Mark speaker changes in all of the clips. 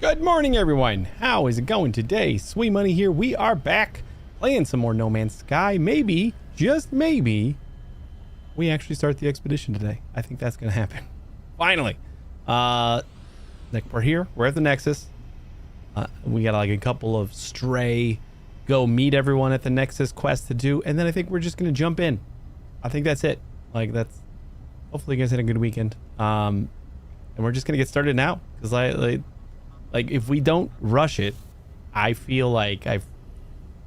Speaker 1: Good morning, everyone. How is it going today? Sweet Money here. We are back playing some more No Man's Sky. Maybe, just maybe, we actually start the expedition today. I think that's going to happen. Finally. Like we're here. We're at the Nexus. We got like a couple of stray go meet everyone at the Nexus quests to do. And then I think we're just going to jump in. I think that's it. Like that's, hopefully you guys had a good weekend. And we're just going to get started now. Because like if we don't rush it, I feel like I've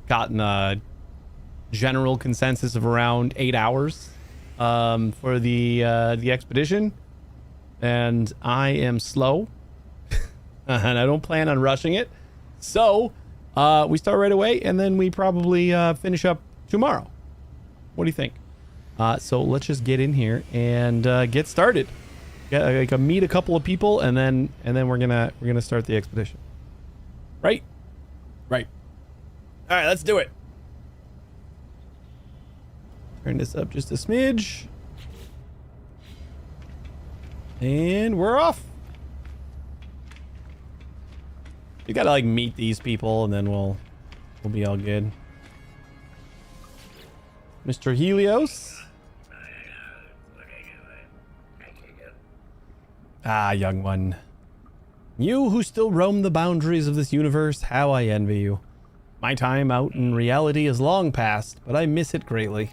Speaker 1: gotten a general consensus of around 8 hours for the expedition, and I am slow and I don't plan on rushing it, so we start right away and then we probably finish up tomorrow. What do you think? So let's just get in here and get started. Like meet a couple of people and then we're gonna start the expedition. Right. All right, let's do it. Turn this up just a smidge. And we're off. You gotta like meet these people and then we'll be all good. Mr. Helios. Ah, young one. You who still roam the boundaries of this universe, how I envy you. My time out in reality is long past, but I miss it greatly.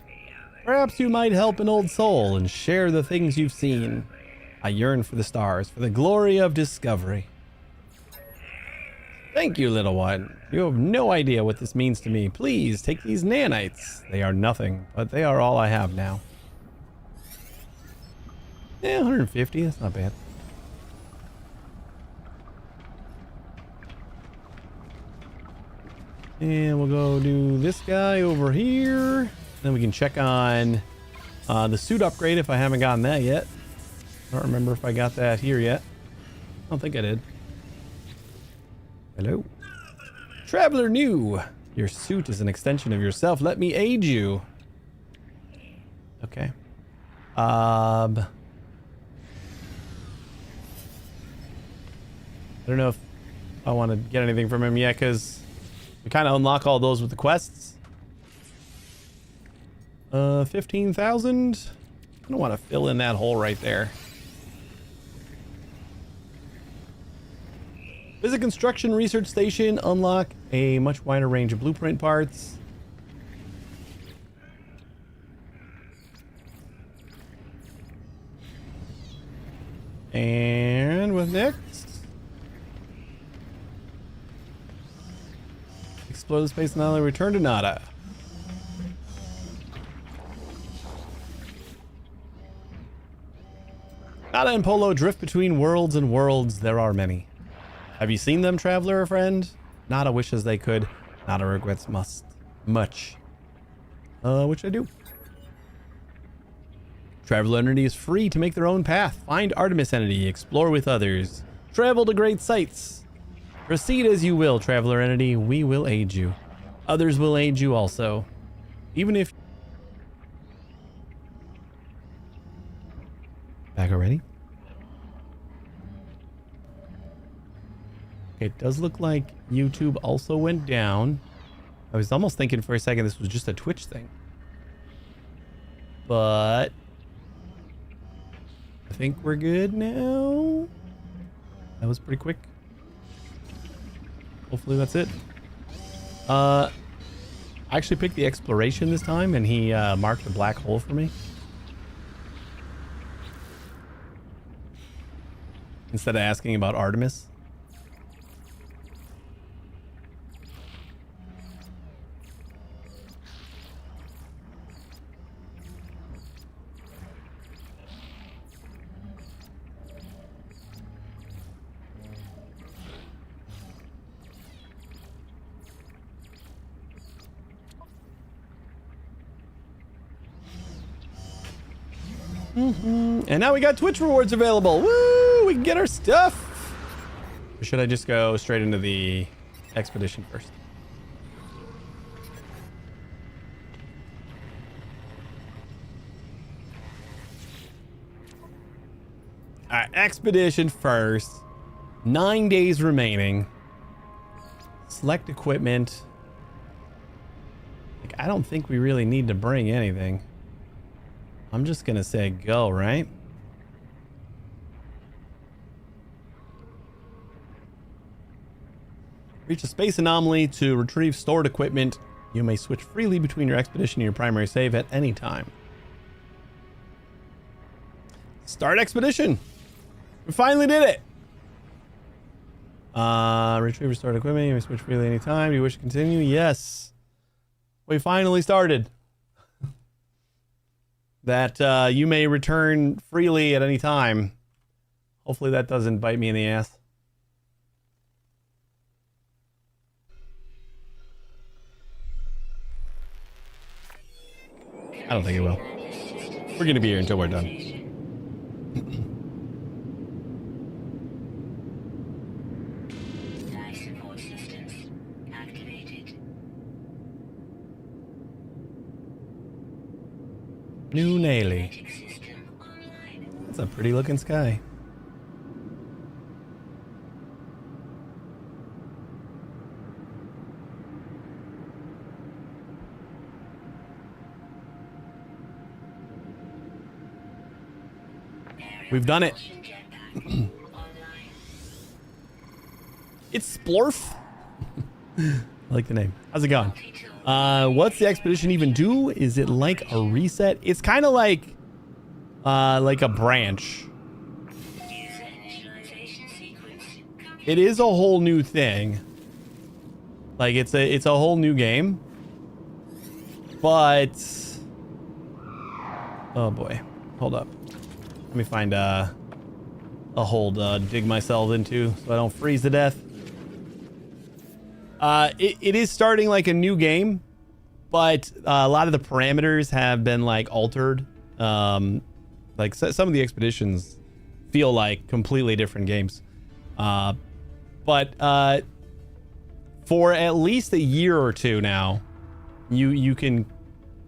Speaker 1: Perhaps you might help an old soul and share the things you've seen. I yearn for the stars, for the glory of discovery. Thank you, little one. You have no idea what this means to me. Please take these nanites. They are nothing, but they are all I have now. Yeah, 150, that's not bad. And we'll go do this guy over here. Then we can check on the suit upgrade if I haven't gotten that yet. I don't remember if I got that here yet. I don't think I did. Hello. Traveler new. Your suit is an extension of yourself. Let me aid you. Okay. I don't know if I want to get anything from him yet because we kind of unlock all those with the quests. 15,000. I don't want to fill in that hole right there. Visit construction research station. Unlock a much wider range of blueprint parts. And with next, explore the space and not return to nada. Nada and Polo drift between worlds and worlds. There are many. Have you seen them, traveler or friend? Nada wishes they could. Nada regrets much. Which I do. Traveler entity is free to make their own path. Find Artemis entity. Explore with others. Travel to great sights. Proceed as you will, traveler entity. We will aid you. Others will aid you also. Even if... Back already? Okay, it does look like YouTube also went down. I was almost thinking for a second this was just a Twitch thing. But... I think we're good now. That was pretty quick. Hopefully that's it. I actually picked the exploration this time and he marked a black hole for me. Instead of asking about Artemis. And now we got Twitch rewards available. Woo! We can get our stuff. Or should I just go straight into the expedition first? All right, expedition first. 9 days remaining. Select equipment. Like, I don't think we really need to bring anything. I'm just gonna say go, right? Reach a space anomaly to retrieve stored equipment. You may switch freely between your expedition and your primary save at any time. Start expedition. We finally did it. Retrieve stored equipment. You may switch freely anytime. Do you wish to continue? Yes. We finally started. That you may return freely at any time. Hopefully that doesn't bite me in the ass. I don't think it will. We're going to be here until we're done.
Speaker 2: Support systems activated.
Speaker 1: New Naley. That's a pretty looking sky. We've done it. It's Splorf. I like the name. How's it going? What's the expedition even do? Is it like a reset? It's kind of like a branch. It is a whole new thing. Like it's a whole new game. But oh boy, hold up. Let me find a hole to dig myself into so I don't freeze to death. It is starting like a new game, but a lot of the parameters have been like altered. Like some of the expeditions feel like completely different games. But for at least a year or two now, you can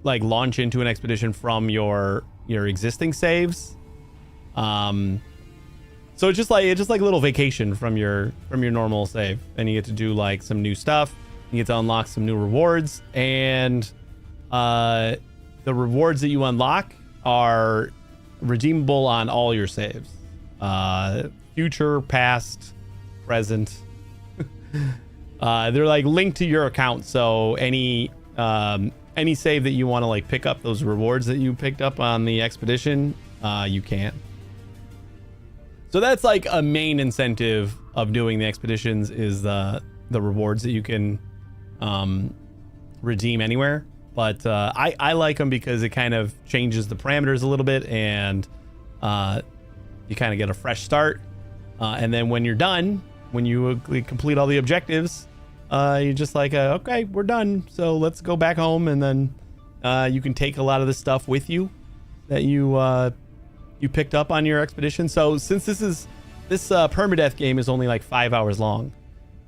Speaker 1: like launch into an expedition from your existing saves. So it's just like a little vacation from your normal save, and you get to do like some new stuff. You get to unlock some new rewards, and the rewards that you unlock are redeemable on all your saves, future, past, present. They're like linked to your account, so any save that you want to like pick up those rewards that you picked up on the expedition, you can. So that's like a main incentive of doing the expeditions is the rewards that you can redeem anywhere. But I like them because it kind of changes the parameters a little bit, and you kind of get a fresh start. And then when you're done, when you complete all the objectives, you're just like, okay, we're done. So let's go back home, and then you can take a lot of the stuff with you that you picked up on your expedition. So since this permadeath game is only like 5 hours long,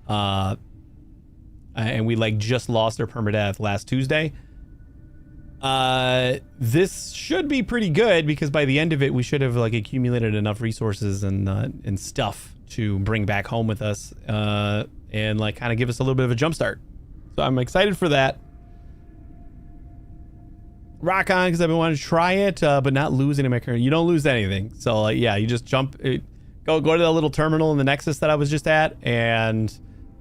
Speaker 1: and we like just lost our permadeath last Tuesday, this should be pretty good, because by the end of it we should have like accumulated enough resources and stuff to bring back home with us, and like kind of give us a little bit of a jump start. So I'm excited for that. Rock on, because I've been wanting to try it, but not lose any of my currency. You don't lose anything. So like, yeah, you just jump, go to the little terminal in the Nexus that I was just at, and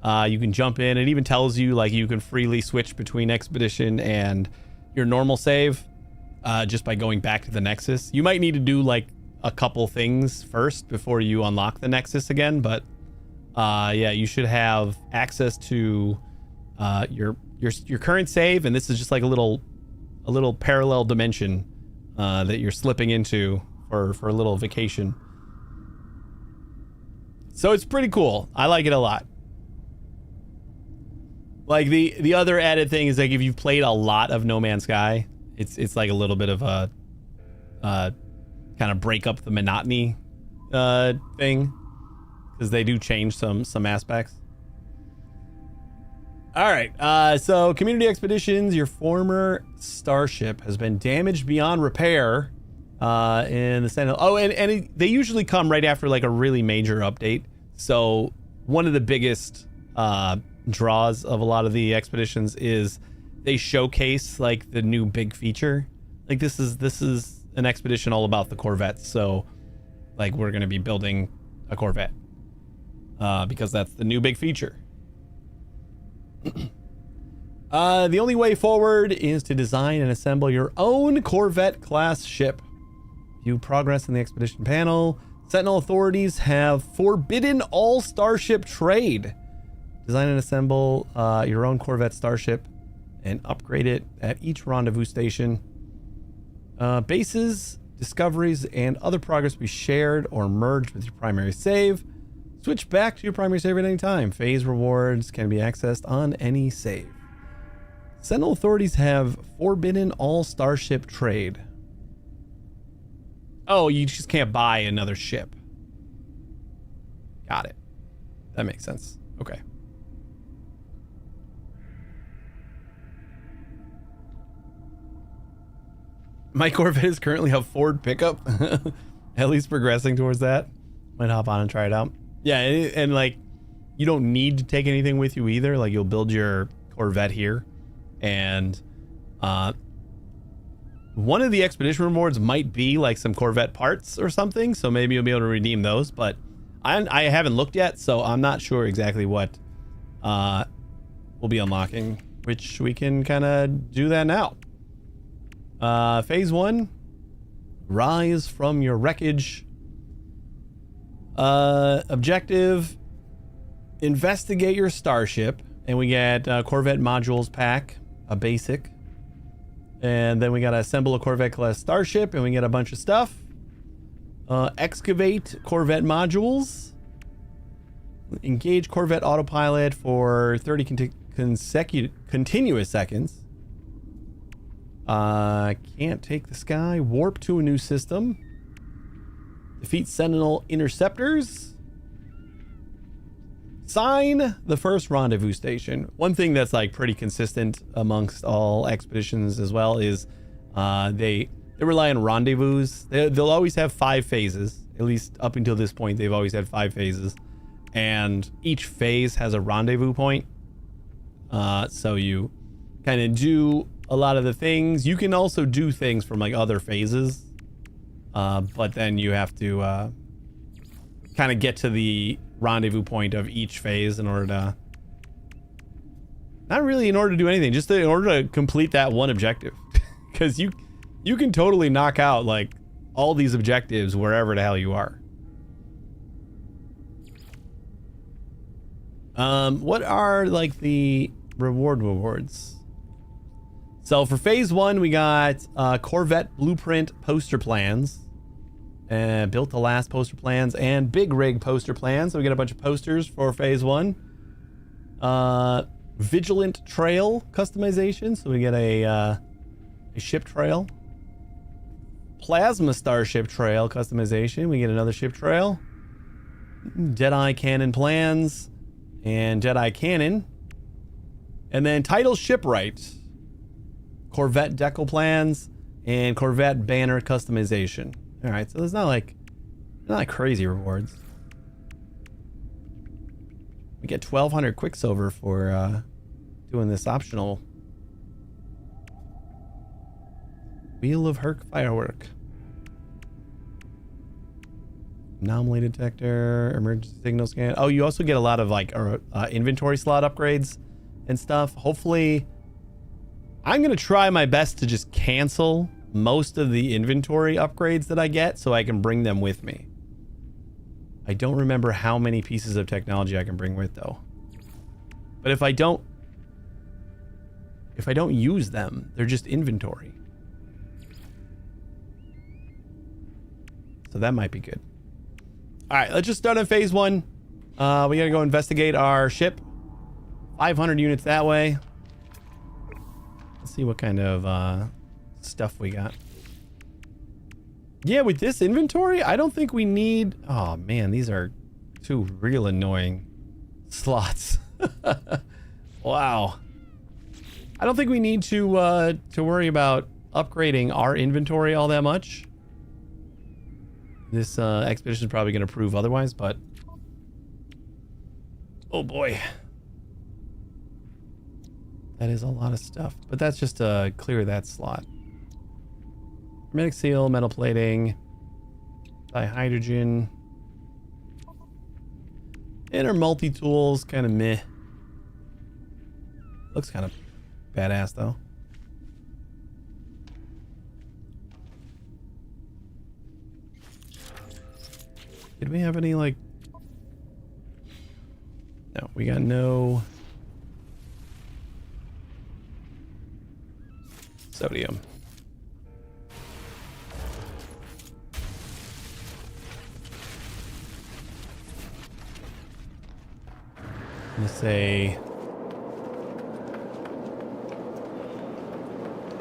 Speaker 1: you can jump in. It even tells you like you can freely switch between expedition and your normal save, just by going back to the Nexus. You might need to do like a couple things first before you unlock the Nexus again, but yeah, you should have access to your current save, and this is just like a little parallel dimension that you're slipping into for a little vacation. So it's pretty cool. I like it a lot. Like the other added thing is like if you've played a lot of No Man's Sky, it's like a little bit of a kind of break up the monotony thing, because they do change some aspects. All right, so community expeditions. Your former starship has been damaged beyond repair in the Sentinel. Oh, and they usually come right after like a really major update. So one of the biggest draws of a lot of the expeditions is they showcase like the new big feature. Like this is an expedition all about the Corvettes. So like we're going to be building a Corvette because that's the new big feature. The only way forward is to design and assemble your own Corvette class ship. View progress in the expedition panel. Sentinel authorities have forbidden all starship trade. Design and assemble your own Corvette starship and upgrade it at each rendezvous station. Bases, discoveries, and other progress be shared or merged with your primary save. Switch back to your primary save at any time. Phase rewards can be accessed on any save. Sentinel authorities have forbidden all starship trade. Oh, you just can't buy another ship. Got it. That makes sense. Okay. My Corvette is currently a Ford pickup. At least progressing towards that. Might hop on and try it out. Yeah, and like, you don't need to take anything with you either. Like, you'll build your Corvette here. And one of the expedition rewards might be like some Corvette parts or something. So maybe you'll be able to redeem those. But I haven't looked yet, so I'm not sure exactly what we'll be unlocking. Which we can kind of do that now. Phase 1, rise from your wreckage. Objective, investigate your starship, and we get Corvette modules pack, a basic, and then we gotta assemble a Corvette class starship, and we get a bunch of stuff. Excavate Corvette modules, engage Corvette autopilot for 30 continuous seconds. Can't take the sky. Warp to a new system. Defeat Sentinel interceptors. Sign the first rendezvous station. One thing that's like pretty consistent amongst all expeditions as well is they rely on rendezvous. They'll always have 5 phases. At least up until this point, they've always had 5 phases. And each phase has a rendezvous point. So you kind of do a lot of the things. You can also do things from like other phases, but then you have to kind of get to the rendezvous point of each phase in order to, not really in order to do anything, just in order to complete that one objective. Because you can totally knock out like all these objectives wherever the hell you are. What are like the rewards? So for phase 1, we got Corvette blueprint poster plans, built the last poster plans, and big rig poster plans. So we get a bunch of posters for phase 1. Vigilant trail customization. So we get a ship trail. Plasma starship trail customization. We get another ship trail. Jedi cannon plans and Jedi cannon. And then title shipwright. Corvette decal plans and Corvette banner customization. All right, so there's not like crazy rewards. We get 1,200 Quicksilver for doing this optional Wheel of Herc firework. Anomaly detector, emergency signal scan. Oh, you also get a lot of like inventory slot upgrades and stuff. Hopefully, I'm going to try my best to just cancel most of the inventory upgrades that I get so I can bring them with me. I don't remember how many pieces of technology I can bring with though. But if I don't use them, they're just inventory. So that might be good. All right, let's just start on phase 1. We got to go investigate our ship. 500 units that way. Let's see what kind of stuff we got. Yeah, with this inventory, I don't think we need... Oh, man, these are 2 real annoying slots. Wow. I don't think we need to worry about upgrading our inventory all that much. This expedition is probably going to prove otherwise, but Oh boy. That is a lot of stuff, but that's just to clear that slot. Hermetic seal, metal plating, dihydrogen. And our multi-tools, kind of meh. Looks kind of badass though. Did we have any like... No, we got no... sodium. I'm gonna say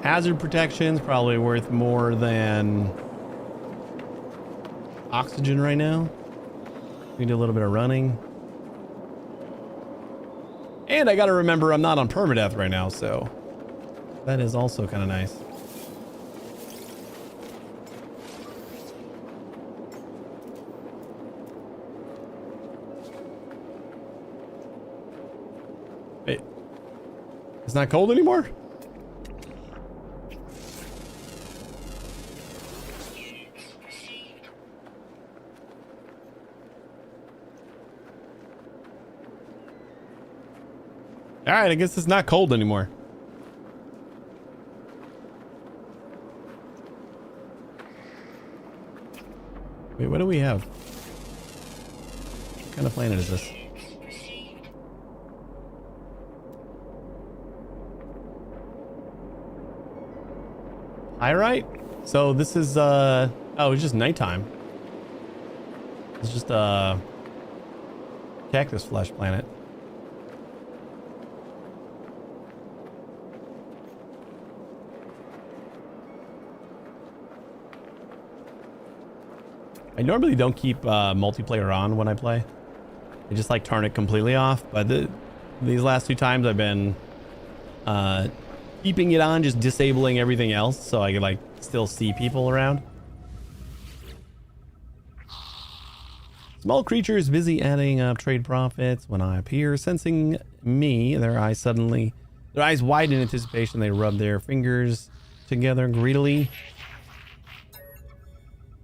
Speaker 1: hazard protection's probably worth more than oxygen right now. We do a little bit of running. And I gotta remember I'm not on permadeath right now, so that is also kind of nice. Wait. It's not cold anymore? All right, I guess it's not cold anymore. Wait, what do we have? What kind of planet is this? Pyrite? So this is oh, it's just nighttime. It's just a cactus flesh planet. I normally don't keep multiplayer on when I play. I just like turn it completely off. But these last two times I've been keeping it on, just disabling everything else so I can like still see people around. Small creatures busy adding up trade profits. When I appear, sensing me, their eyes widen in anticipation. They rub their fingers together greedily.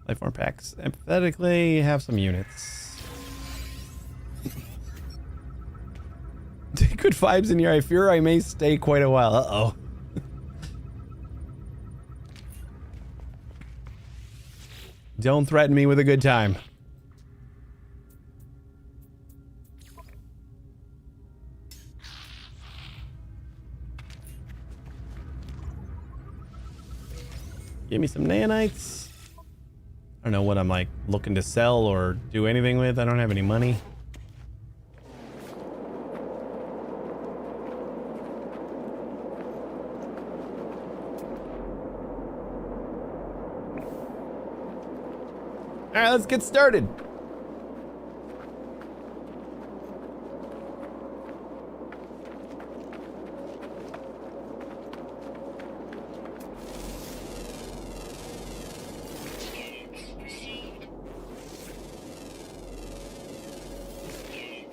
Speaker 1: Lifeform packs. Empathetically, have some units. Good vibes in here. I fear I may stay quite a while. Uh-oh. Don't threaten me with a good time. Give me some nanites. I don't know what I'm like looking to sell or do anything with. I don't have any money. All right, let's get started.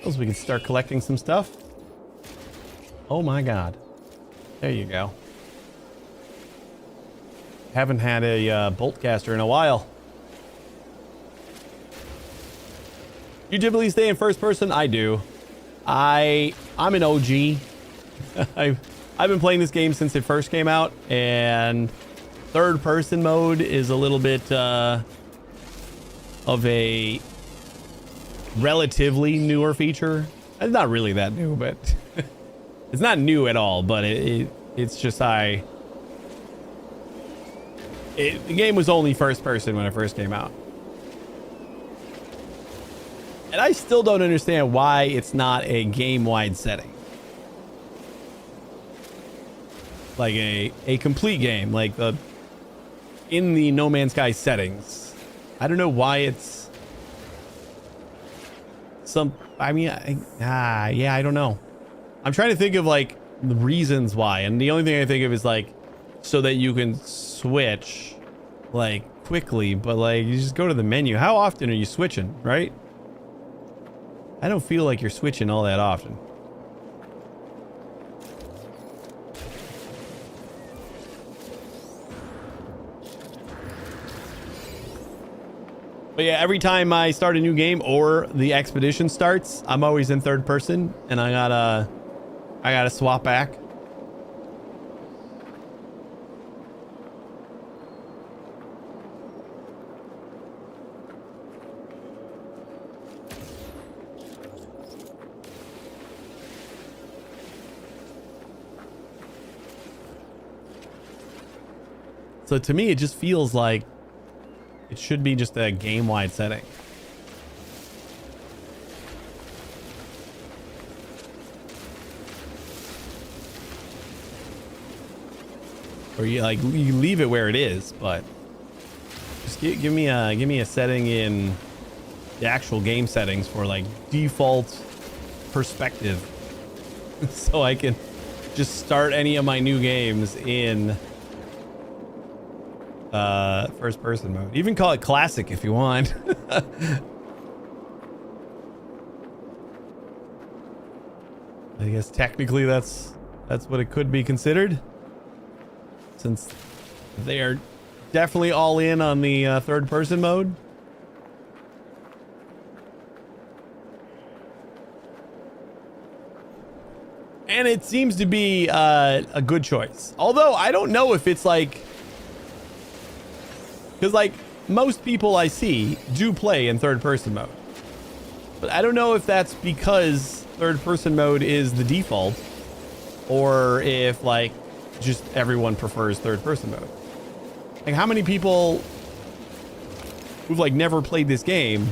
Speaker 1: So we can start collecting some stuff. Oh my god. There you go. Haven't had a bolt caster in a while. You typically stay in first person? I do. I'm an OG. I've been playing this game since it first came out, and third person mode is a little bit of a relatively newer feature. It's not really that new, but it's not new at all, but it's just the game was only first person when it first came out. And I still don't understand why it's not a game-wide setting. Like a complete game, like in the No Man's Sky settings. I don't know why it's I don't know. I'm trying to think of like the reasons why, and the only thing I think of is like so that you can switch like quickly, but like you just go to the menu. How often are you switching, right? I don't feel like you're switching all that often. But yeah, every time I start a new game or the expedition starts, I'm always in third person, and I gotta swap back. So to me, it just feels like it should be just a game-wide setting. Or you leave it where it is, but just give me a setting in the actual game settings for like default perspective, so I can just start any of my new games in first person mode. Even call it classic if you want. I guess technically that's what it could be considered, since they are definitely all in on the third person mode. And it seems to be a good choice. Although I don't know if it's like, because like most people I see do play in third person mode, but I don't know if that's because third person mode is the default, or if like just everyone prefers third person mode. Like, how many people who've like never played this game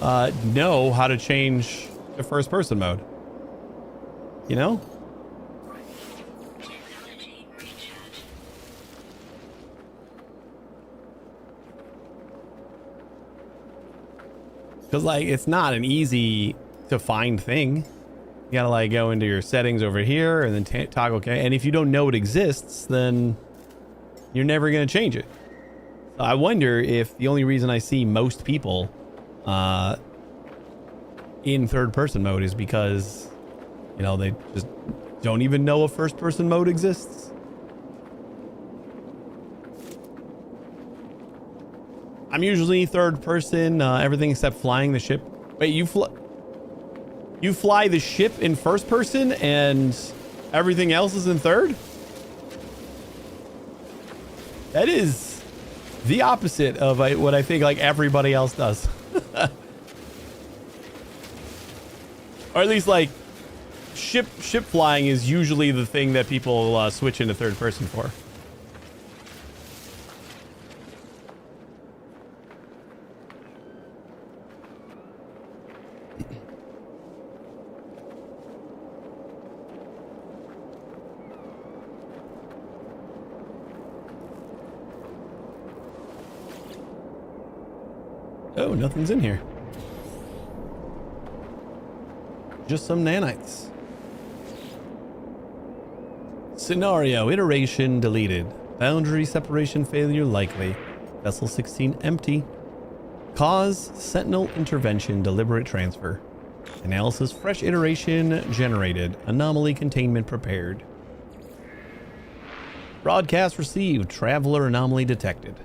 Speaker 1: know how to change to first person mode? You know? Because like it's not an easy to find thing. You gotta like go into your settings over here and then toggle okay. And if you don't know it exists, then you're never gonna change it. So I wonder if the only reason I see most people in third person mode is because, you know, they just don't even know a first person mode exists. I'm usually third person, everything except flying the ship. Wait, you fly the ship in first person and everything else is in third? That is the opposite of what I think like everybody else does. Or at least like ship flying is usually the thing that people switch into third person for. Oh, nothing's in here. Just some nanites. Scenario, iteration deleted. Boundary separation failure likely. Vessel 16 empty. Cause, Sentinel intervention, deliberate transfer. Analysis, fresh iteration generated. Anomaly containment prepared. Broadcast received. Traveler anomaly detected.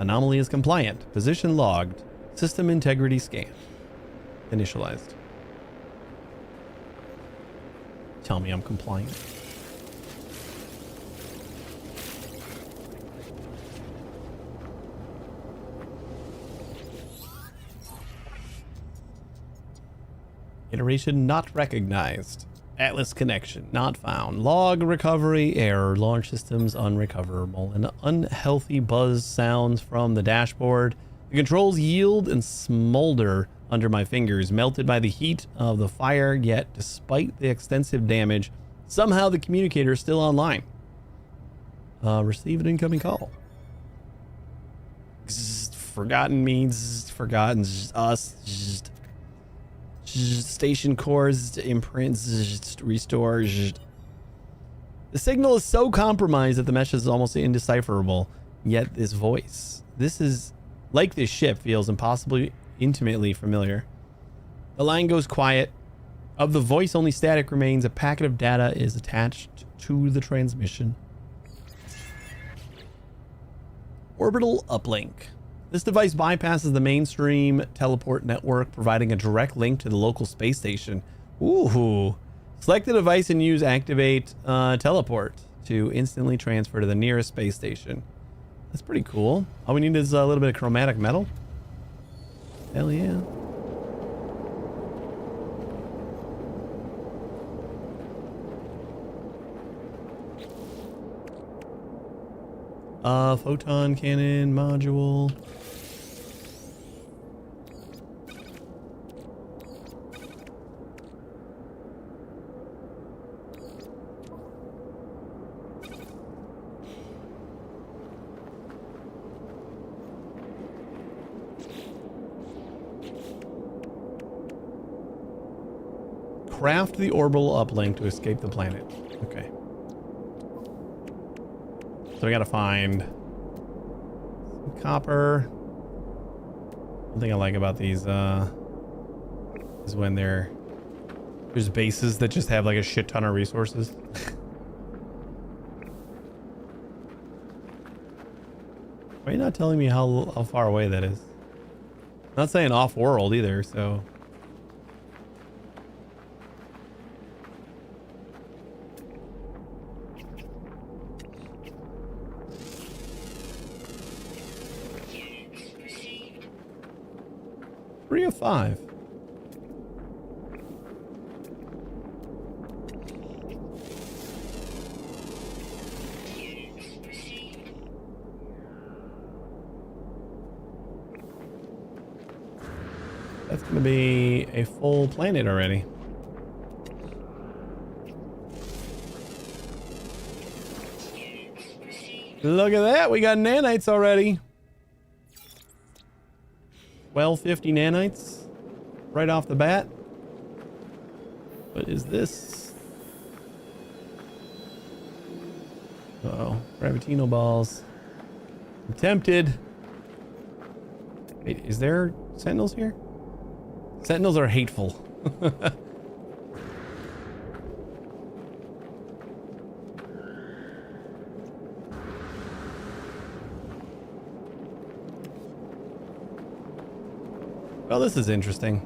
Speaker 1: Anomaly is compliant. Position logged. System integrity scanned. Initialized. Tell me I'm compliant. Iteration not recognized. Atlas connection not found. Log recovery error. Launch systems unrecoverable. An unhealthy buzz sounds from the dashboard. The controls yield and smolder under my fingers, melted by the heat of the fire, yet despite the extensive damage, somehow the communicator is still online. Receive an incoming call. Forgotten means forgotten. Us. Station cores, imprints, restore. The signal is so compromised that the mesh is almost indecipherable, yet this voice. This is... like this ship feels impossibly intimately familiar. The line goes quiet. Of the voice, only static remains. A packet of data is attached to the transmission. Orbital uplink. This device bypasses the mainstream teleport network, providing a direct link to the local space station. Ooh. Select the device and use activate teleport to instantly transfer to the nearest space station. That's pretty cool. All we need is a little bit of chromatic metal. Hell yeah. Photon cannon module. Craft the orbital uplink to escape the planet. Okay. So we gotta find some copper. One thing I like about these is when there's bases that just have like a shit ton of resources. Why are you not telling me how far away that is? I'm not saying off world either, so. Three of 5. That's going to be a full planet already. Look at that. We got nanites already. 1250 nanites right off the bat. What is this? Uh-oh. Gravitino balls. I'm tempted. Wait, is there sentinels here? Sentinels are hateful. Well, this is interesting.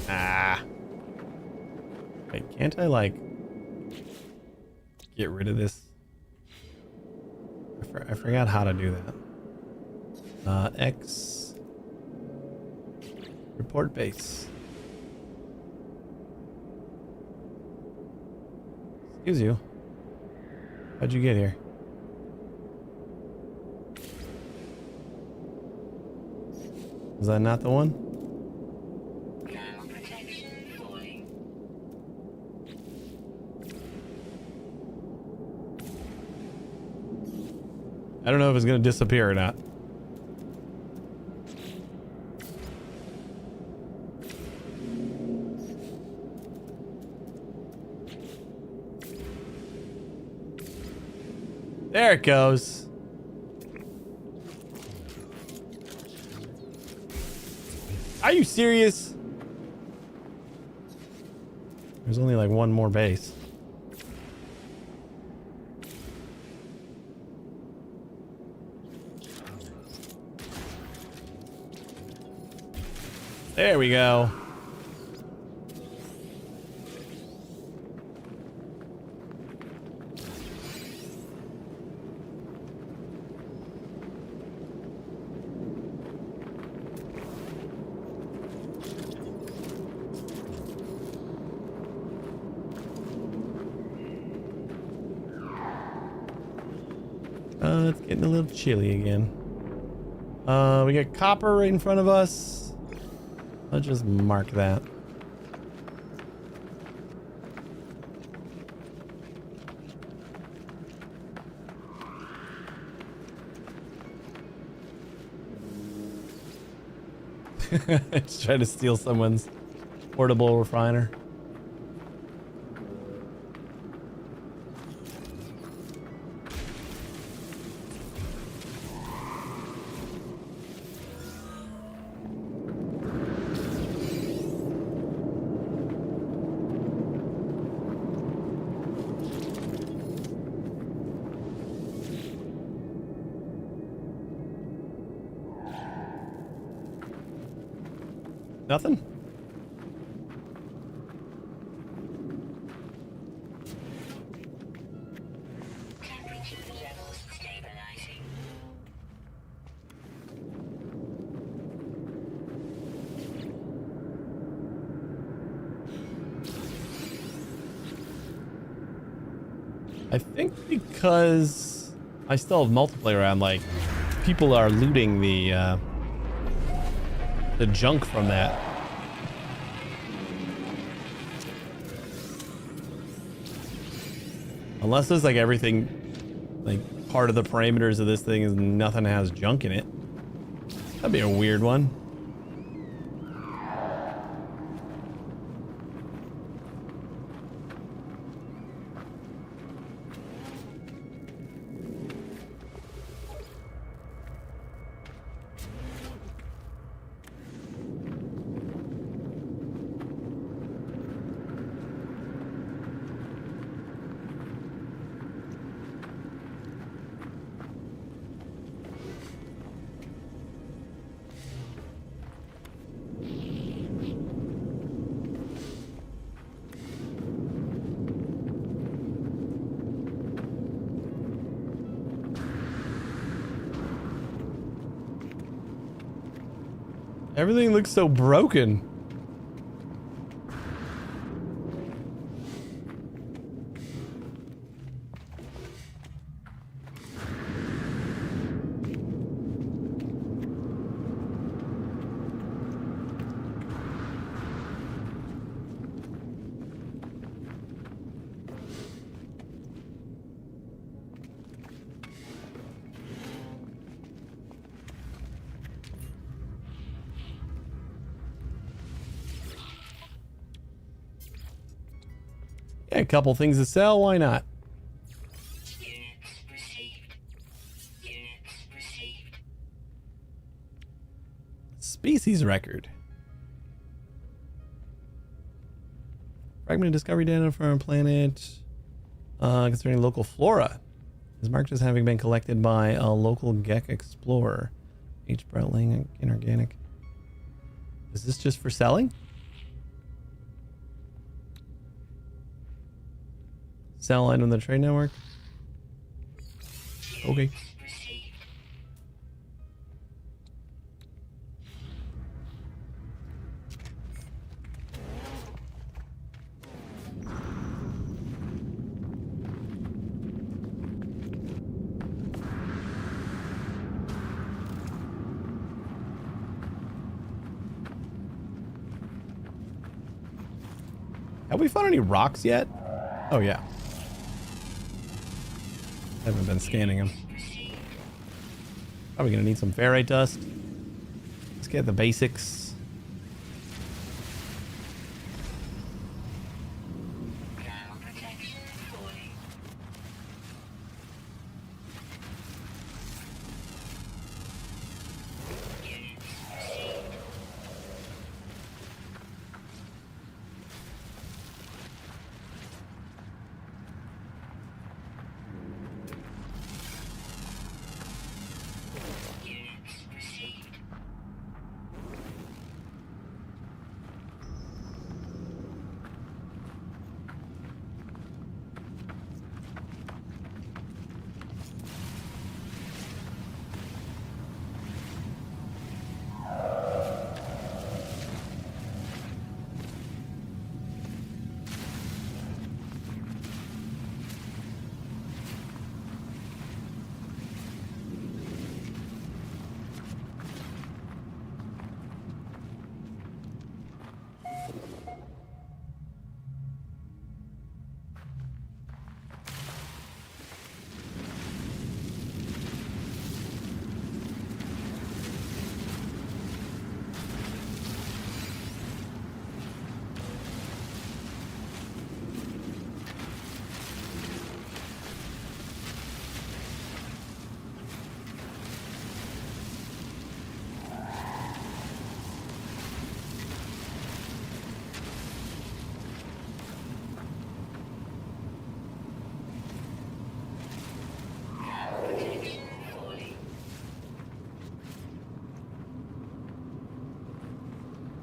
Speaker 1: Ah. Wait, can't I like get rid of this? I forgot how to do that. X. Report base. Excuse you. How'd you get here? Is that not the one? I don't know if it's gonna disappear or not. There it goes. Are you serious? There's only like one more base. There we go. It's getting a little chilly again. We got copper right in front of us. I'll just mark that. Just trying to steal someone's portable refiner. Nothing?
Speaker 2: Temperature levels stabilizing.
Speaker 1: I think because I still have multiplayer around, like, people are looting the junk from that. Unless there's like everything, like part of the parameters of this thing is nothing has junk in it. That'd be a weird one. Everything looks so broken. Yeah, a couple things to sell, why not?
Speaker 2: Units received. Units received.
Speaker 1: Species record. Fragment of discovery data from a planet concerning local flora is marked as having been collected by a local Gek explorer. H. Breitling, inorganic. Is this just for selling? Sell item on the trade network? Okay.
Speaker 2: Received.
Speaker 1: Have we found any rocks yet? Oh yeah. Haven't been scanning them. Probably gonna need some ferrite dust. Let's get the basics.
Speaker 2: Ground protection fully. Units received. Units received.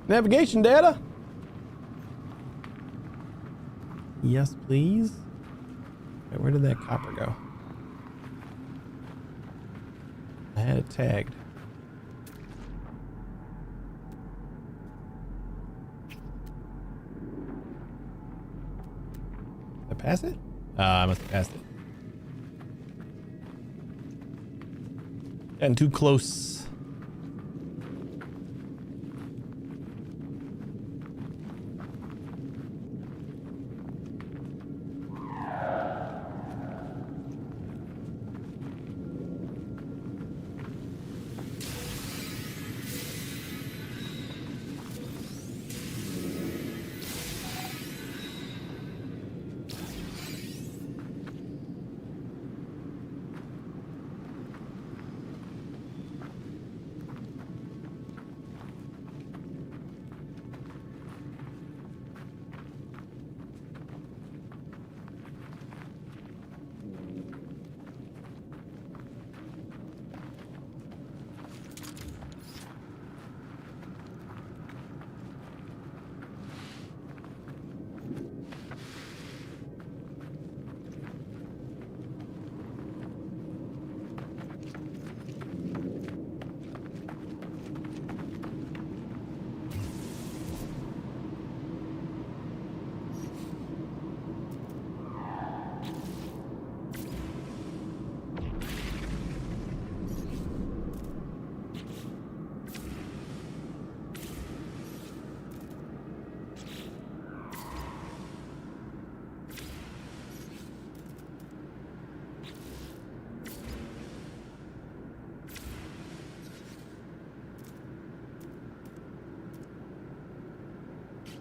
Speaker 1: Navigation data. Yes, please. Okay, where did that copper go? I had it tagged. Did I pass it? I must have passed it. Getting too close.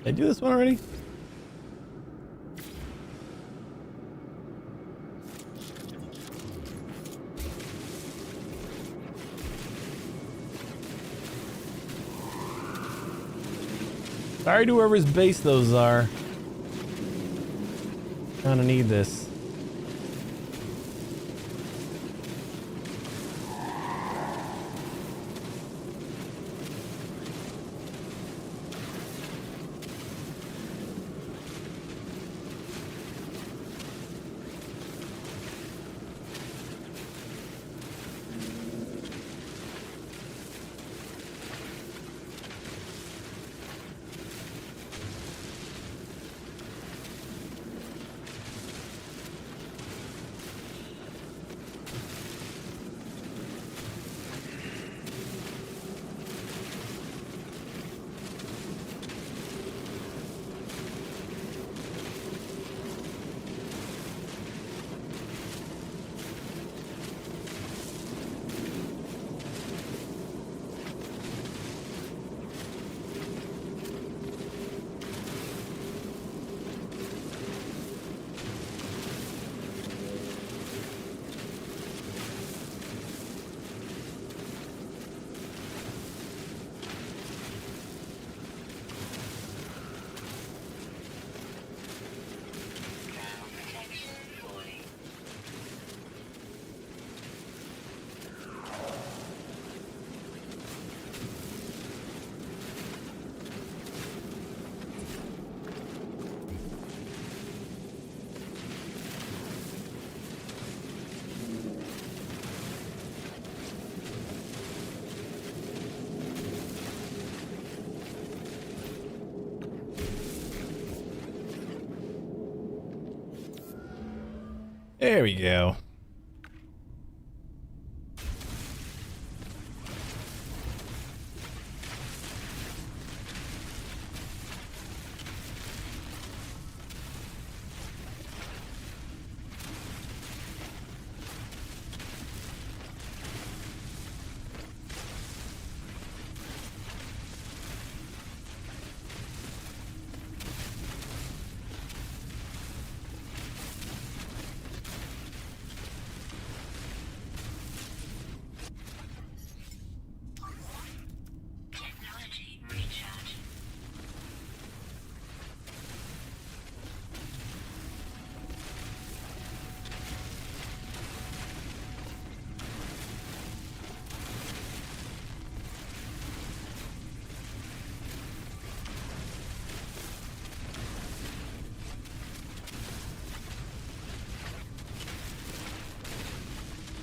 Speaker 1: Did I do this one already? Sorry to whoever's base those are. Gonna need this.
Speaker 2: Ground protection fully.
Speaker 1: There we go.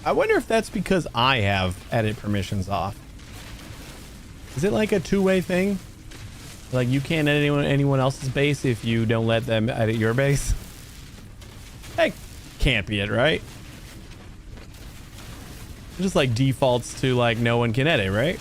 Speaker 1: I wonder if that's because I have edit permissions off. Is it like a two-way thing? Like you can't edit anyone else's base if you don't let them edit your base? That can't be it, right? It just like defaults to like no one can edit, right?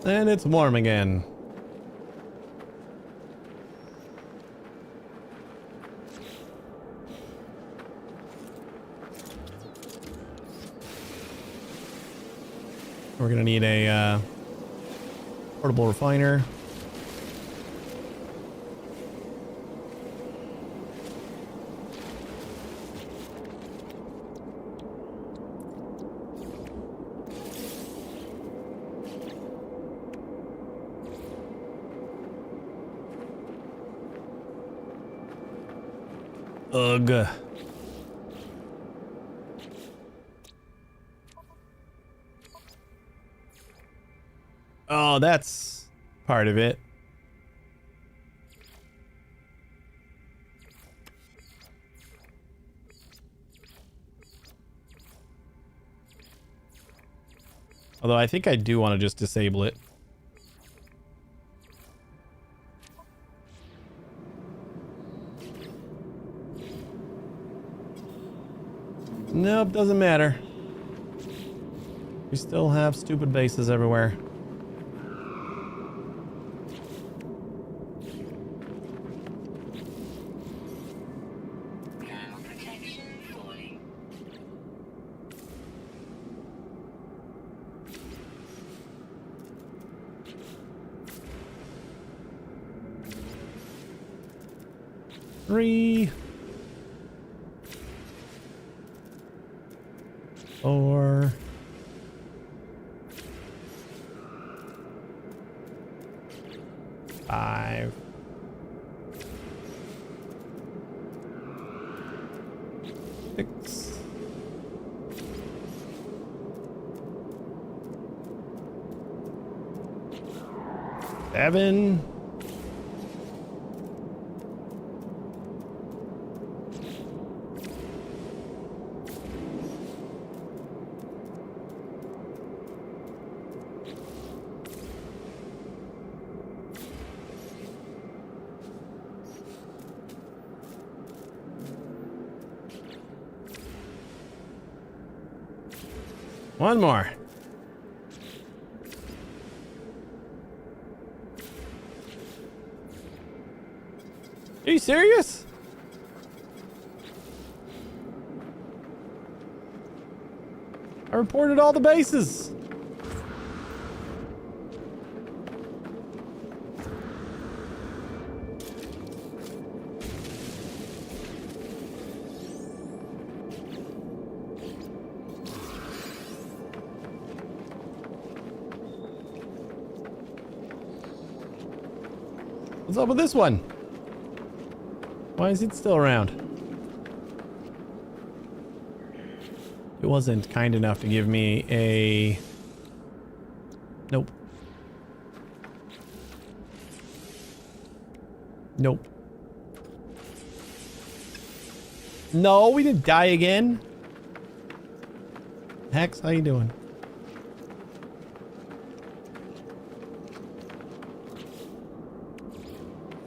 Speaker 1: And it's warm again. We're gonna need a portable refiner. Ugh. Oh, that's part of it. Although I think I do want to just disable it. Nope, doesn't matter. We still have stupid bases everywhere.
Speaker 2: Now protection falling.
Speaker 1: Three. 4. 5. 6. 7. 1 more. Are you serious? I reported all the bases. What's up with this one? Why is it still around? It wasn't kind enough to give me a... Nope. Nope. No, we didn't die again. Hex, how you doing?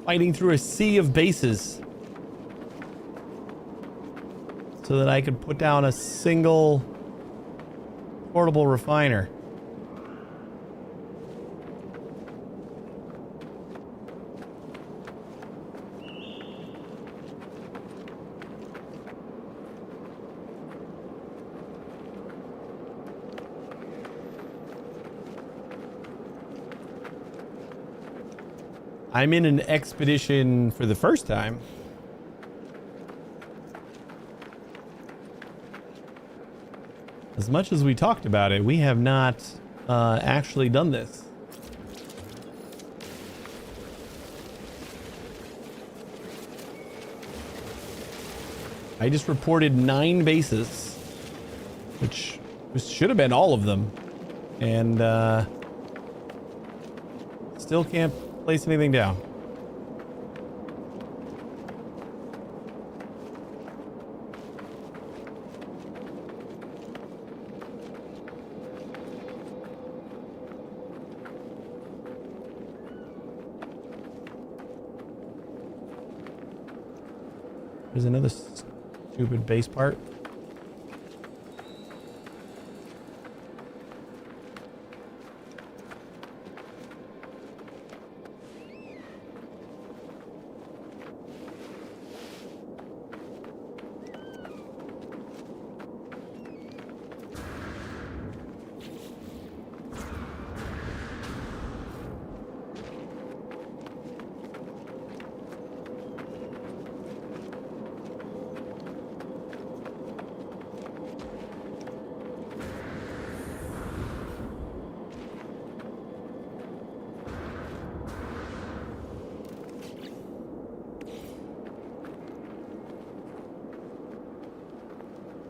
Speaker 1: Fighting through a sea of bases so that I could put down a single portable refiner. I'm in an expedition for the first time. As much as we talked about it, we have not actually done this. I just reported 9 bases, which should have been all of them, and still can't place anything down. There's another stupid base part.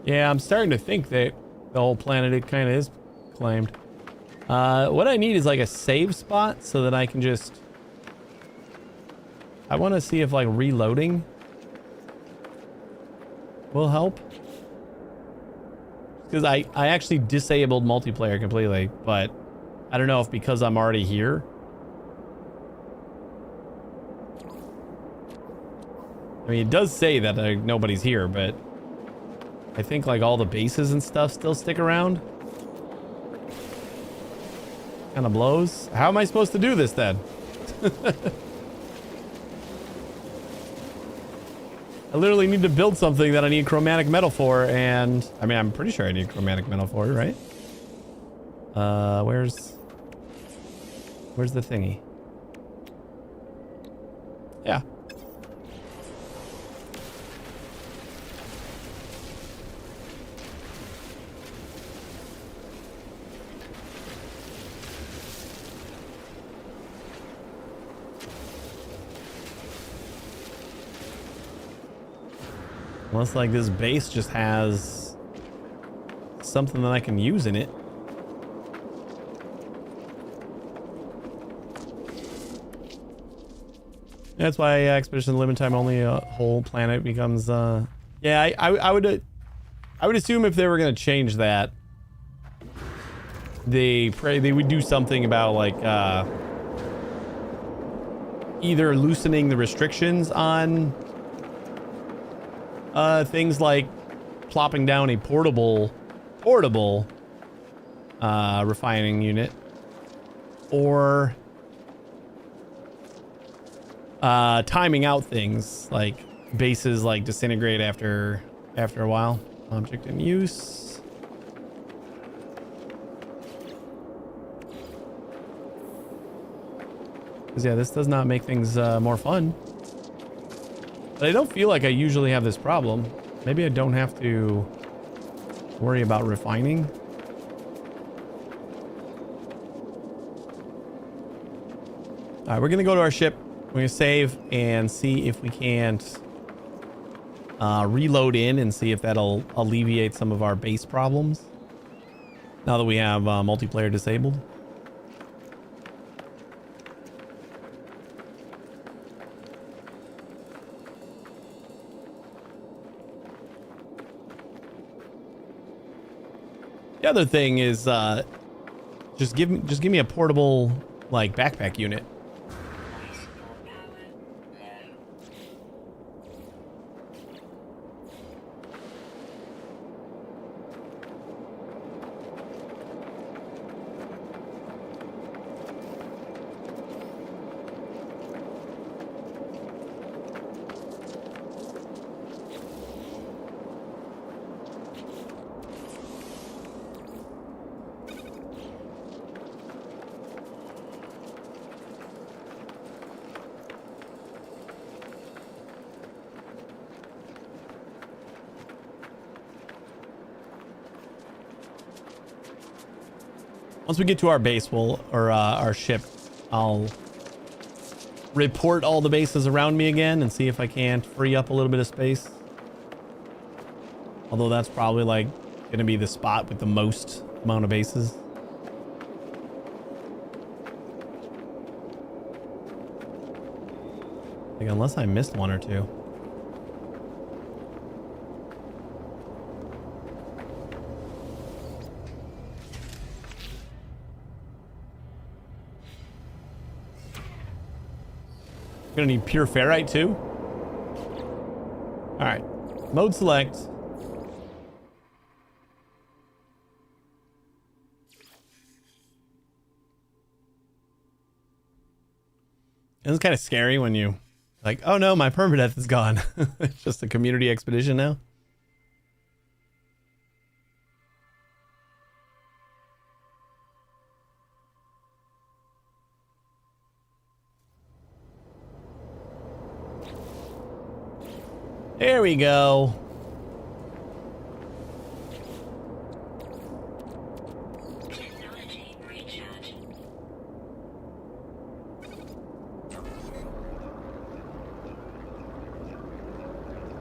Speaker 1: Yeah, I'm starting to think that the whole planet, it kind of is claimed. What I need is like a save spot so that I can just... I want to see if like reloading will help. Because I actually disabled multiplayer completely, but I don't know if because I'm already here. I mean, it does say that nobody's here, but I think like all the bases and stuff still stick around. Kind of blows. How am I supposed to do this then? I literally need to build something that I need chromatic metal for, and I mean, I'm pretty sure I need chromatic metal for it, right? Where's the thingy? Yeah. Unless like this base just has something that I can use in it. That's why expedition limit time only a whole planet becomes yeah, I would assume if they were going to change that, they would do something about like either loosening the restrictions on things like plopping down a portable refining unit, or timing out things like bases like disintegrate after a while. Object in use. Because yeah, this does not make things more fun. But I don't feel like I usually have this problem. Maybe I don't have to worry about refining. All right, we're going to go to our ship. We're going to save and see if we can't reload in and see if that'll alleviate some of our base problems. Now that we have multiplayer disabled. The other thing is just give me a portable like backpack unit. Once we get to our base, our ship, I'll report all the bases around me again and see if I can't free up a little bit of space. Although that's probably like going to be the spot with the most amount of bases. Like, unless I missed one or two. Gonna need pure ferrite too. All right, mode select. It's kind of scary when you like, oh no, my permadeath is gone. It's just a community expedition now. There we go.
Speaker 2: Technology recharge.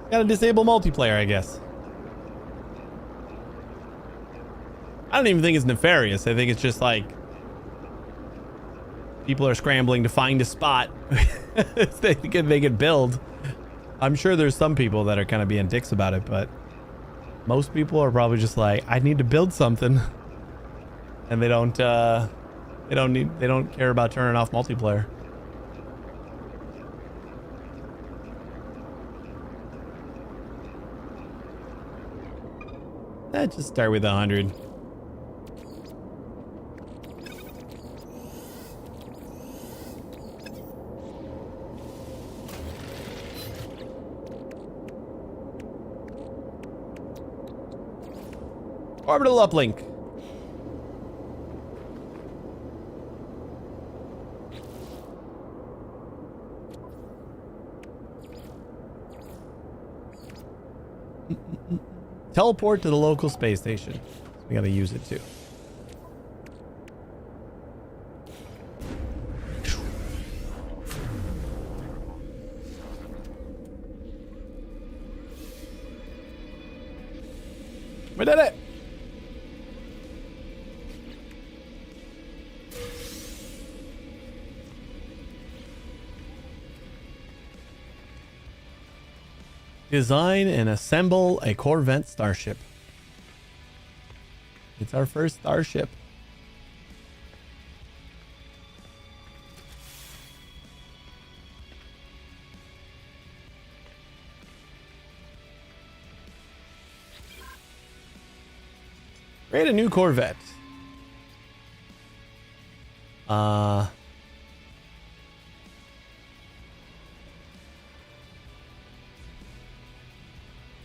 Speaker 1: Gotta disable multiplayer, I guess. I don't even think it's nefarious. I think it's just like people are scrambling to find a spot they can build. I'm sure there's some people that are kind of being dicks about it, but most people are probably just like, I need to build something, and they don't care about turning off multiplayer. Just start with 100. Orbital uplink. Teleport to the local space station. We gotta use it too. We did it! Design and assemble a Corvette starship. It's our first starship. Create a new Corvette.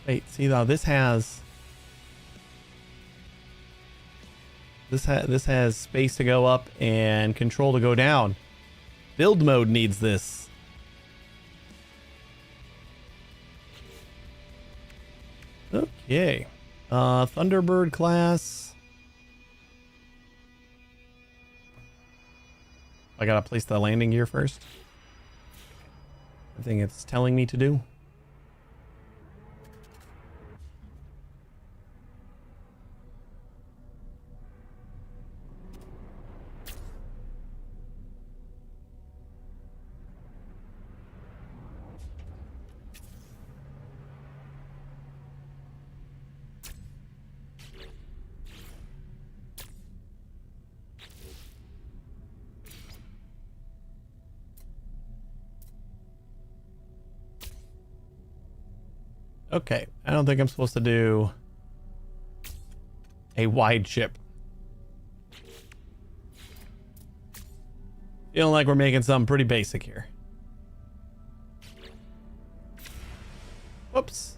Speaker 1: Wait, see now this has space to go up and control to go down. Build mode needs this. Okay. Thunderbird class. I gotta place the landing gear first. I think it's telling me to do. Okay, I don't think I'm supposed to do a wide ship. Feeling like we're making something pretty basic here. Whoops.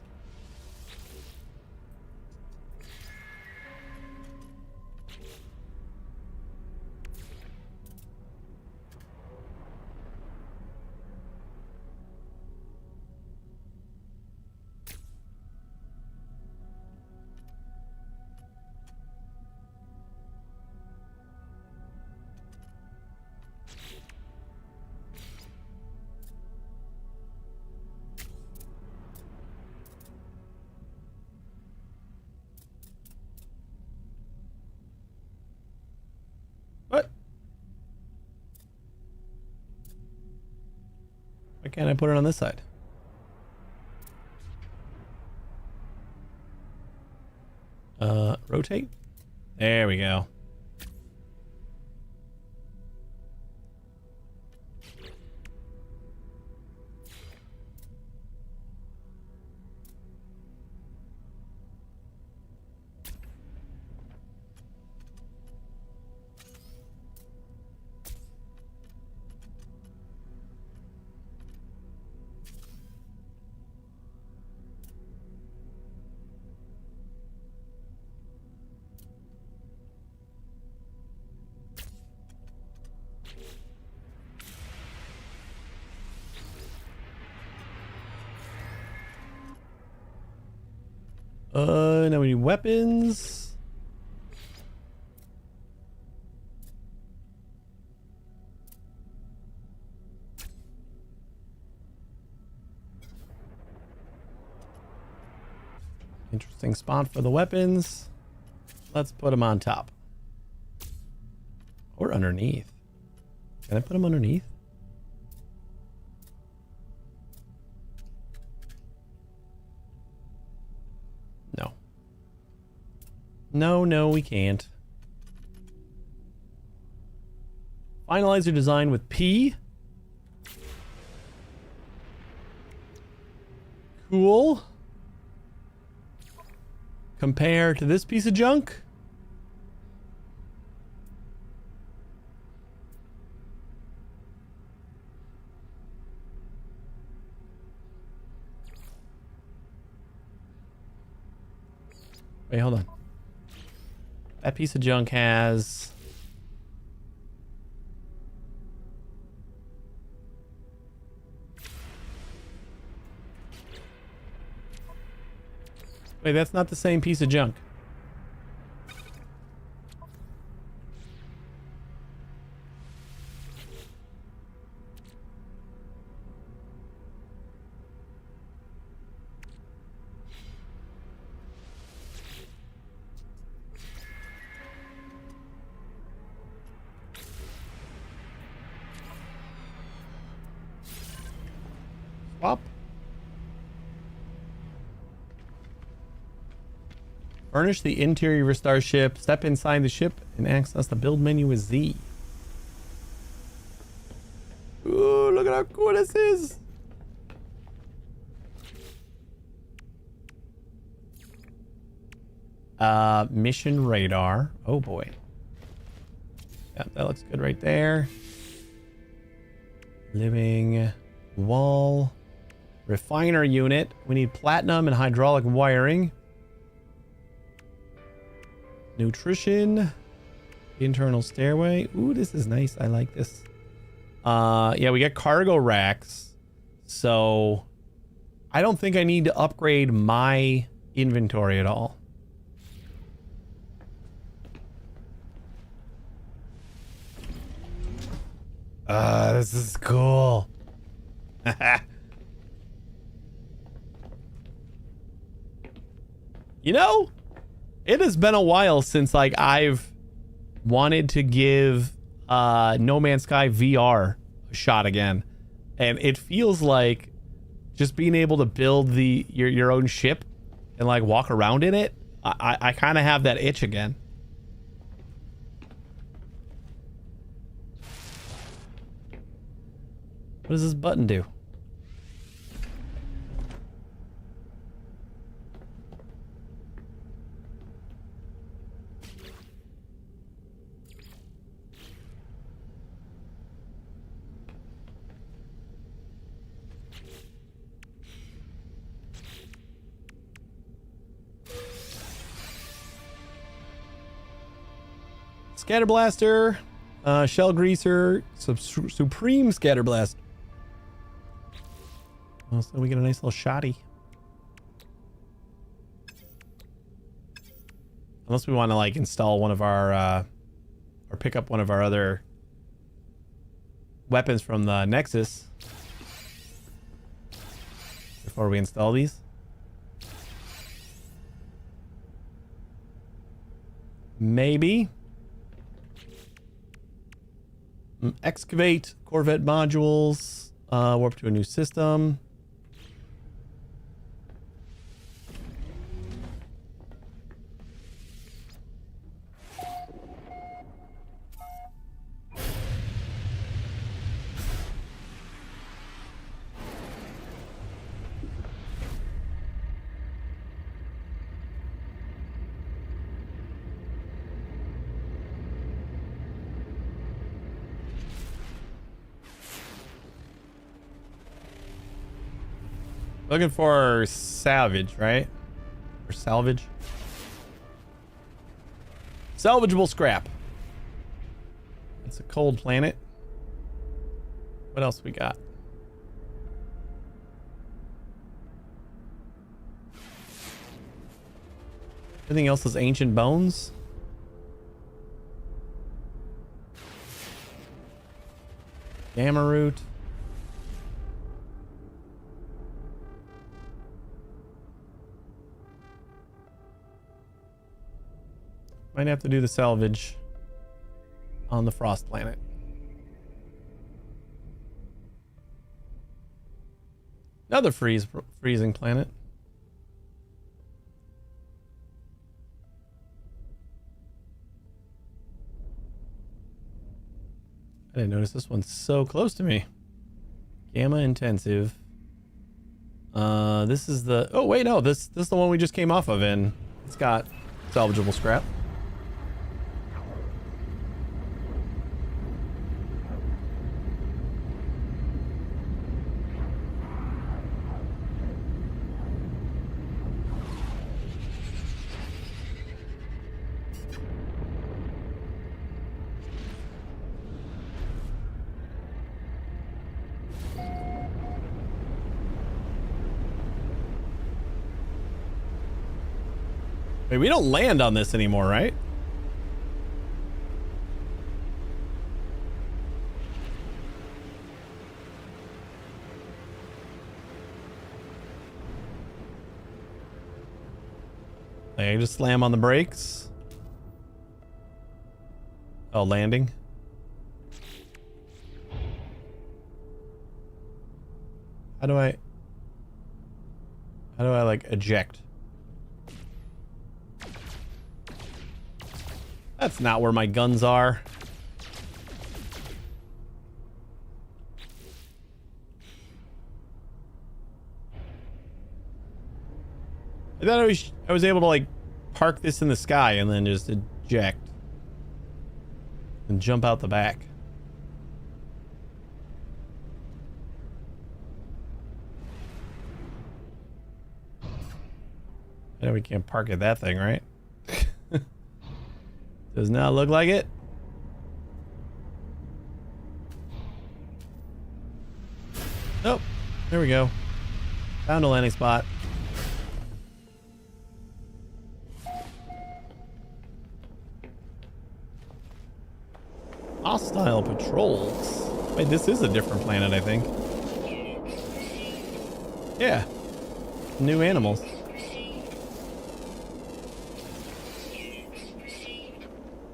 Speaker 1: can't I put it on this side? Rotate. There we go. Now we need weapons. Interesting spot for the weapons. Let's put them on top. Or underneath. Can I put them underneath? No. No, we can't. Finalize your design with P. Cool. Compare to this piece of junk. Wait, hold on. That piece of junk has... Wait, that's not the same piece of junk. Swap. Furnish the interior of your starship. Step inside the ship and access the build menu with Z. Ooh, look at how cool this is. Mission radar. Oh boy. Yeah, that looks good right there. Living wall. Refiner unit. We need platinum and hydraulic wiring. Nutrition. Internal stairway. Ooh, this is nice. I like this. Yeah, we got cargo racks. So I don't think I need to upgrade my inventory at all. This is cool. You know, it has been a while since like I've wanted to give No Man's Sky VR a shot again, and it feels like just being able to build your own ship and like walk around in it. I kind of have that itch again. What does this button do? Scatter blaster, shell greaser, supreme scatter blast. Well, so we get a nice little shotty. Unless we want to like install one of our, or pick up one of our other weapons from the Nexus before we install these. Maybe. Excavate Corvette modules. Warp to a new system. Looking for salvage, right? Or salvage? Salvageable scrap. It's a cold planet. What else we got? Anything else is ancient bones? Gamma root. Might have to do the salvage on the frost planet. Another freezing planet. I didn't notice this one's so close to me. Gamma intensive. This is the... Oh, wait, no. This is the one we just came off of, and it's got salvageable scrap. Wait, we don't land on this anymore, right? Like, I just slam on the brakes. Oh, landing. How do I like eject? That's not where my guns are. I thought I was able to like park this in the sky and then just eject and jump out the back. I know we can't park at that thing, right? Does not look like it. Nope. There we go. Found a landing spot. Hostile patrols. Wait, this is a different planet, I think. Yeah. New animals.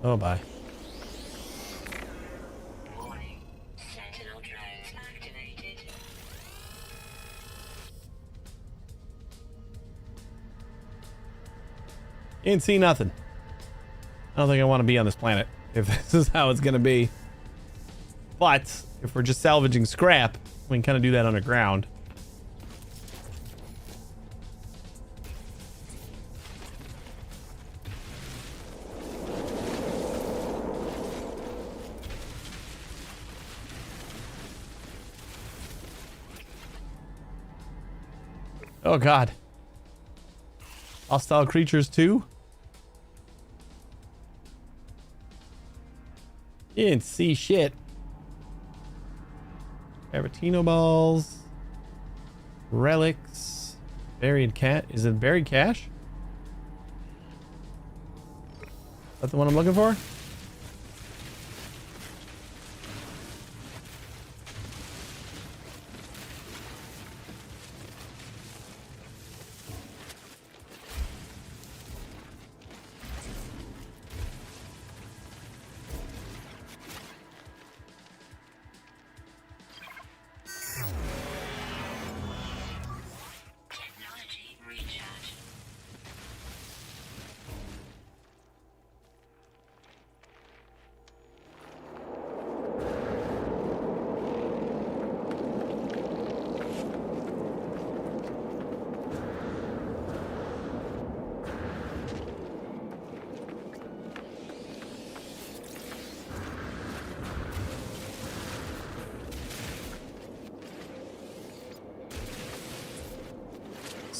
Speaker 1: Oh, bye.
Speaker 2: Warning. Sentinel drones activated.
Speaker 1: Ain't see nothing. I don't think I want to be on this planet if this is how it's gonna be. But if we're just salvaging scrap, we can kind of do that underground. Oh god. Hostile creatures too? You didn't see shit. Cavatino balls. Relics. Buried cat. Is it buried cache? Is that the one I'm looking for?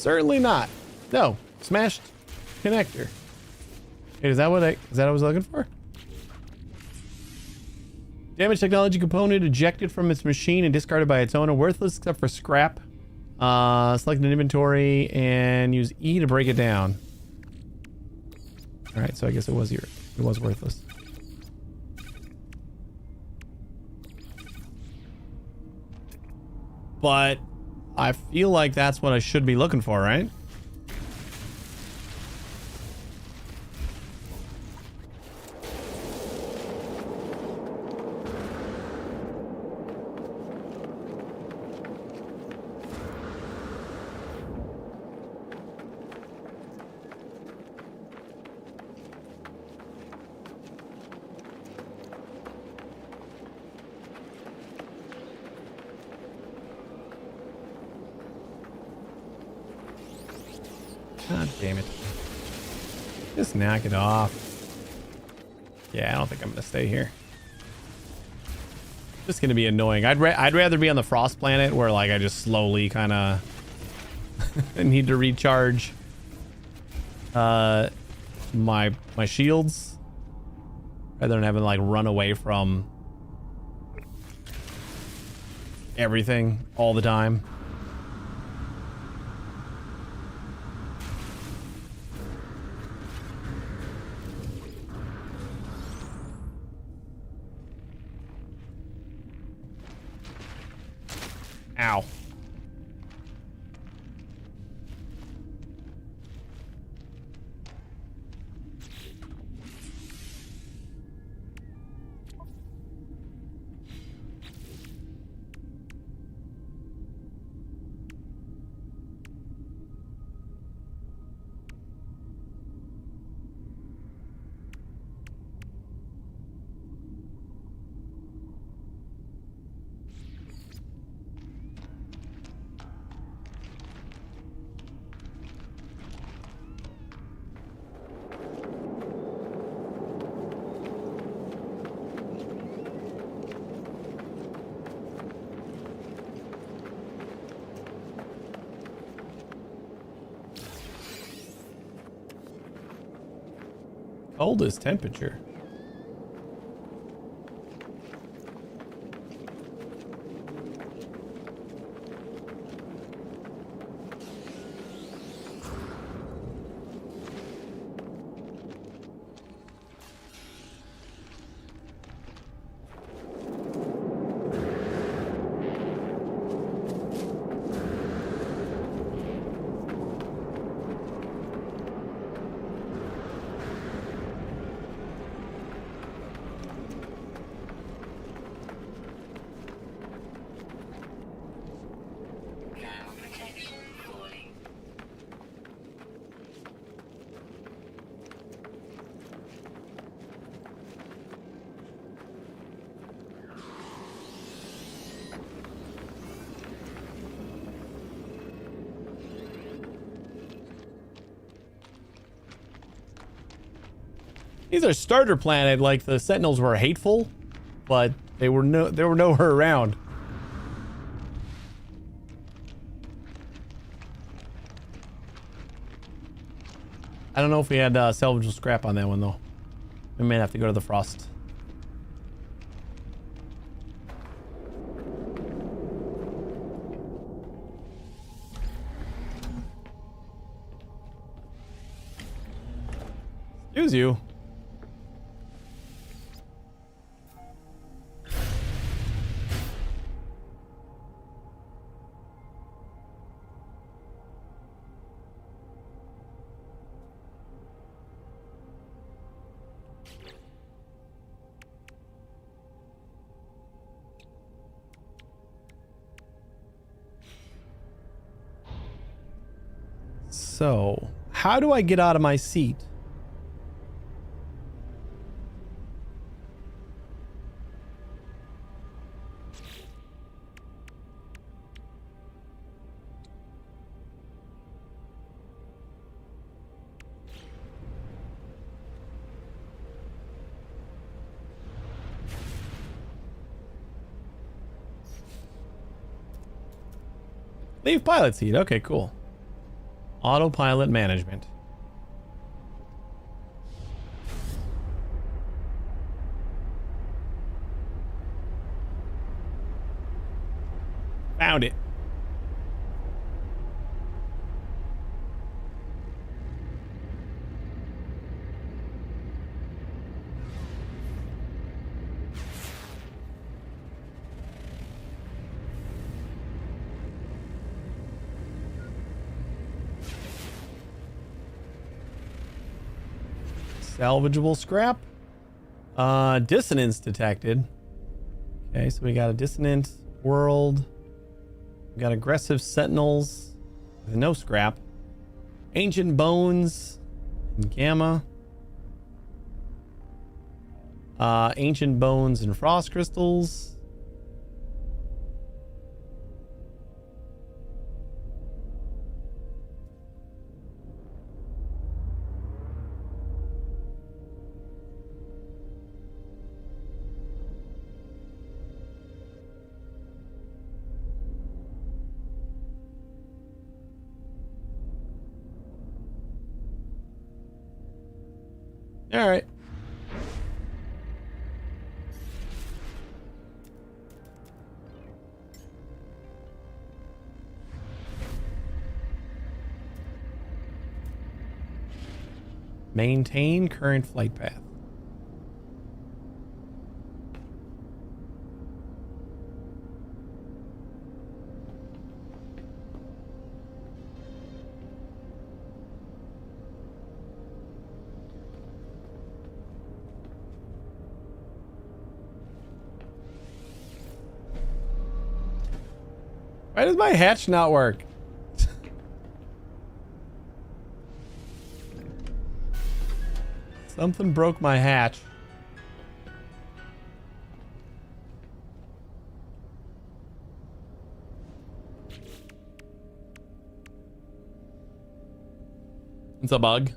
Speaker 1: Certainly not. No. Smashed connector. Wait, is that what I was looking for? Damaged technology component ejected from its machine and discarded by its owner. Worthless except for scrap. Select an inventory and use E to break it down. Alright, so I guess it was here. It was worthless. But I feel like that's what I should be looking for, right? God damn it. Just knock it off. Yeah, I don't think I'm gonna stay here. Just gonna be annoying. I'd rather be on the Frost planet where like I just slowly kind of need to recharge my shields rather than having to like run away from everything all the time. Ow. Coldest temperature.
Speaker 2: Thermal protection falling.
Speaker 1: These are starter planet, like the Sentinels were hateful, but they were nowhere around. I don't know if we had salvageable scrap on that one though. We may have to go to the Frost. Excuse you. So, how do I get out of my seat? Leave pilot seat. Okay, cool. Autopilot management. Found it. Salvageable scrap. Dissonance detected. Okay, so we got a dissonant world. We got aggressive sentinels with no scrap. Ancient bones and gamma. Ancient bones and frost crystals. All right. Maintain current flight path. Why does my hatch not work? Something broke my hatch. It's a bug.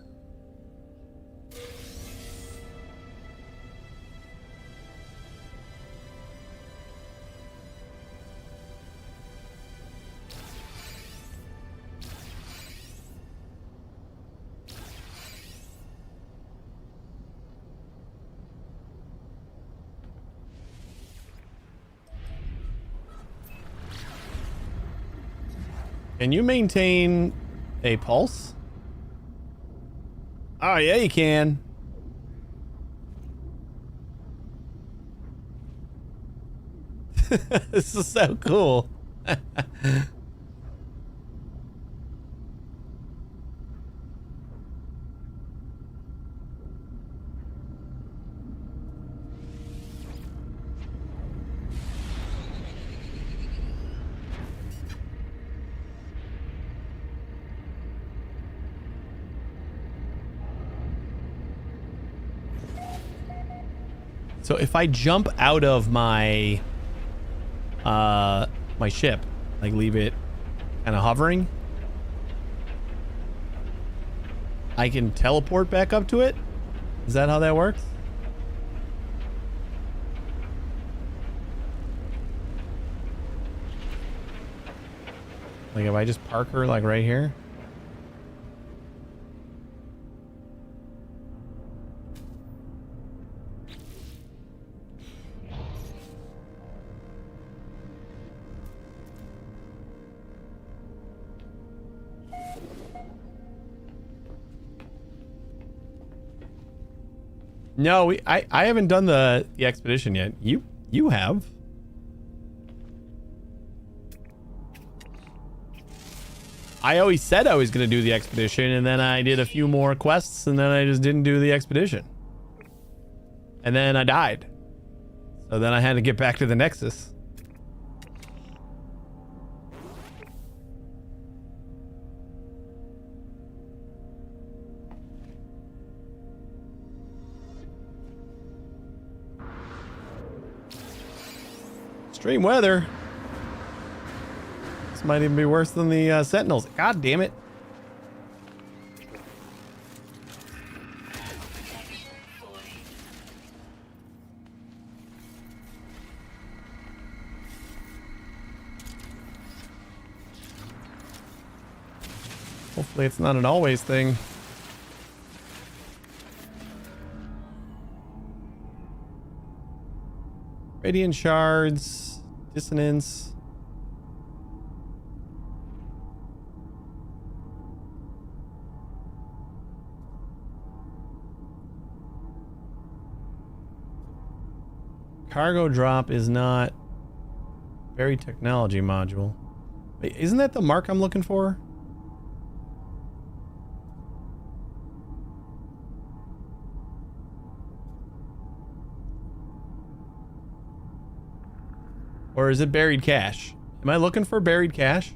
Speaker 1: Can you maintain a pulse? Oh, yeah, you can. This is so cool. So if I jump out of my my ship, like leave it kind of hovering, I can teleport back up to it? Is that how that works? Like if I just park her like right here? No, I haven't done the expedition yet. You have. I always said I was going to do the expedition, and then I did a few more quests, and then I just didn't do the expedition. And then I died. So then I had to get back to the Nexus. Extreme weather. This might even be worse than the Sentinels. God damn it. Well, Hopefully it's not an always thing. Radiant shards, dissonance. Cargo drop is not buried technology module. Wait, isn't that the mark I'm looking for? Or is it buried cache? Am I looking for buried cache?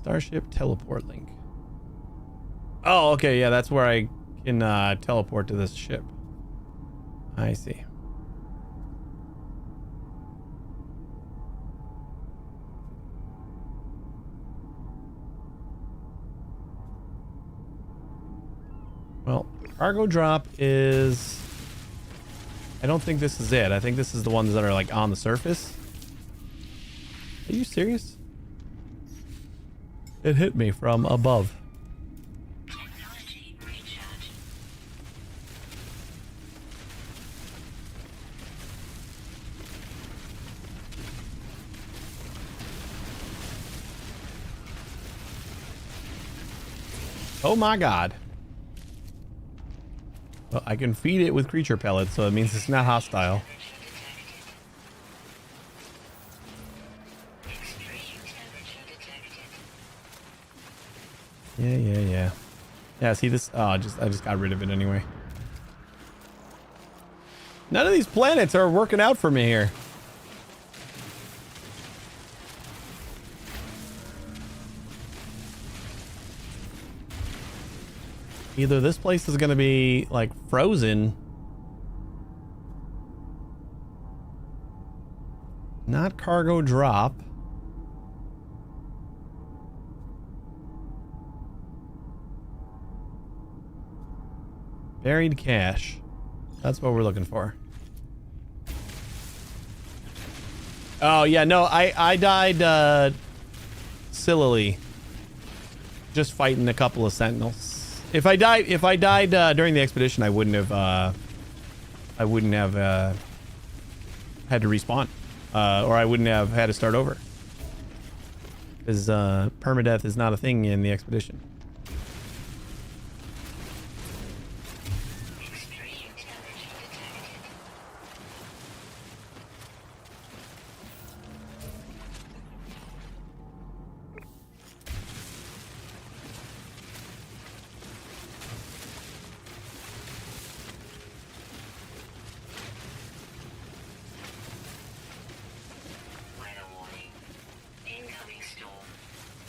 Speaker 1: Starship teleport link. Oh, okay, yeah, that's where I can teleport to this ship. I see. Well, cargo drop is... I don't think this is it. I think this is the ones that are like on the surface. Are you serious? It hit me from above.
Speaker 2: Technology recharge.
Speaker 1: Oh my god. Well, I can feed it with creature pellets, so it means it's not hostile. Yeah. Yeah, see this? Oh, I just got rid of it anyway. None of these planets are working out for me here. Either this place is going to be, like, frozen. Not cargo drop. Buried cache. That's what we're looking for. Oh, yeah, no, I died, sillily. Just fighting a couple of sentinels. If I died during the expedition, I wouldn't have had to respawn, or I wouldn't have had to start over. Because permadeath is not a thing in the expedition.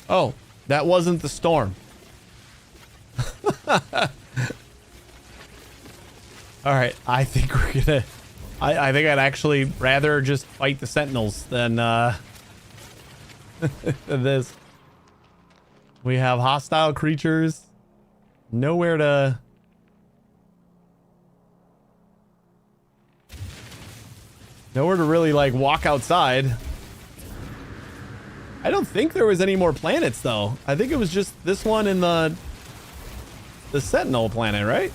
Speaker 1: Oh, that wasn't the storm. All right, I think we're gonna... I think I'd actually rather just fight the sentinels than than this. We have hostile creatures. Nowhere to... Nowhere to really, like, walk outside. I don't think there was any more planets, though. I think it was just this one and the Sentinel planet, right?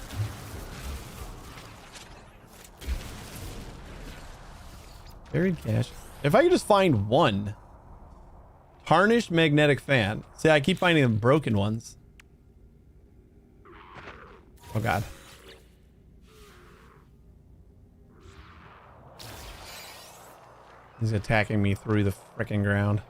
Speaker 1: Buried cache. If I could just find one. Tarnished magnetic fan. See, I keep finding the broken ones. Oh, God. He's attacking me through the frickin' ground.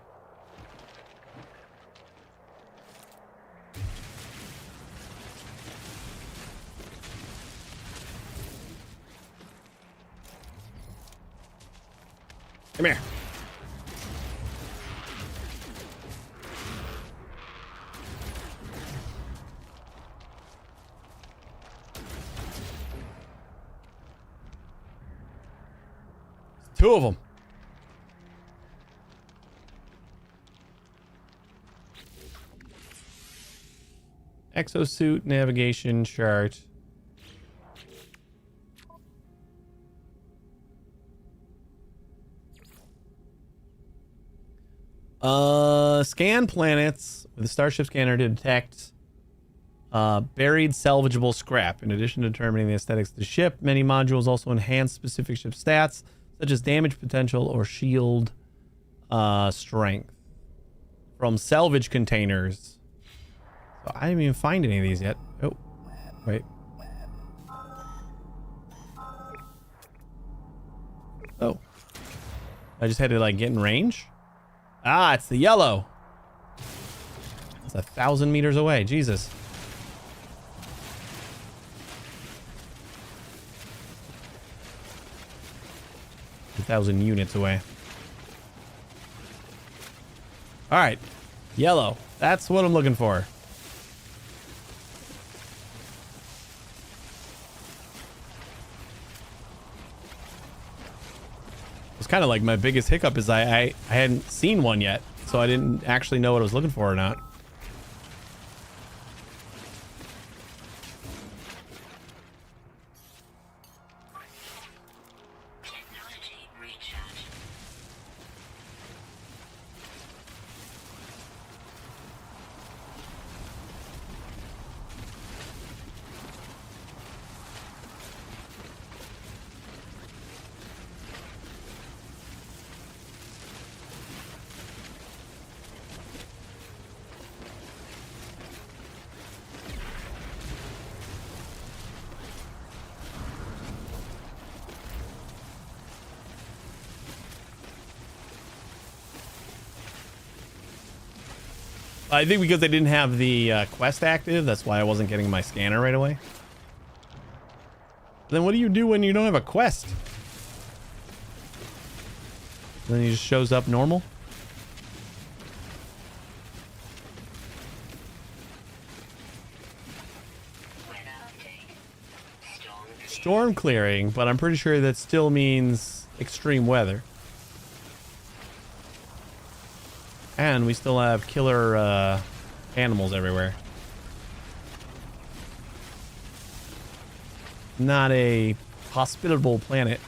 Speaker 1: Come here. Two of them. Exosuit navigation chart. Scan planets with a starship scanner to detect buried salvageable scrap. In addition to determining the aesthetics of the ship, many modules also enhance specific ship stats, such as damage potential or shield strength from salvage containers. So I didn't even find any of these yet. Oh, wait. Oh. I just had to like get in range? Ah, it's the yellow. It's 1,000 meters away. Jesus. A 1,000 units away. All right. Yellow. That's what I'm looking for. It's kind of like my biggest hiccup is I hadn't seen one yet, so I didn't actually know what I was looking for or not.
Speaker 2: Technology recharge.
Speaker 1: I think because I didn't have the quest active, that's why I wasn't getting my scanner right away. Then what do you do when you don't have a quest? Then he just shows up normal?
Speaker 2: Weather update.
Speaker 1: Storm clearing, but I'm pretty sure that still means extreme weather. And we still have killer animals everywhere. Not a hospitable planet.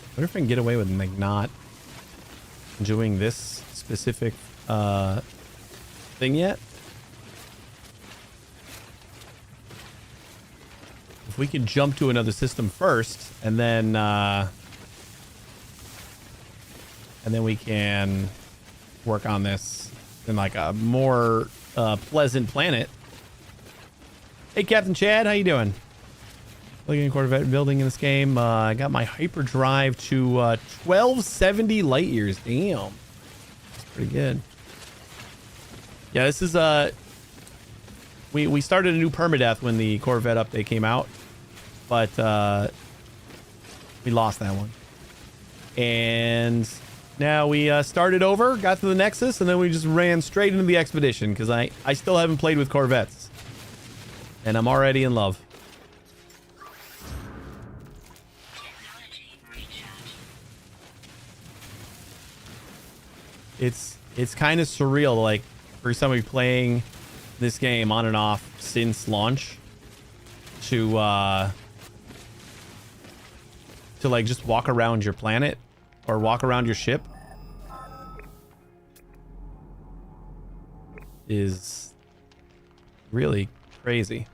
Speaker 1: I wonder if I can get away with like not doing this specific thing yet. If we could jump to another system first, and then we can work on this in like a more pleasant planet. Hey, Captain Chad, how you doing? Looking at Corvette building in this game. I got my hyperdrive to 1270 light years. Damn, that's pretty good. Yeah, this is we started a new permadeath when the Corvette update came out, but we lost that one, and now we started over, got to the Nexus, and then we just ran straight into the expedition because I still haven't played with Corvettes, and I'm already in love.
Speaker 2: Technology recharge.
Speaker 1: It's kind of surreal, like for somebody playing this game on and off since launch to like just walk around your planet or walk around your ship is really crazy.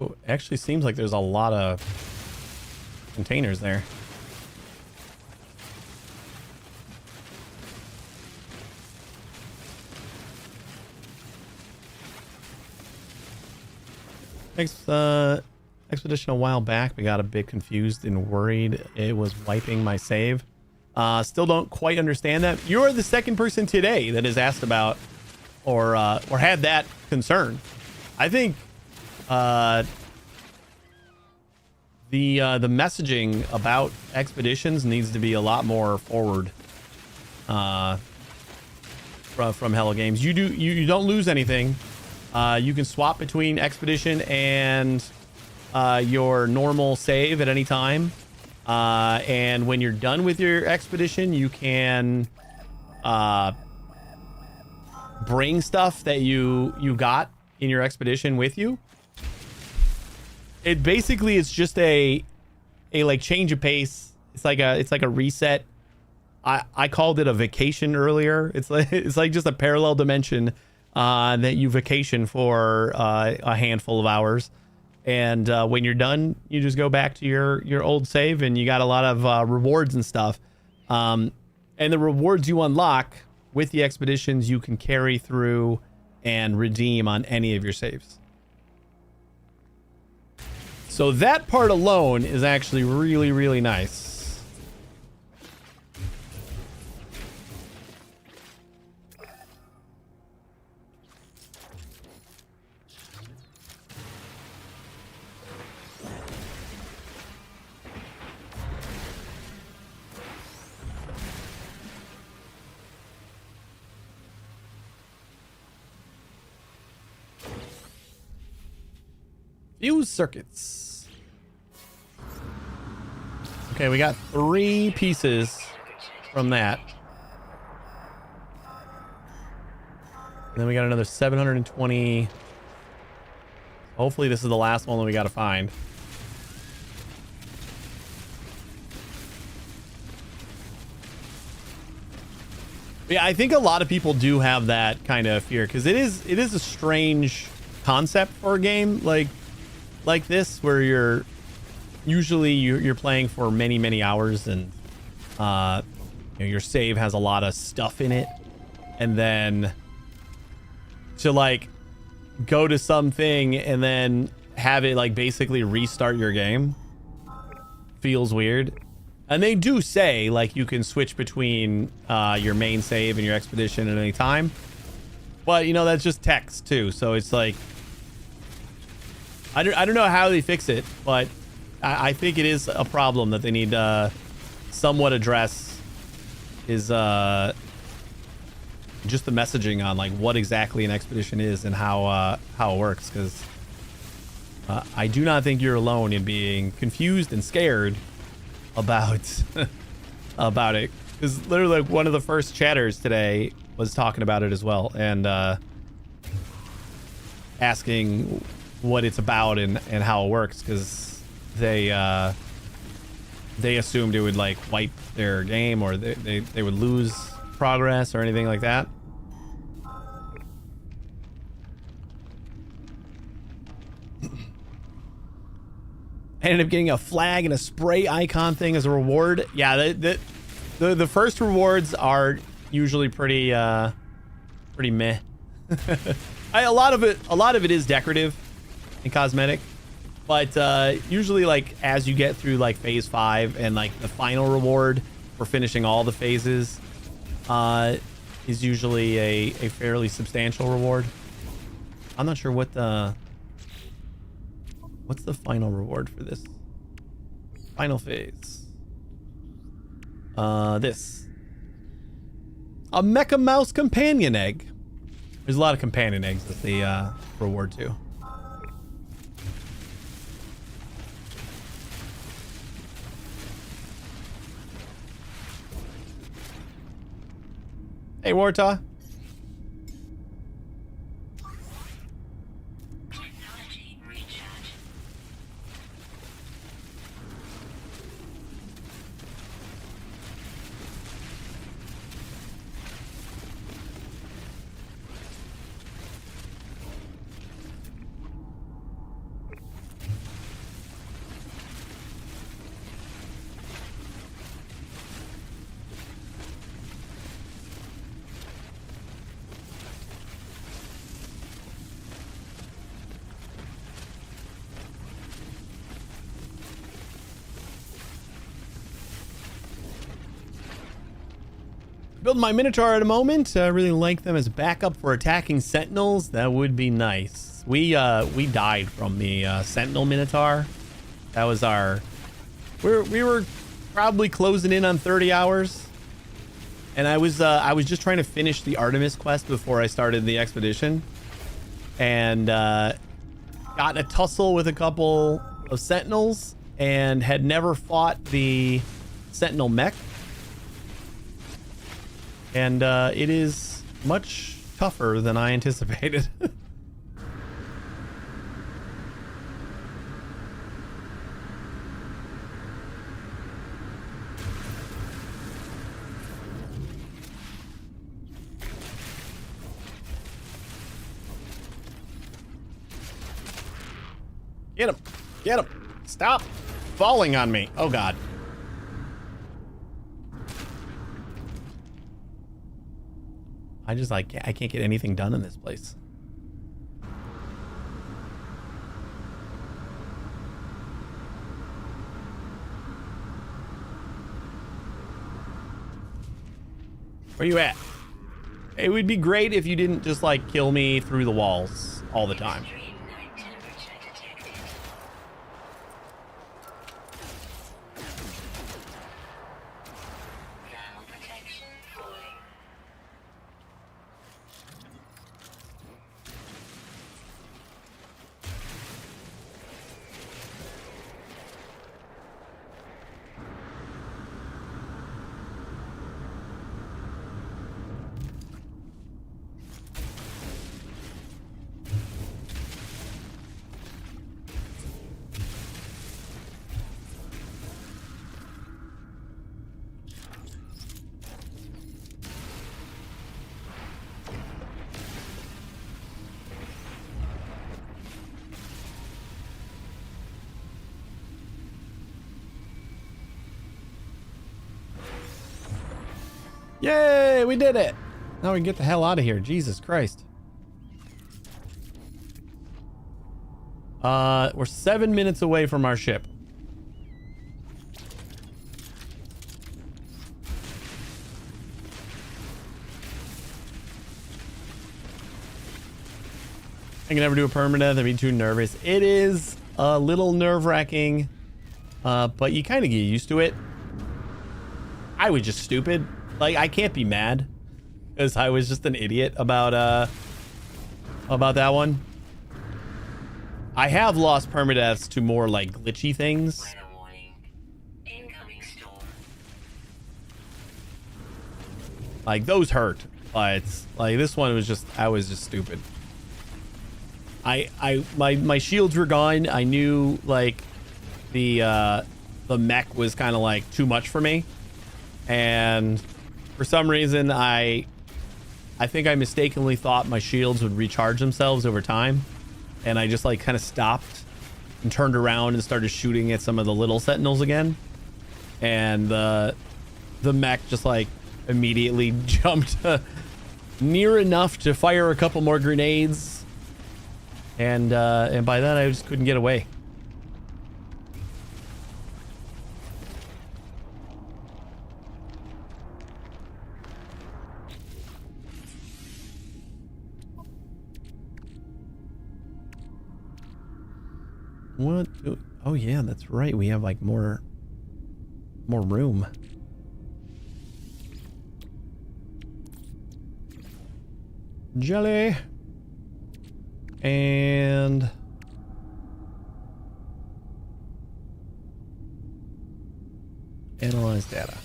Speaker 1: Oh, it actually seems like there's a lot of containers there. Expedition a while back, we got a bit confused and worried it was wiping my save. Still don't quite understand that. You're the second person today that has asked about or had that concern. I think the messaging about expeditions needs to be a lot more forward from Hello Games. You don't lose anything. You can swap between expedition and your normal save at any time. And when you're done with your expedition, you can bring stuff that you got in your expedition with you. It basically it's just a like change of pace. It's like a reset. I called it a vacation earlier. It's like just a parallel dimension that you vacation for a handful of hours, and when you're done, you just go back to your old save, and you got a lot of rewards and stuff. And the rewards you unlock with the expeditions you can carry through and redeem on any of your saves. So that part alone is actually really, really nice. Fuse circuits. Okay, we got 3 pieces from that. And then we got another 720. Hopefully this is the last one that we got to find. Yeah, I think a lot of people do have that kind of fear because it is a strange concept for a game like this, where you're playing for many hours, and your save has a lot of stuff in it, and then to like go to something and then have it like basically restart your game feels weird. And they do say like you can switch between your main save and your expedition at any time, but that's just text too, so it's like I don't know how they fix it, but I think it is a problem that they need to somewhat address, is just the messaging on like what exactly an expedition is and how it works, because I do not think you're alone in being confused and scared about about it, because literally like one of the first chatters today was talking about it as well, and asking what it's about and how it works, because they assumed it would like wipe their game, or they would lose progress or anything like that. I ended up getting a flag and a spray icon thing as a reward. Yeah, the first rewards are usually pretty meh. A lot of it is decorative and cosmetic, but usually like as you get through like phase 5 and like the final reward for finishing all the phases is usually a fairly substantial reward. I'm not sure what's the final reward for this final phase. This, a Mecha Mouse companion egg. There's a lot of companion eggs that they reward too. Hey, Warta.
Speaker 2: Technology recharge.
Speaker 1: Building my Minotaur at a moment. I really like them as backup for attacking Sentinels. That would be nice. We died from the Sentinel Minotaur. That was our... We were probably closing in on 30 hours. And I was just trying to finish the Artemis quest before I started the expedition. And got in a tussle with a couple of Sentinels and had never fought the Sentinel mech. And it is much tougher than I anticipated. Get him! Get him! Stop falling on me! Oh God. I can't get anything done in this place. Where you at? It would be great if you didn't just like kill me through the walls all the time.
Speaker 2: Extreme night temperature detected. Thermal protection falling.
Speaker 1: Yay, we did it. Now we can get the hell out of here. Jesus Christ. We're 7 minutes away from our ship. I can never do a permadeath. I'd be too nervous. It is a little nerve-wracking, but you kind of get used to it. I was just stupid. Like, I can't be mad because I was just an idiot about that one. I have lost permadeaths to more like glitchy things.
Speaker 2: Weather warning. Incoming storm.
Speaker 1: Like those hurt, but like this one was just, I was just stupid. My shields were gone. I knew like the mech was kind of like too much for me, and for some reason I think I mistakenly thought my shields would recharge themselves over time, and I just like kind of stopped and turned around and started shooting at some of the little sentinels again, and the mech just like immediately jumped near enough to fire a couple more grenades, and by then I just couldn't get away. What? Oh yeah, that's right. We have like more room. Jelly. And analyze data.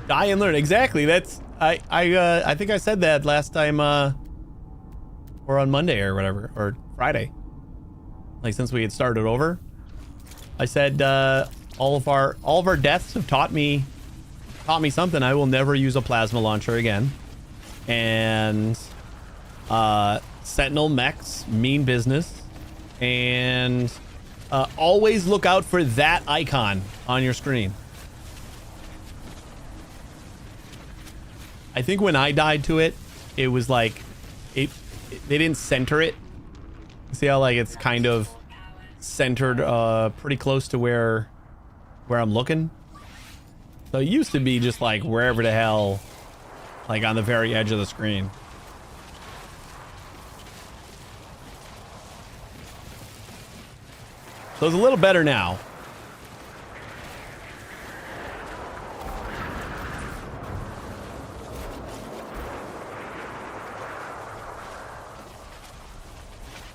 Speaker 1: Die and learn. Exactly. That's I think I said that last time or on Monday or whatever, or Friday. Like since we had started over. I said all of our deaths have taught me something. I will never use a plasma launcher again. And Sentinel mechs mean business. And always look out for that icon on your screen. I think when I died to it, it was like they didn't center it. See how like it's kind of centered pretty close to where I'm looking. So it used to be just like wherever the hell, like on the very edge of the screen. So it's a little better now.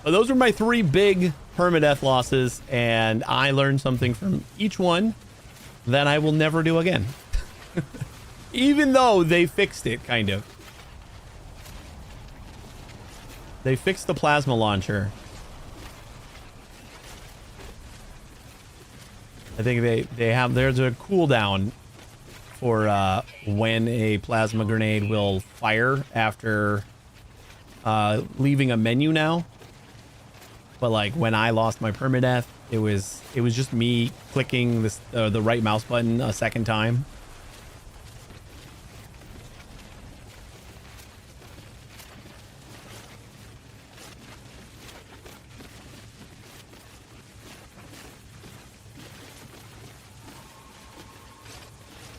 Speaker 1: So those were my 3 big permadeath losses, and I learned something from each one that I will never do again. Even though they fixed it, kind of. They fixed the plasma launcher. I think they have, there's a cooldown for when a plasma grenade will fire after leaving a menu now. But like when I lost my permadeath, it was just me clicking this the right mouse button a second time.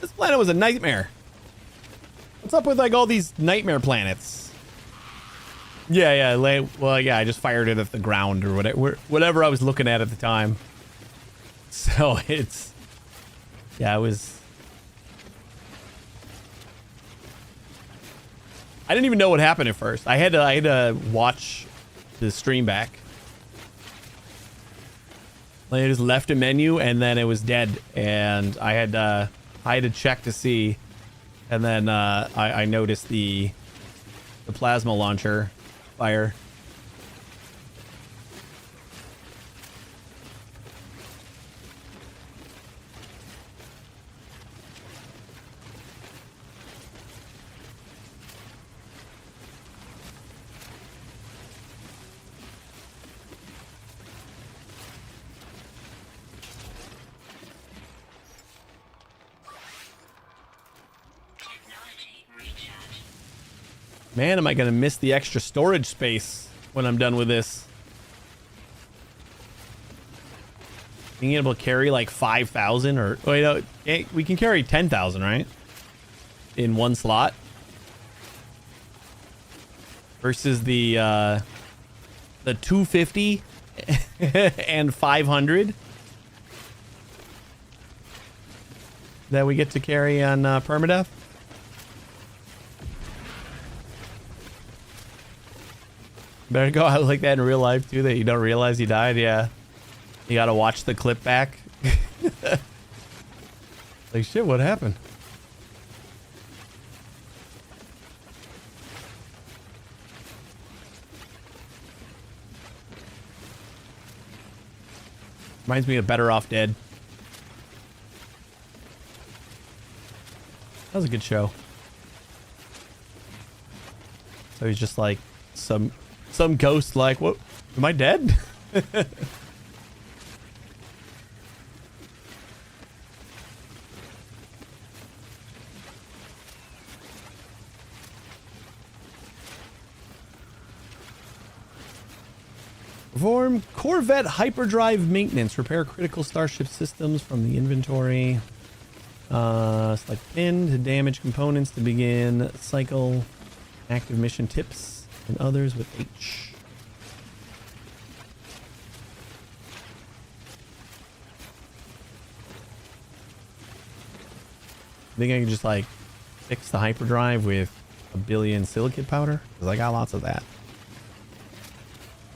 Speaker 1: This planet was a nightmare. What's up with like all these nightmare planets? Yeah, well, yeah, I just fired it at the ground or whatever I was looking at the time. So it's, yeah, it was. I didn't even know what happened at first. I had to watch the stream back. Like I just left a menu and then it was dead, and I had to check to see, and then I noticed the plasma launcher fire. Man, am I gonna miss the extra storage space when I'm done with this. Being able to carry like 5,000 or wait, no, we can carry 10,000, right? In one slot. Versus the 250 and 500 that we get to carry on permadeath. Better go out like that in real life too, that you don't realize you died. Yeah, you gotta watch the clip back. Like, shit, what happened? Reminds me of Better Off Dead. That was a good show. So he's just like some ghost, like, what? Am I dead? Perform Corvette hyperdrive maintenance. Repair critical starship systems from the inventory. Select pin to damage components to begin cycle. Active mission tips and others with H. I think I can just like fix the hyperdrive with a billion silicate powder, because I got lots of that.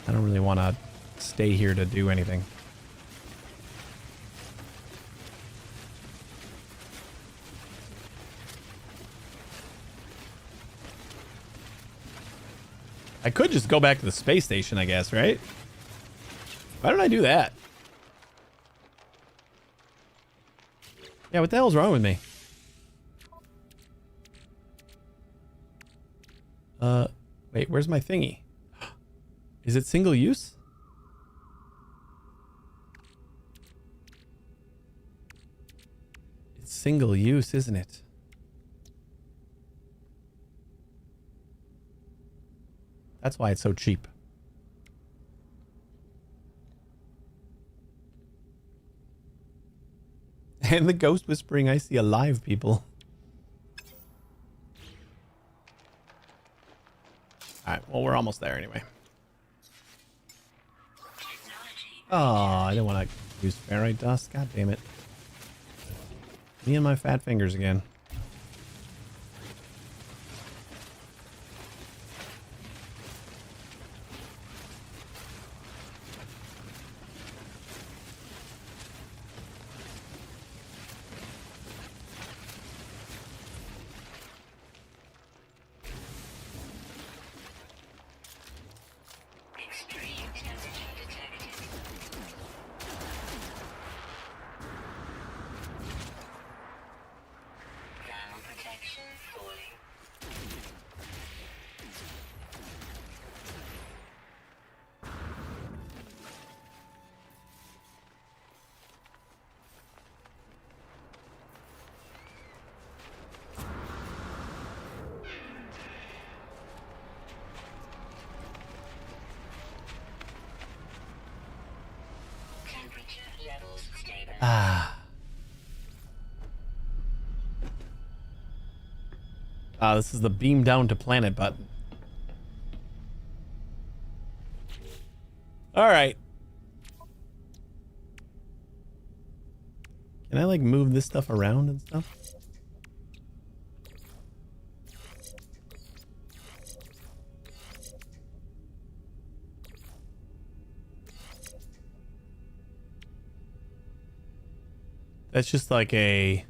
Speaker 1: I don't really want to stay here to do anything. I could just go back to the space station, I guess, right? Why don't I do that? Yeah, what the hell's wrong with me? Wait, where's my thingy? Is it single use? It's single use, isn't it? That's why it's so cheap. And the ghost whispering, I see alive people. Alright, well, we're almost there anyway. Oh, I didn't want to use ferrite dust. God damn it. Me and my fat fingers again.
Speaker 2: Extreme temperature detected. Thermal protection falling. Temperature levels stable.
Speaker 1: Ah. Ah, this is the beam down to planet button. Alright. Can I like move this stuff around and stuff? That's just like a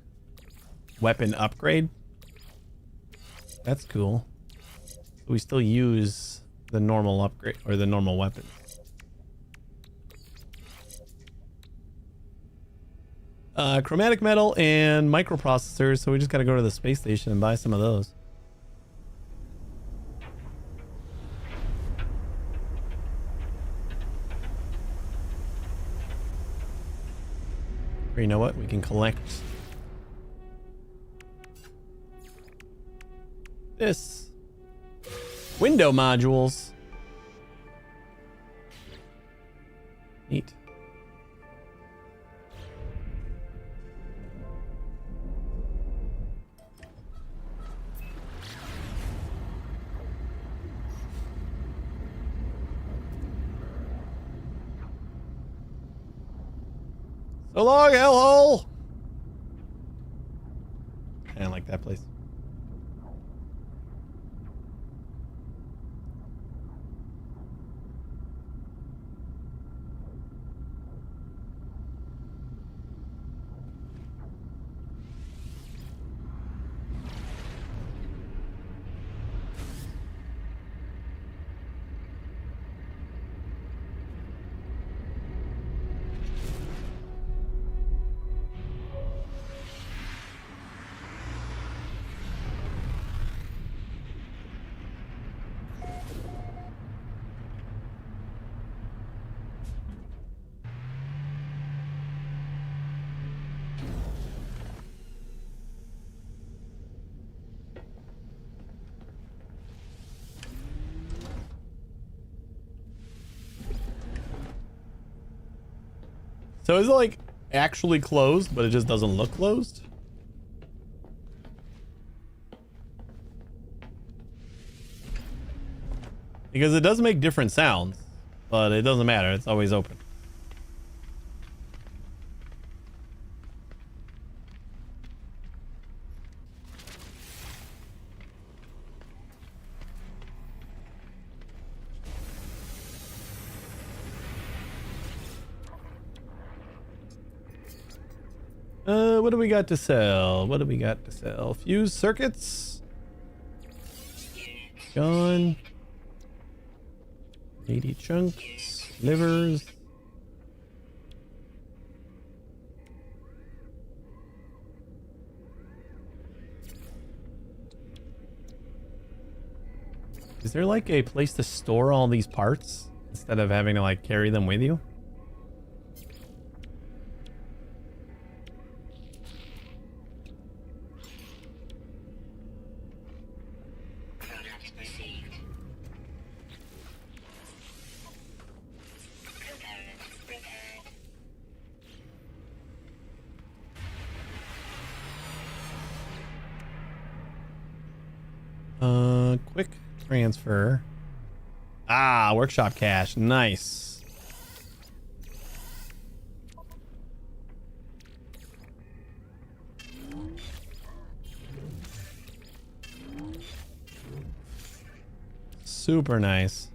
Speaker 1: weapon upgrade. That's cool. We still use the normal upgrade or the normal weapon. Chromatic metal and microprocessors, so we just gotta go to the space station and buy some of those. Or you know what? We can collect this. Window modules. Neat. So long, hellhole! I don't like that place. So is it like actually closed, but it just doesn't look closed? Because it does make different sounds, but it doesn't matter. It's always open. What do we got to sell? What do we got to sell? Fuse circuits. Gone. 80 chunks. Livers. Is there like a place to store all these parts instead of having to like carry them with you?
Speaker 2: Product received. Component repaired.
Speaker 1: transfer. Ah, workshop cash. Nice. Super nice.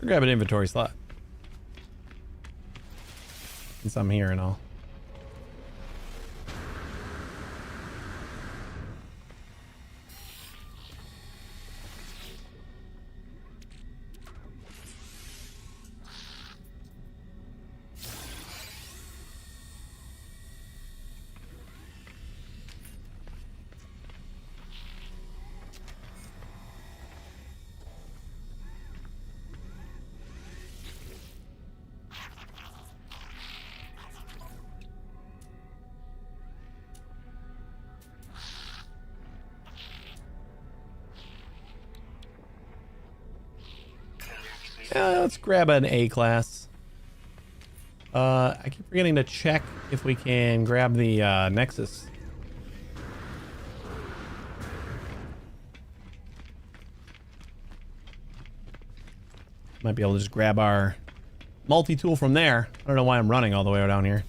Speaker 1: Grab an inventory slot. Since I'm here and all. Let's grab an A class. I keep forgetting to check if we can grab the Nexus. Might be able to just grab our multi-tool from there. I don't know why I'm running all the way down here.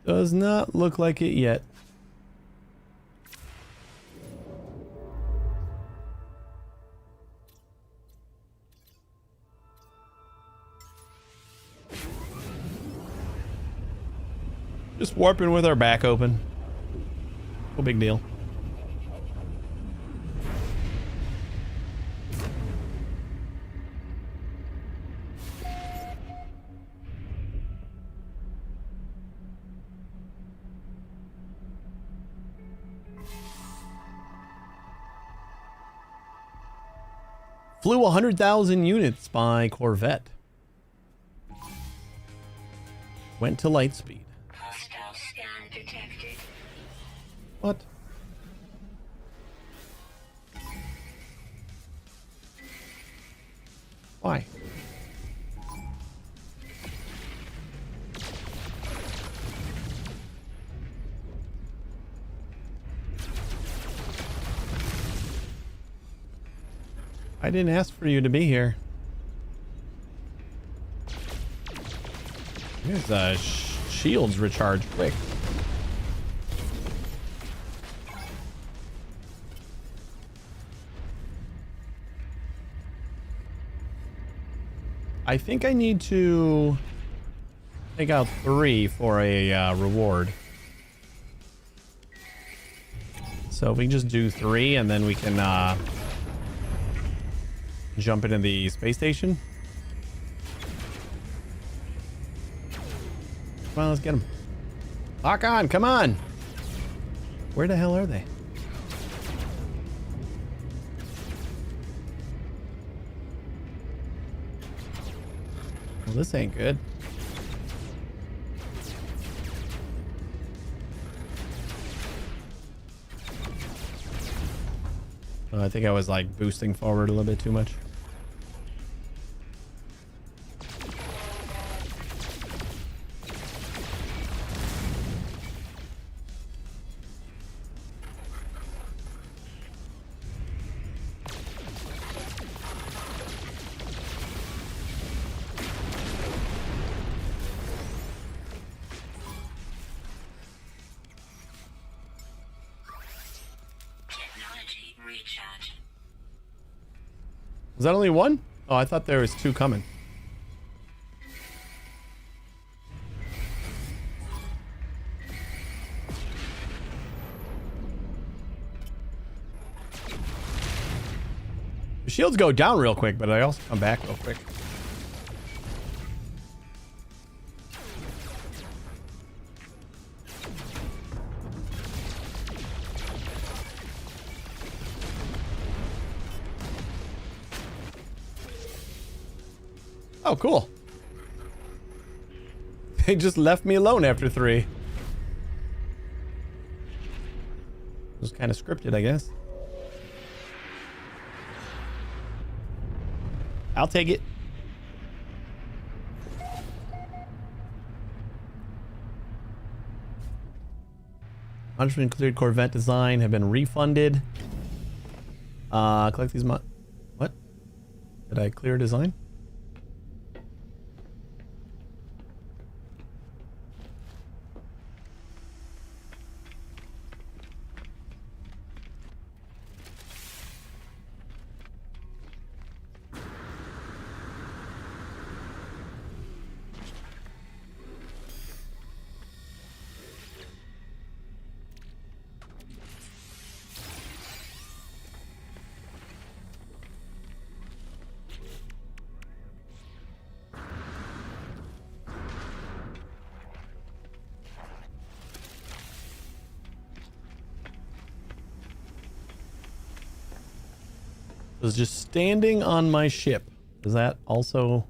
Speaker 1: Does not look like it yet. Just warping with our back open. No big deal. Flew 100,000 units by Corvette. Went to light speed.
Speaker 2: Hostile scan detected.
Speaker 1: What? Why? I didn't ask for you to be here. Here's shields recharge quick. I think I need to take out 3 for a reward. So if we can just do 3 and then we can jump into the space station. Come on, let's get them. Lock on, come on. Where the hell are they? Well, this ain't good. I think I was like boosting forward a little bit too much.
Speaker 2: Technology recharge.
Speaker 1: Was that only one? Oh, I thought there was 2 coming. The shields go down real quick, but I also come back real quick. Oh, cool. They just left me alone after 3. It was kind of scripted, I guess. I'll take it. $100 cleared Corvette design have been refunded. Collect these what? Did I clear design? Was just standing on my ship. Does that also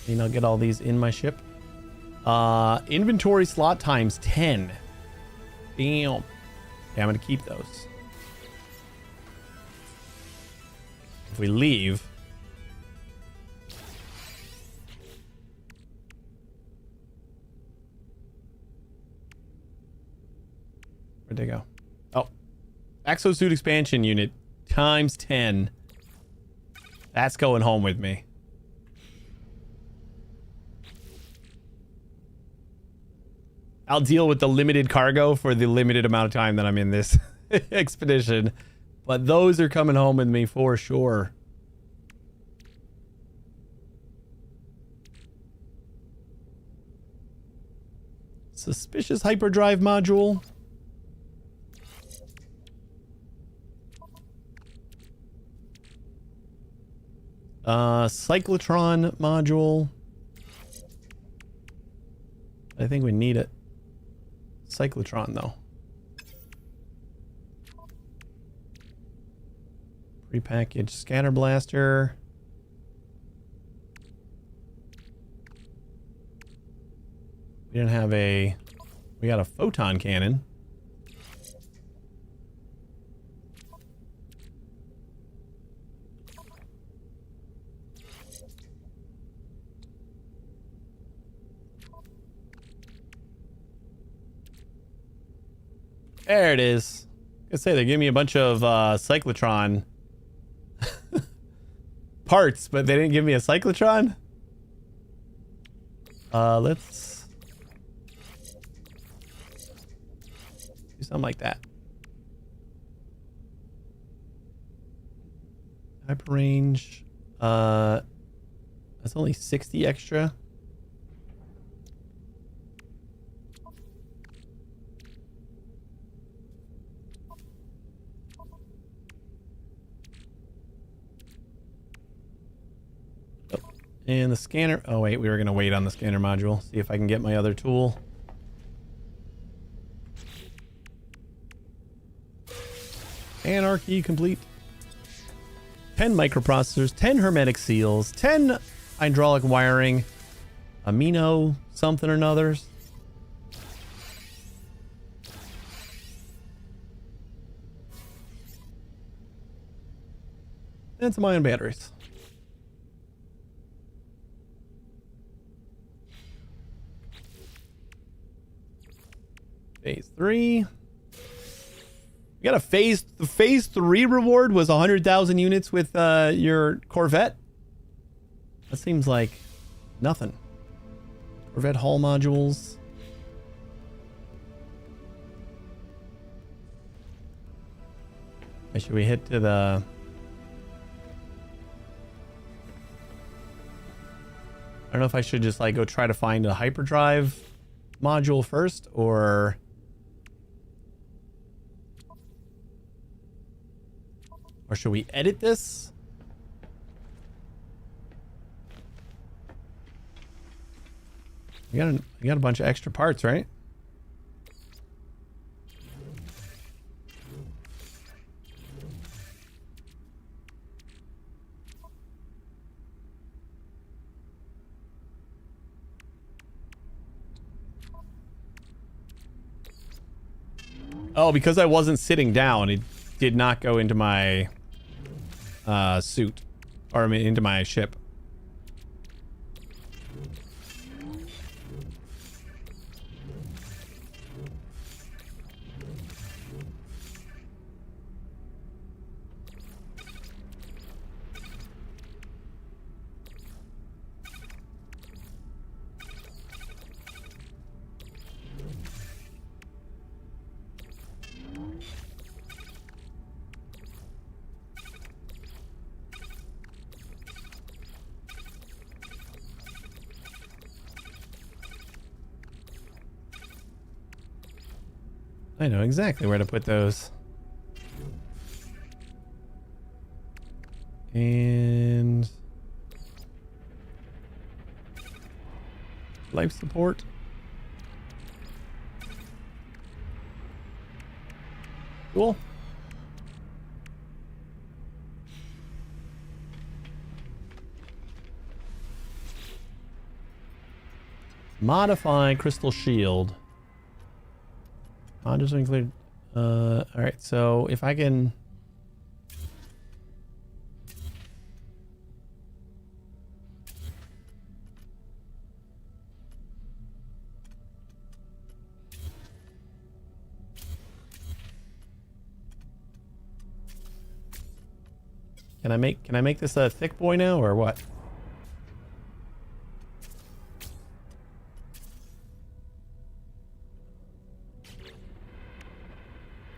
Speaker 1: mean I'll get all these in my ship? Inventory slot times 10. Damn. Yeah, I'm gonna keep those. If we leave. Where'd they go? Oh. Exosuit expansion unit. Times 10. That's going home with me. I'll deal with the limited cargo for the limited amount of time that I'm in this expedition. But those are coming home with me for sure. Suspicious hyperdrive module. Cyclotron module. I think we need it. Cyclotron though. Prepackaged scatter blaster. We didn't have a... We got a photon cannon. There it is. I say they gave me a bunch of cyclotron parts, but they didn't give me a cyclotron. Let's do something like that. Hyper range. That's only 60 extra. And the scanner. Oh, wait. We were going to wait on the scanner module. See if I can get my other tool. Anarchy complete. 10 microprocessors, 10 hermetic seals, 10 hydraulic wiring, amino something or others. And some ion batteries. Phase 3. We got a phase 3 reward was 100,000 units with your Corvette. That seems like nothing. Corvette hull modules. Should we hit to the... I don't know if I should just like go try to find a hyperdrive module first, or... Or should we edit this? You got a bunch of extra parts, right? Oh, because I wasn't sitting down, it did not go into my suit. Or I mean, into my ship. I know exactly where to put those. And life support. Cool. Modify crystal shield. Just include. All right. So if I can. Can I make this a thick boy now or what?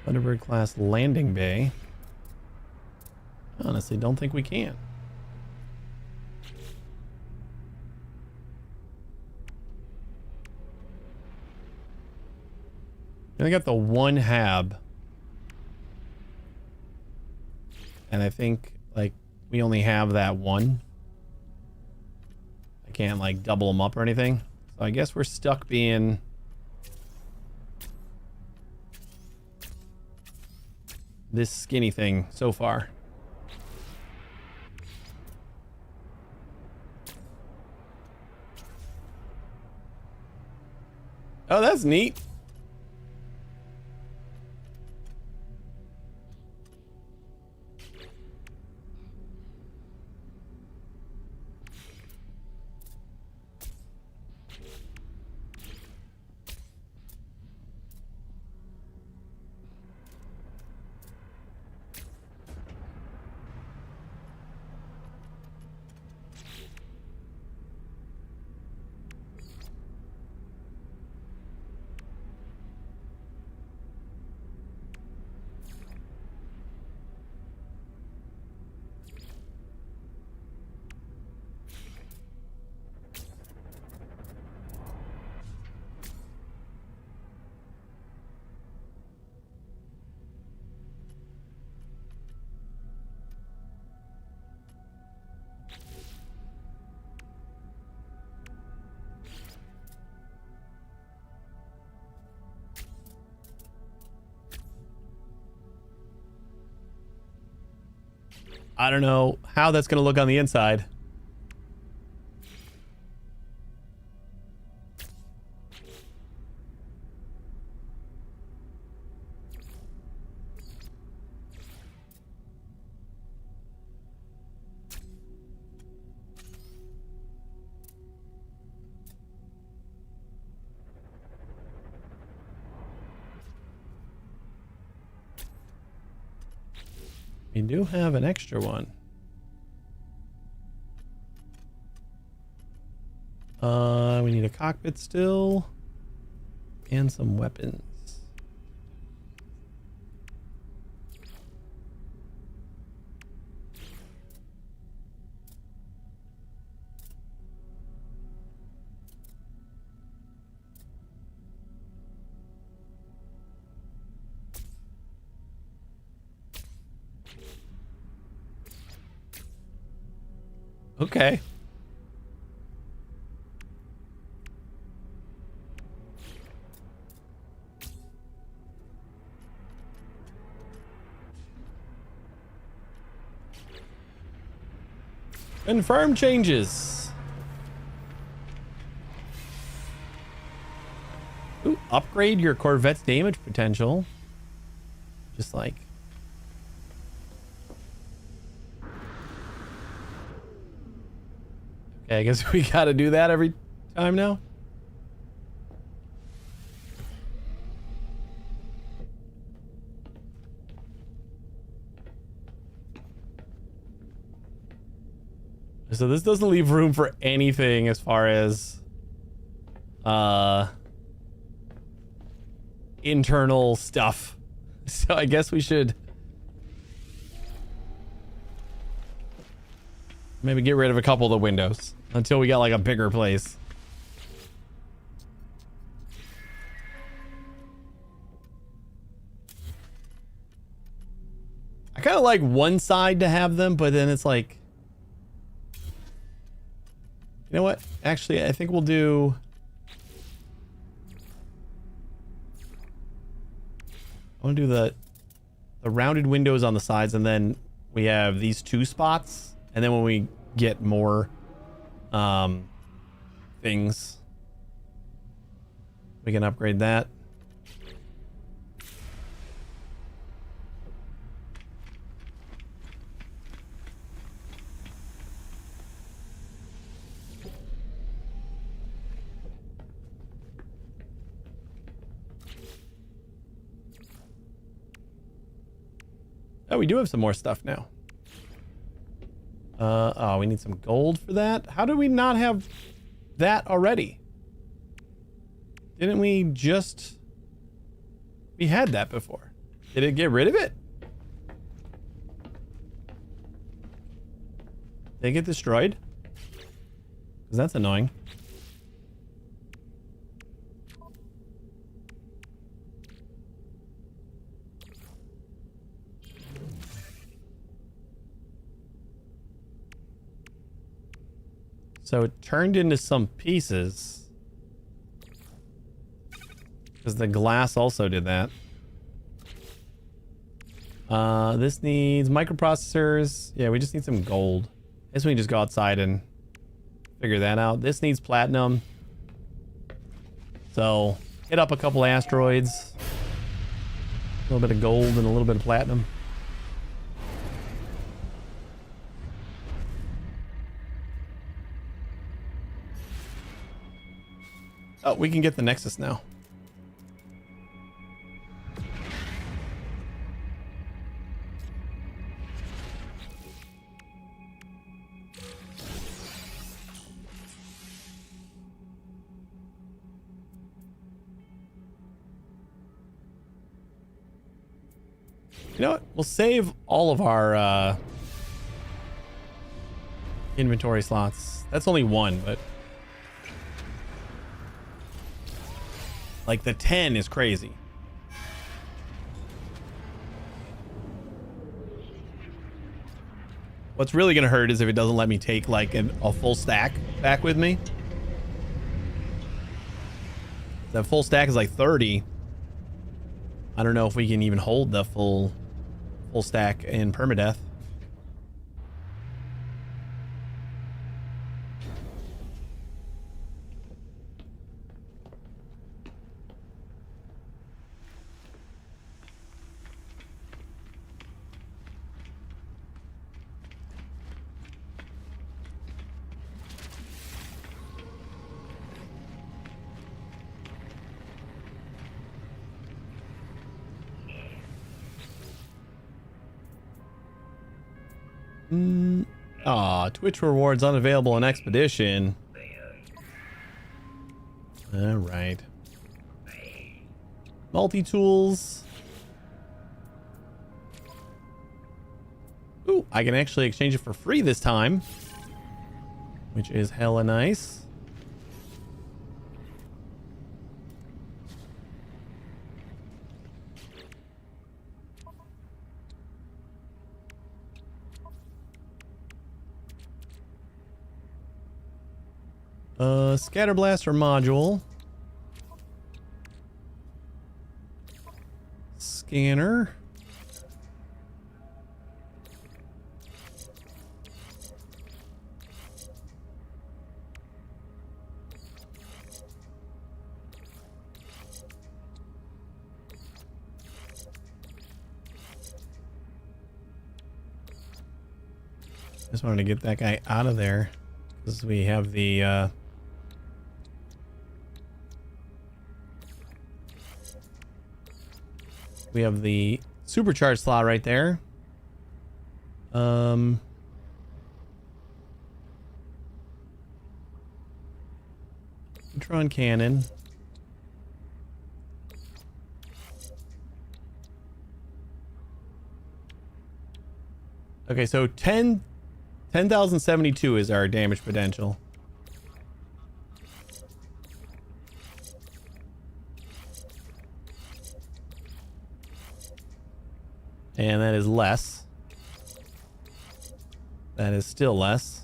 Speaker 1: Thunderbird class landing bay. Honestly, don't think we can. I got the one hab. And I think like we only have that one. I can't like double them up or anything. So I guess we're stuck being this skinny thing so far. Oh, that's neat. I don't know how that's going to look on the inside. We do have an extra one. We need a cockpit still and some weapons. Okay. Confirm changes. Ooh, upgrade your Corvette's damage potential. Just like. Okay, I guess we gotta do that every time now. So this doesn't leave room for anything as far as internal stuff. So I guess we should maybe get rid of a couple of the windows until we got like a bigger place. I kind of like one side to have them, but then it's like, you know what? Actually, I think we'll do... I want to do the rounded windows on the sides, and then we have these two spots, and then when we get more things, we can upgrade that. Oh, we do have some more stuff now. Oh, we need some gold for that. How did we not have that already? Didn't we just... We had that before. Did it get rid of it? Did it get destroyed? Because that's annoying. So it turned into some pieces. Because the glass also did that. This needs microprocessors. Yeah, we just need some gold. I guess we can just go outside and figure that out. This needs platinum. So hit up a couple asteroids. A little bit of gold and a little bit of platinum. Oh, we can get the Nexus now. You know what? We'll save all of our inventory slots. That's only one, but... Like, the 10 is crazy. What's really gonna hurt is if it doesn't let me take, like, a full stack back with me. That full stack is like 30. I don't know if we can even hold the full stack in permadeath. Aw, Twitch rewards unavailable in Expedition. Alright. Multi-tools. Ooh, I can actually exchange it for free this time. Which is hella nice. Scatter blaster module. Scanner. Just wanted to get that guy out of there because we have the supercharged slot right there. Neutron cannon. Okay, so 10,072 is our damage potential. And that is less. That is still less.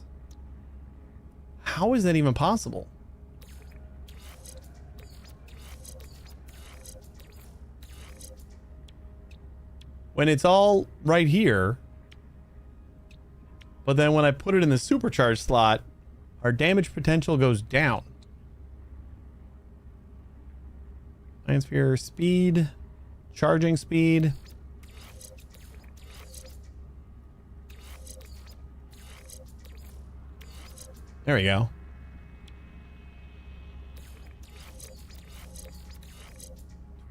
Speaker 1: How is that even possible? When it's all right here. But then when I put it in the supercharged slot, our damage potential goes down. Ion sphere speed, charging speed. There we go.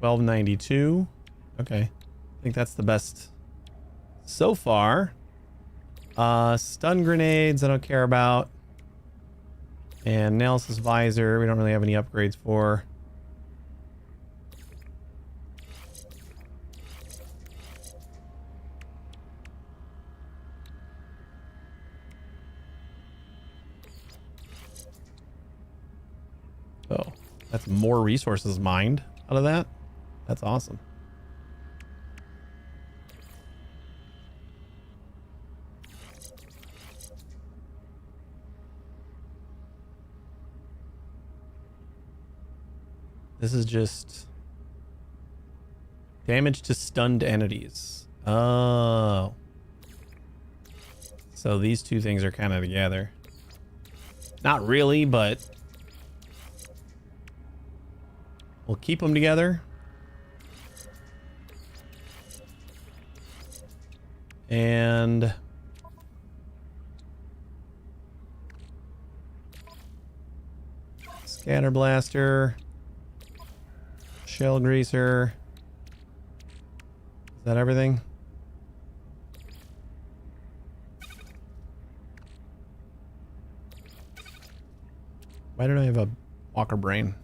Speaker 1: $12.92. Okay. I think that's the best so far. Stun grenades, I don't care about. And analysis visor, we don't really have any upgrades for. Oh, that's more resources mined out of that. That's awesome. This is just damage to stunned entities. Oh. So these two things are kind of together. Not really, but we'll keep them together. And scatter blaster. Shell greaser. Is that everything? Why don't I have a walker brain?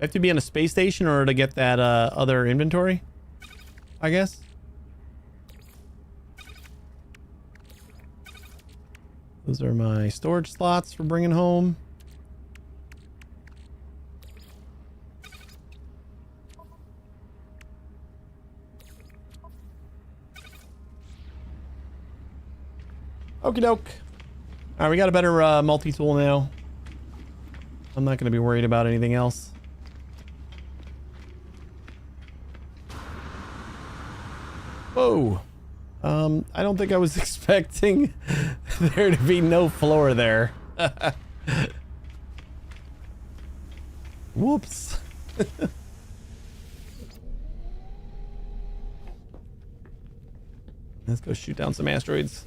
Speaker 1: I have to be on a space station in order to get that other inventory, I guess. Those are my storage slots for bringing home. Okie doke. Alright, we got a better multi-tool now. I'm not going to be worried about anything else. Whoa. I don't think I was expecting there to be no floor there. Whoops. Let's go shoot down some asteroids.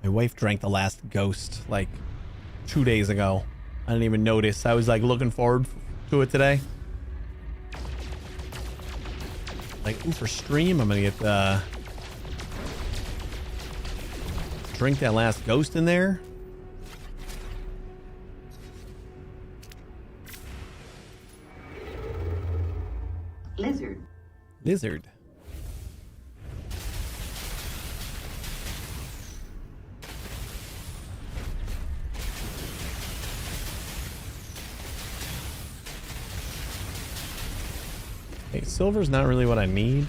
Speaker 1: My wife drank the last ghost like 2 days ago. I didn't even notice. I was like looking forward to it today. Like, ooh, for stream, I'm gonna get drink that last ghost in there.
Speaker 3: Lizard.
Speaker 1: Lizard. Okay, silver's not really what I need.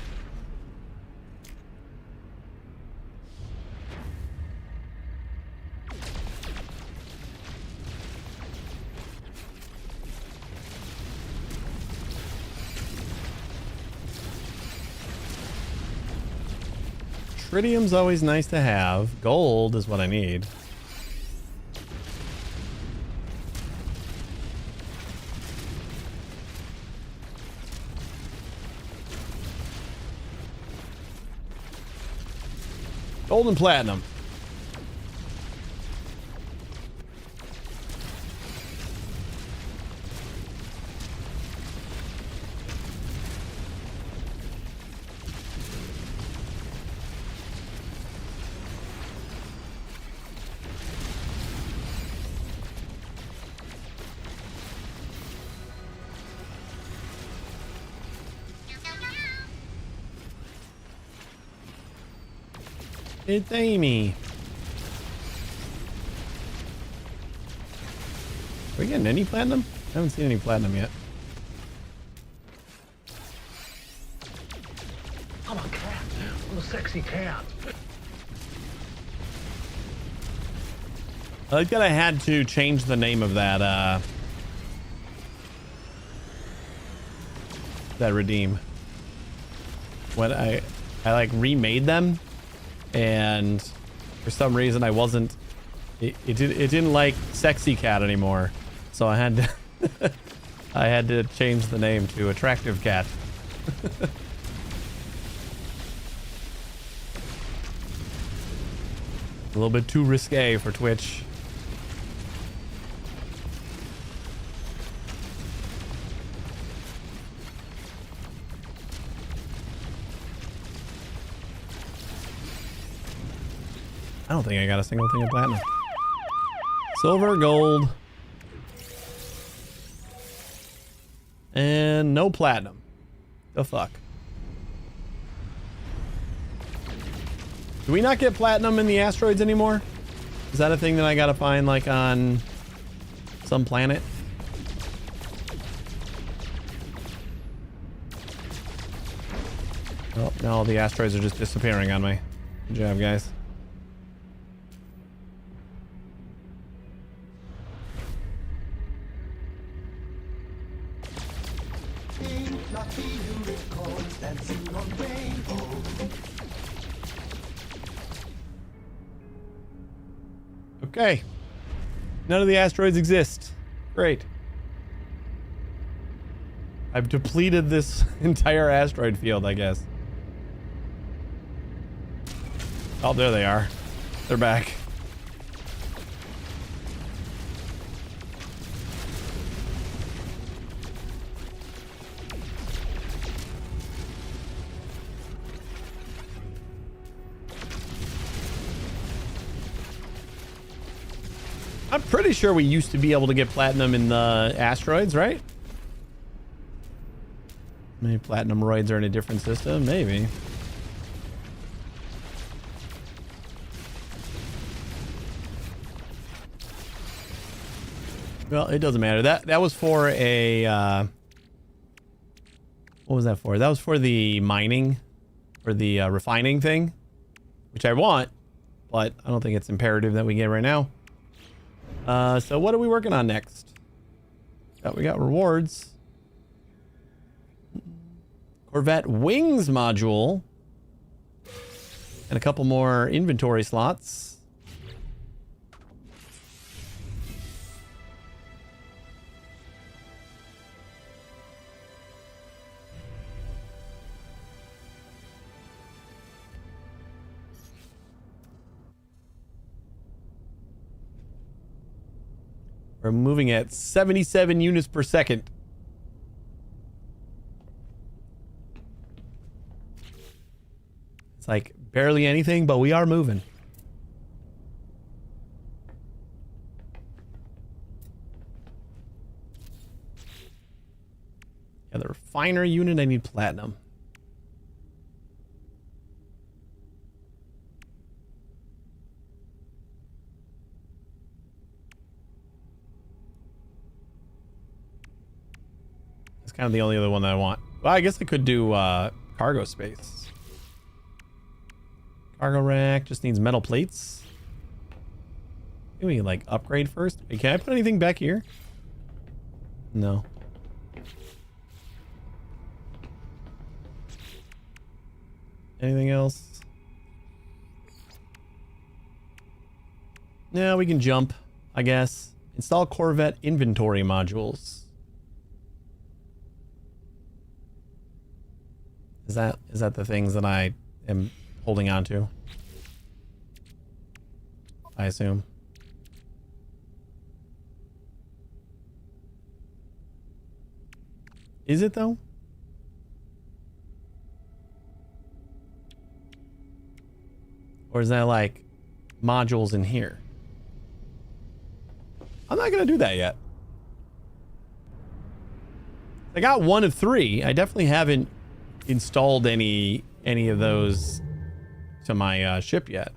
Speaker 1: Tritium's always nice to have. Gold is what I need. Gold and platinum. It's Amy. Are we getting any platinum? I haven't seen any platinum yet.
Speaker 3: I'm a cat. I'm a sexy cat.
Speaker 1: I like that I had to change the name of that, that redeem. When I like remade them, and for some reason I wasn't, it didn't like sexy cat anymore. So I had to, I had to change the name to attractive cat. A little bit too risque for Twitch. I don't think I got a single thing of platinum. Silver, gold. And no platinum. The fuck? Do we not get platinum in the asteroids anymore? Is that a thing that I gotta find like on some planet? Oh, no, the asteroids are just disappearing on me. Good job, guys. Okay. None of the asteroids exist. Great. I've depleted this entire asteroid field, I guess. Oh, there they are. They're back. I'm pretty sure we used to be able to get platinum in the asteroids, right? Maybe platinum roids are in a different system, maybe. Well, it doesn't matter. That was for a what was that for? That was for the mining or the refining thing, which I want, but I don't think it's imperative that we get right now. So what are we working on next? We got rewards. Corvette wings module. And a couple more inventory slots. We're moving at 77 units per second. It's like barely anything, but we are moving. Yeah, the refiner unit, I need platinum. It's kind of the only other one that I want. Well, I guess I could do cargo space. Cargo rack just needs metal plates. Can we like upgrade first? Wait, can I put anything back here? No. Anything else? Yeah, we can jump, I guess. Install Corvette inventory modules. Is that the things that I am holding on to? I assume. Is it though? Or is that like modules in here? I'm not gonna do that yet. I got 1 of 3. I definitely haven't installed any of those to my ship yet.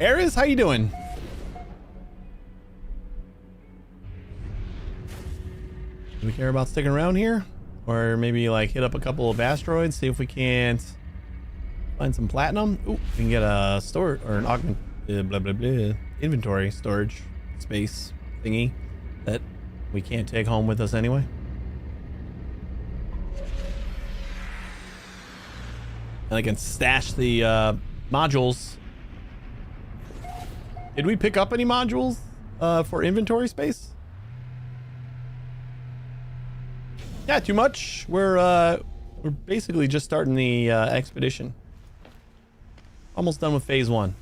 Speaker 1: Ares, how you doing? Do we care about sticking around here? Or maybe like hit up a couple of asteroids, see if we can't find some platinum? Ooh, we can get a store or an augment blah blah blah inventory storage space thingy that we can't take home with us anyway. And I can stash the modules. Did we pick up any modules for inventory space? Yeah, too much. We're basically just starting the expedition. Almost done with phase 1.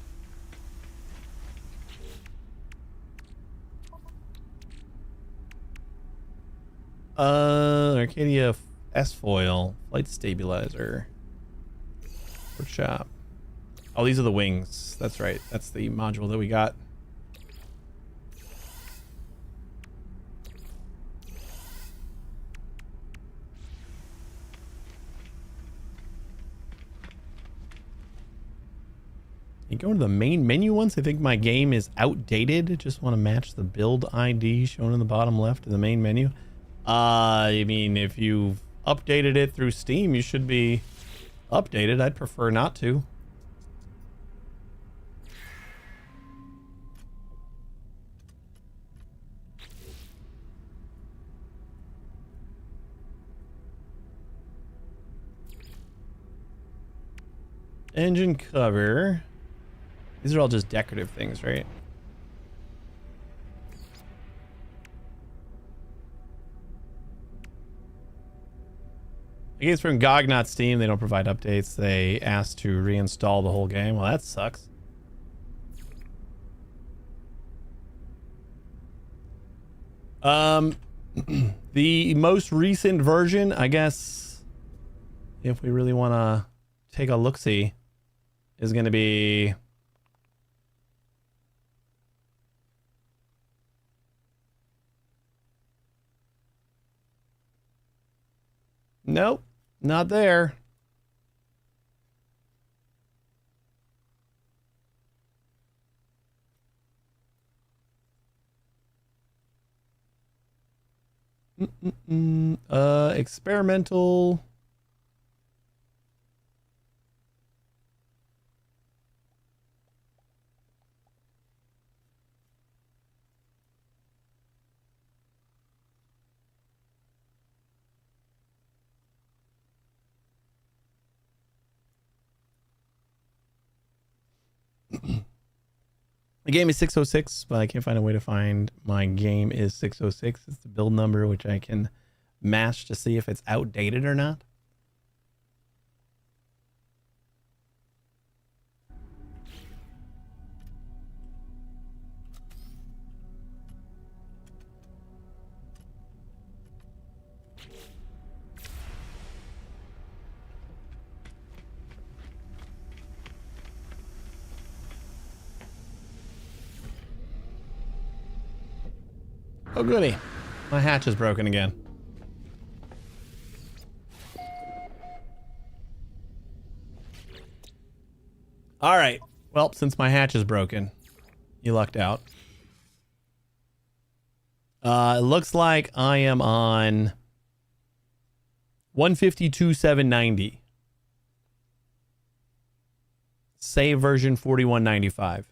Speaker 1: Arcadia S-foil, flight stabilizer, workshop. Oh, these are the wings. That's right. That's the module that we got. You go to the main menu once. I think my game is outdated. Just want to match the build ID shown in the bottom left of the main menu. I mean, if you've updated it through Steam, you should be updated. I'd prefer not to. Engine cover. These are all just decorative things, right? I guess from GOG, not Steam, they don't provide updates. They asked to reinstall the whole game. Well, that sucks. The most recent version, I guess, if we really want to take a look-see, is going to be... Nope, not there. Experimental. The game is 606, but I can't find a way to find my game is 606. It's the build number, which I can match to see if it's outdated or not. Oh goody, my hatch is broken again. All right. Well, since my hatch is broken, you lucked out. It looks like I am on 152,790. Save version 4195.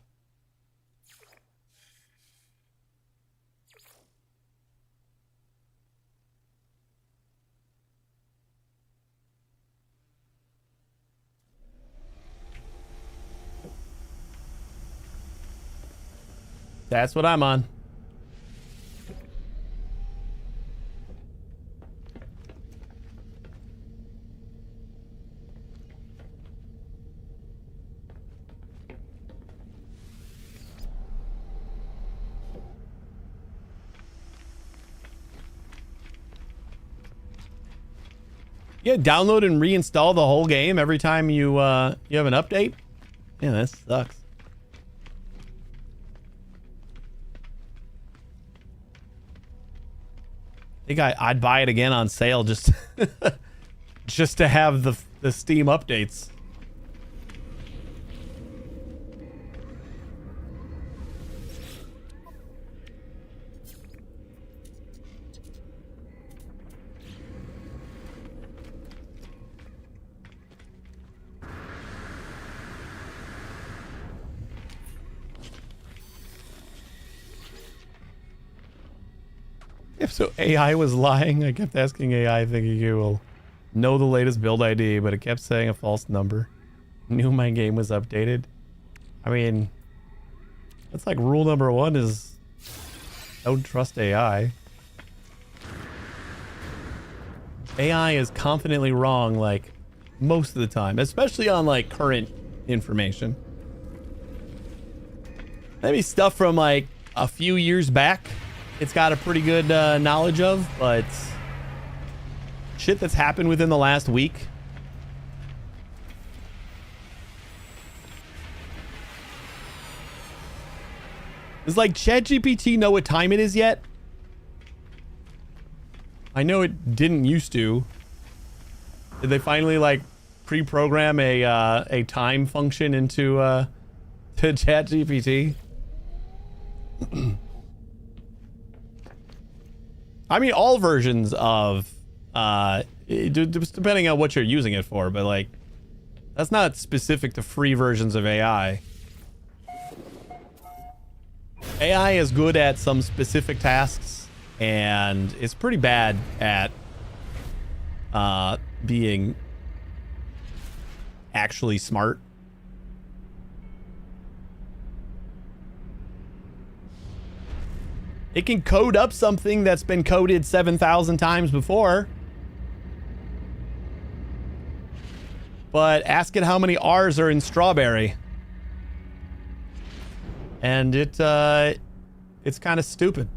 Speaker 1: That's what I'm on. Yeah, download and reinstall the whole game every time you you have an update. Yeah, that sucks. I think I'd buy it again on sale just just to have the Steam updates. If so, AI was lying. I kept asking AI, thinking it will know the latest build ID, but it kept saying a false number. Knew my game was updated. I mean, that's like rule number one is don't trust AI. AI is confidently wrong like most of the time, especially on like current information. Maybe stuff from like a few years back it's got a pretty good knowledge of, but shit that's happened within the last week. Does like ChatGPT know what time it is yet? I know it didn't used to. Did they finally like pre-program a time function into to ChatGPT? I mean, all versions of depending on what you're using it for, but like that's not specific to free versions of AI. AI is good at some specific tasks, and it's pretty bad at being actually smart. It can code up something that's been coded 7,000 times before. But ask it how many R's are in strawberry. And it's kind of stupid.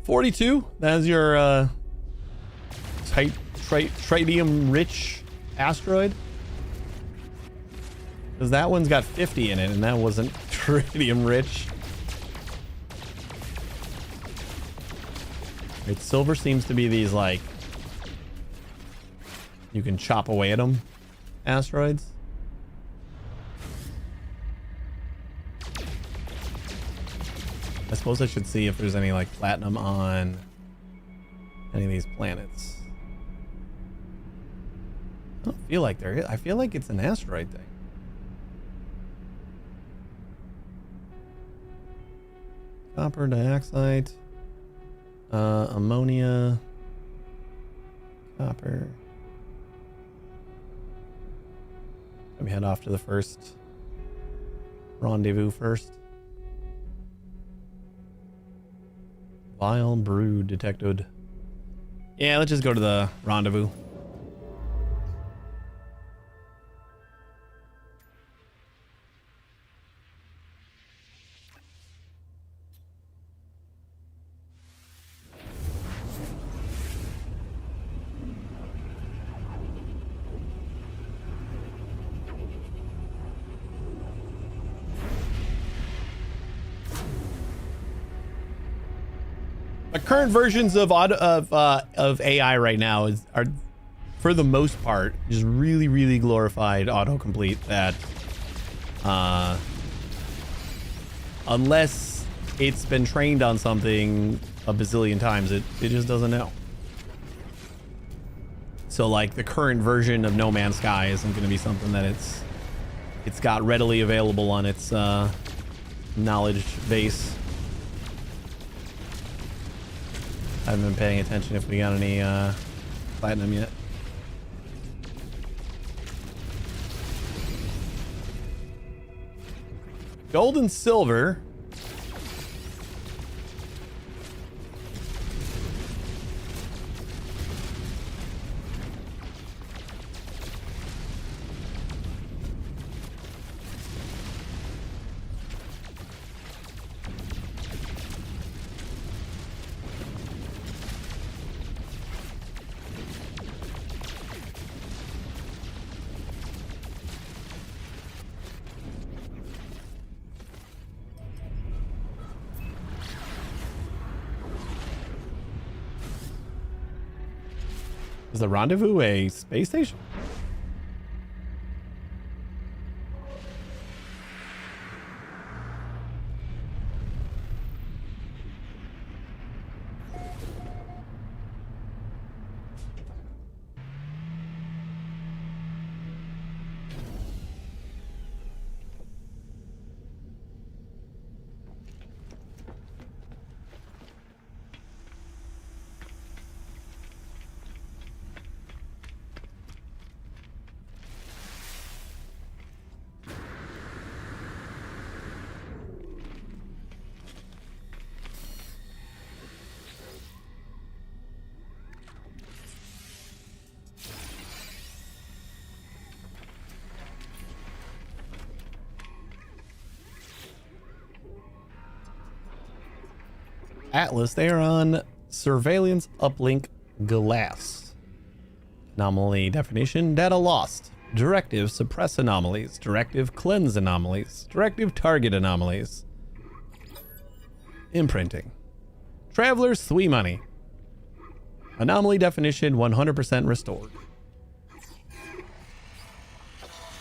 Speaker 1: $42. That's your tritium rich asteroid. Because that one's got 50 in it, and that wasn't tritium rich. Right, silver seems to be these like you can chop away at them asteroids. I suppose I should see if there's any like platinum on any of these planets. I don't feel like there is. I feel like it's an asteroid thing. Copper dioxide, ammonia, copper. Let me head off to the first rendezvous first. Vile brood detected. Yeah, let's just go to the rendezvous. The current versions of AI right now are for the most part just really, really glorified autocomplete that unless it's been trained on something a bazillion times, it just doesn't know. So like the current version of No Man's Sky isn't going to be something that it's got readily available on its knowledge base. I haven't been paying attention if we got any platinum yet. Gold and silver. Is the rendezvous a space station? Atlas, they are on surveillance uplink glass. Anomaly definition, data lost. Directive suppress anomalies. Directive cleanse anomalies. Directive target anomalies. Imprinting. Traveler's Sui money. Anomaly definition 100% restored.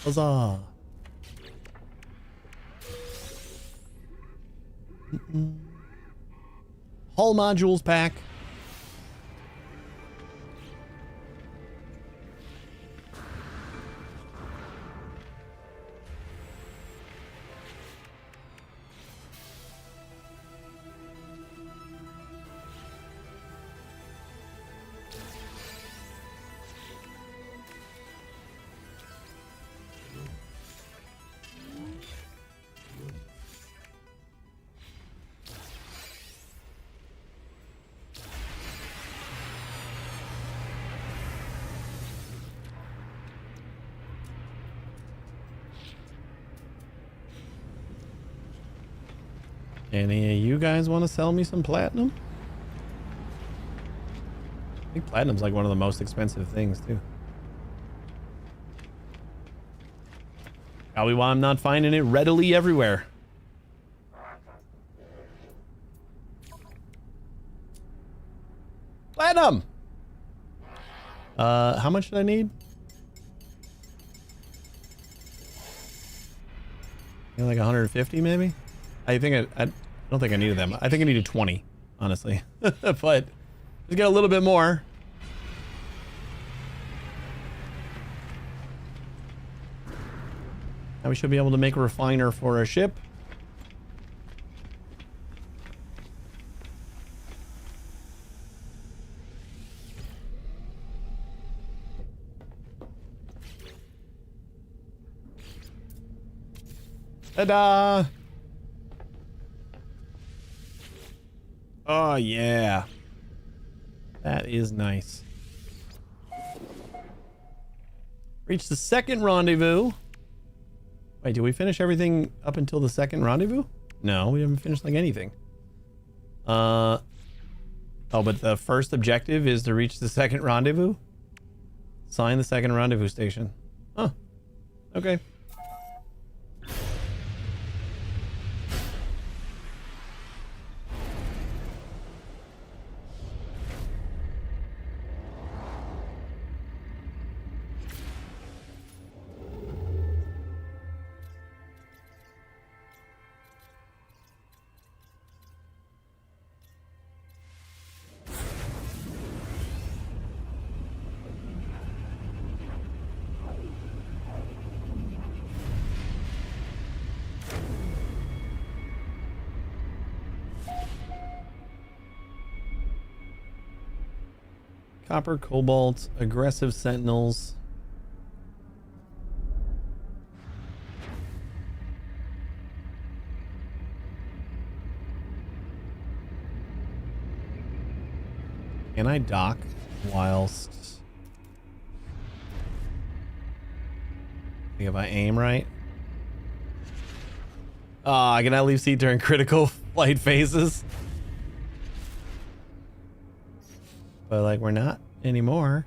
Speaker 1: Huzzah. Hull modules pack. Any of you guys want to sell me some platinum? I think platinum's like one of the most expensive things too. Probably why I'm not finding it readily everywhere. Platinum! How much did I need? Like 150 maybe? I think I don't think I needed them. I think I needed 20, honestly. But let's get a little bit more. Now we should be able to make a refiner for a ship. Ta-da! Oh, yeah. That is nice. Reach the second rendezvous. Wait, did we finish everything up until the second rendezvous? No, we haven't finished like anything. Oh, but the first objective is to reach the second rendezvous? Sign the second rendezvous station. Huh. Okay. Copper, cobalt, aggressive sentinels. Can I dock whilst... I think if I aim right. I can not leave seat during critical flight phases. But like we're not anymore.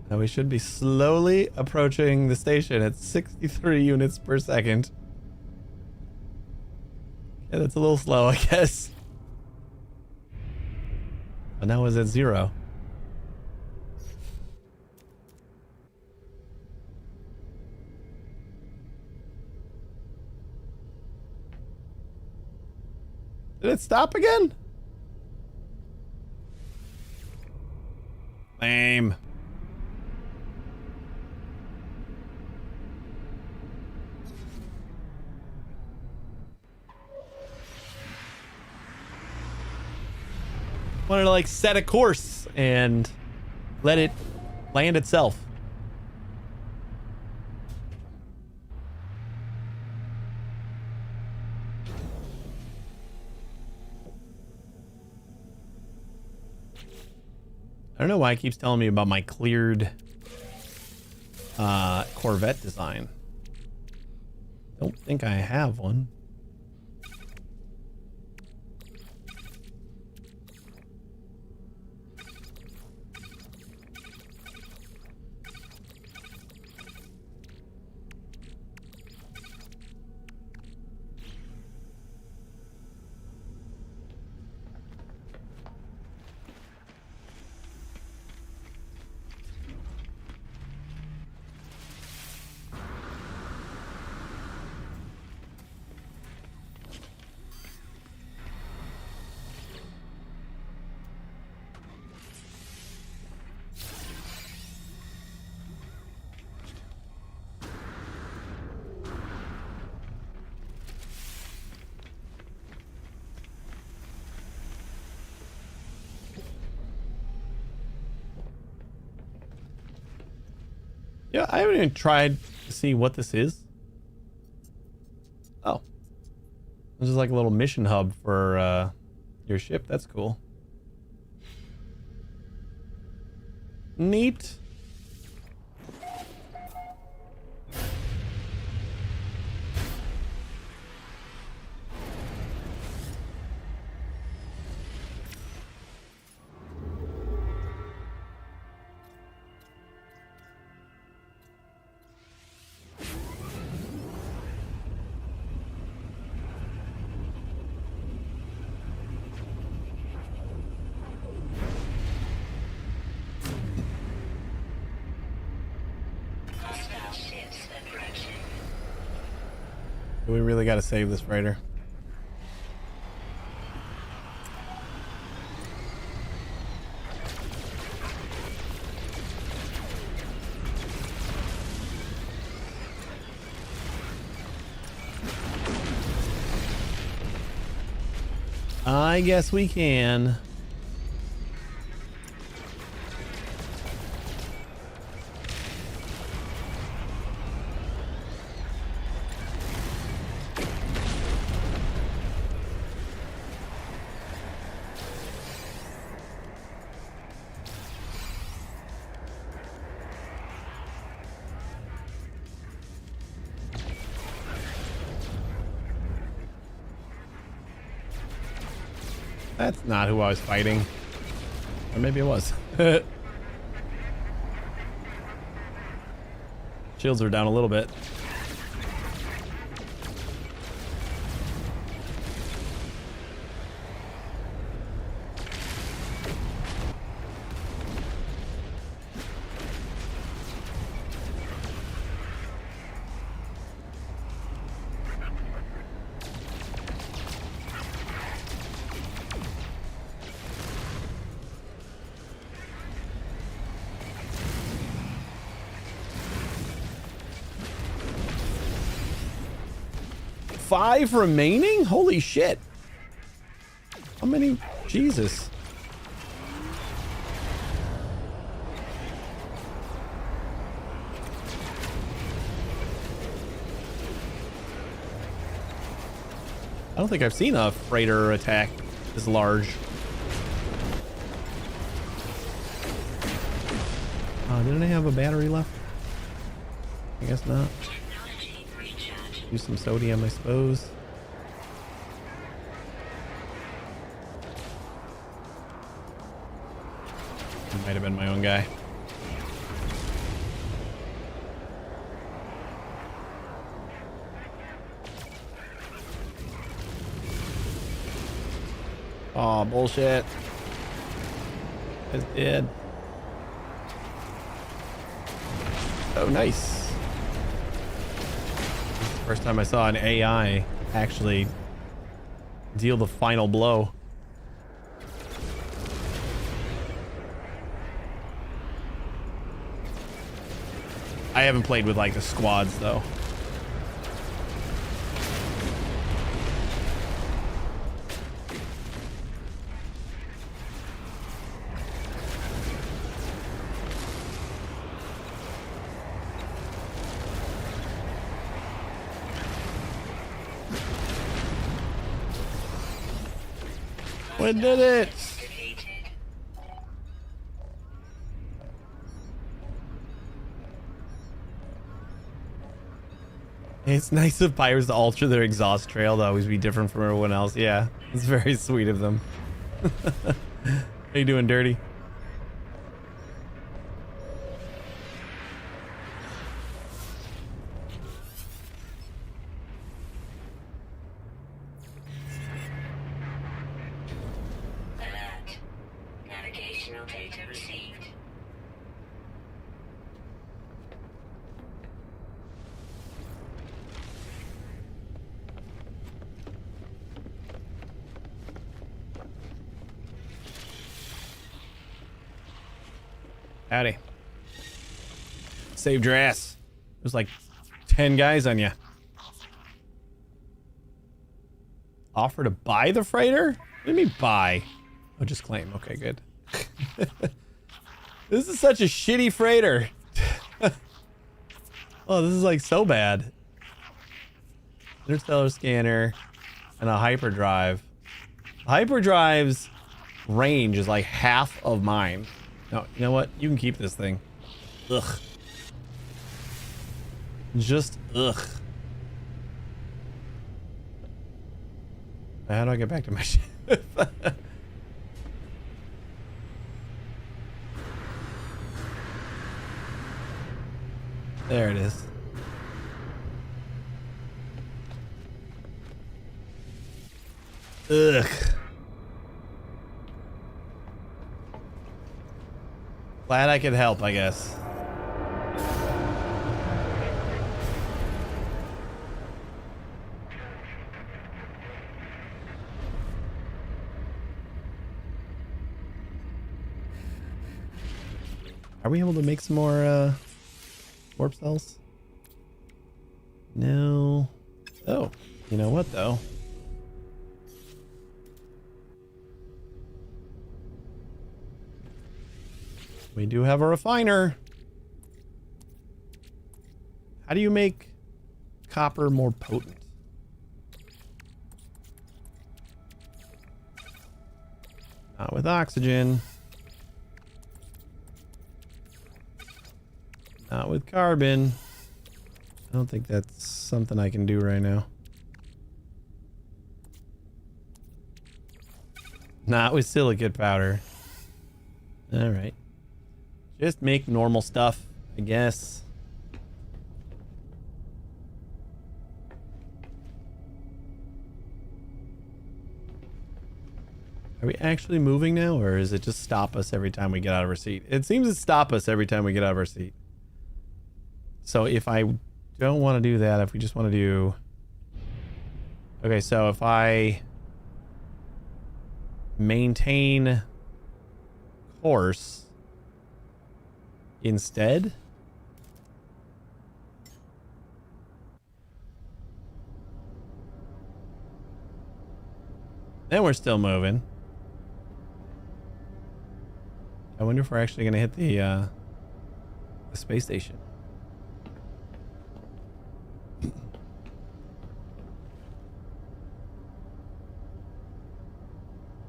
Speaker 1: Now we should be slowly approaching the station at 63 units per second. Yeah, that's a little slow, I guess. But now it's at 0. Did it stop again? Lame. Wanted to like set a course and let it land itself. I don't know why it keeps telling me about my cleared Corvette design. Don't think I have one. Yeah, I haven't even tried to see what this is. Oh. This is like a little mission hub for your ship. That's cool. Neat.
Speaker 2: Hostile ships approaching.
Speaker 1: We really got to save this freighter. I guess we can. That's not who I was fighting. Or maybe it was. Shields are down a little bit. 5 remaining? Holy shit. How many? Jesus. I don't think I've seen a freighter attack this large. Didn't I have a battery left? I guess not. Use some sodium, I suppose. It might have been my own guy. Oh, bullshit. It's dead. Oh, nice. This is the first time I saw an AI actually deal the final blow. I haven't played with like the squads though. We did it! It's nice of pirates to alter their exhaust trail to always be different from everyone else. Yeah, it's very sweet of them. How you doing, Dirty?
Speaker 2: Alert. Navigational data received.
Speaker 1: Howdy. Saved your ass. There's like 10 guys on you. Offer to buy the freighter? What do you mean buy? Oh, just claim. Okay, good. This is such a shitty freighter. Oh, this is like so bad. Interstellar scanner and a hyperdrive. Hyperdrive's range is like half of mine. No, you know what? You can keep this thing. Ugh. Just ugh. How do I get back to my ship? There it is. Ugh. Glad I could help, I guess. Are we able to make some more warp cells? No. Oh, you know what though? We do have a refiner. How do you make copper more potent? Not with oxygen. Not with carbon. I don't think that's something I can do right now. Not with silicate powder. All right. Just make normal stuff, I guess. Are we actually moving now, or is it just stop us every time we get out of our seat? It seems to stop us every time we get out of our seat. So if I don't want to do that, if we just want to do... Okay, so if I maintain course instead, And we're still moving. I wonder if we're actually going to hit the space station.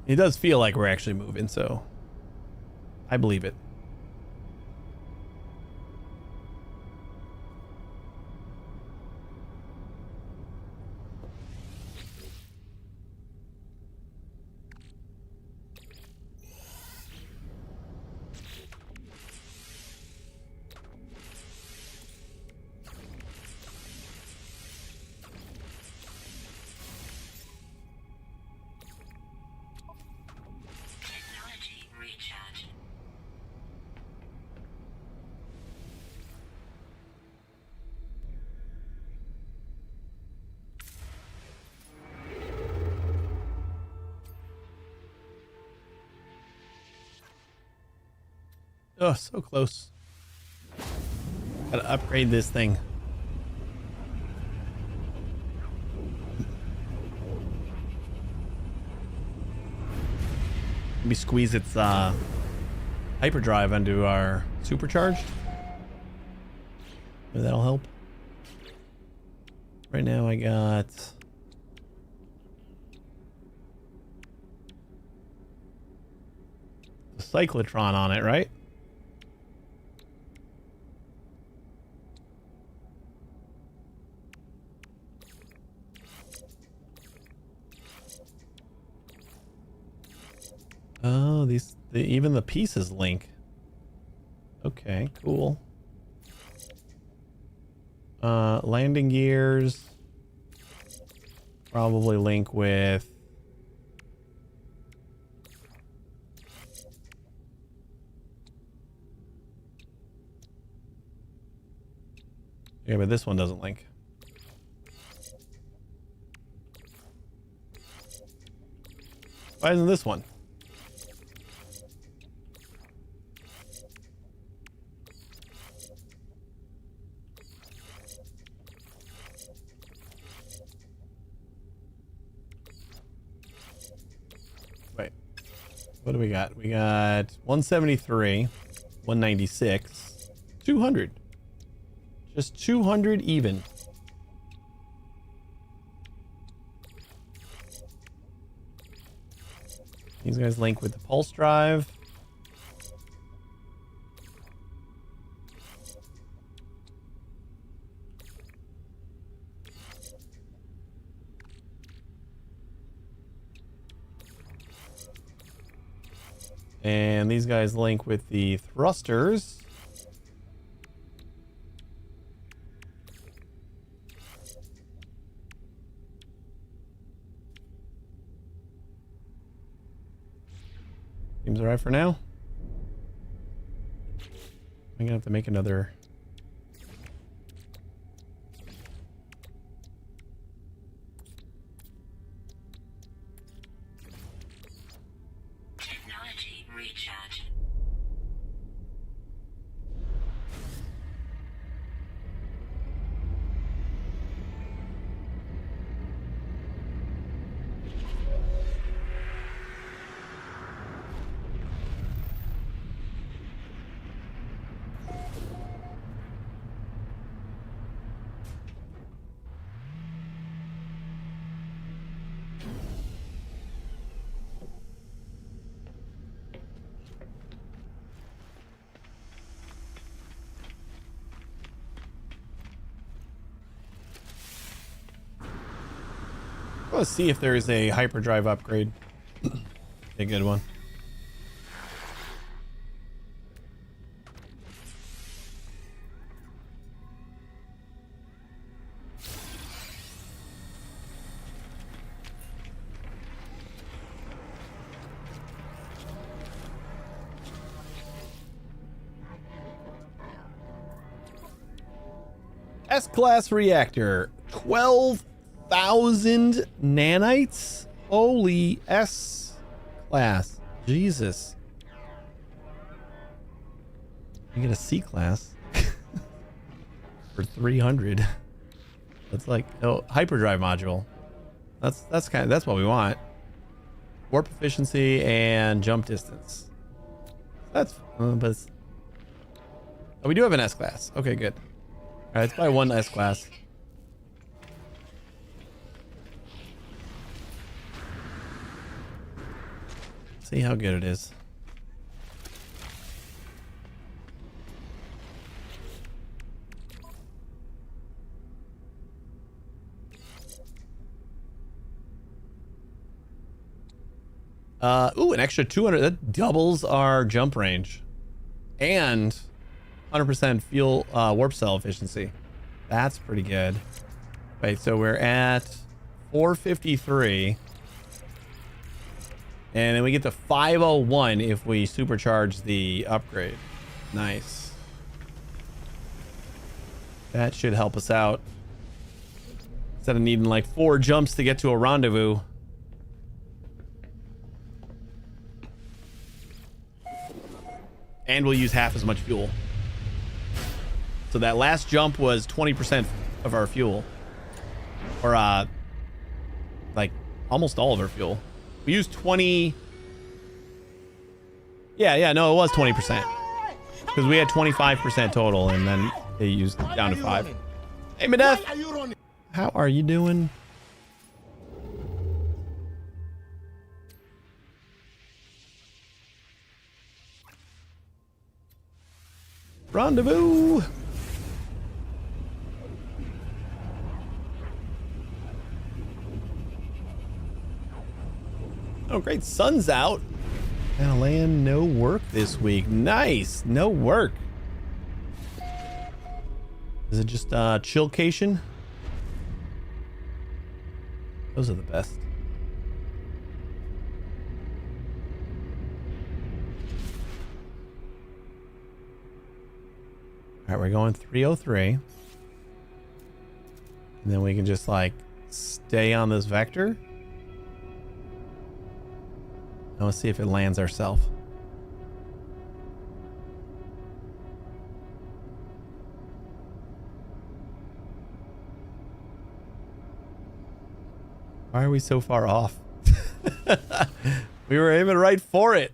Speaker 1: It does feel like we're actually moving, so I believe it.
Speaker 2: Technology recharge.
Speaker 1: Oh, so close. Gotta upgrade this thing. Maybe squeeze its hyperdrive onto our supercharged. Maybe that'll help. Right now I got the cyclotron on it, right? Oh, even the pieces link. Okay, cool. Landing gears probably link with yeah, but this one doesn't link. Why isn't this one? Wait, what do we got? We got 173, 196, 200. Just 200 even. These guys link with the pulse drive. And these guys link with the thrusters. Seems alright for now. I'm gonna have to make another.
Speaker 2: Technology recharge.
Speaker 1: Let's see if there is a hyperdrive upgrade. A good one. S-class reactor, 12,000 nanites. Holy S-class, Jesus! You get a C-class for 300. That's like hyperdrive module. That's what we want. warp efficiency and jump distance. That's but it's, oh, we do have an S class. Okay, good. All right, let's buy one S class. See how good it is. Ooh, an extra 200. That doubles our jump range. And 100% fuel warp cell efficiency. That's pretty good. Wait, so we're at 453. And then we get to 501 if we supercharge the upgrade. Nice. That should help us out. Instead of needing like 4 jumps to get to a rendezvous. And we'll use half as much fuel. So that last jump was 20% of our fuel. Or, like, almost all of our fuel. We used 20... Yeah, no, it was 20%. Because we had 25% total, and then they used down to 5. Hey, Medeth! How are you doing? Rendezvous! Oh, great. Sun's out. And land no work this week. Nice. No work. Is it just chillcation? Those are the best. All right, we're going 303. And then we can just like stay on this vector. Now let's see if it lands ourselves. Why are we so far off? We were aiming right for it.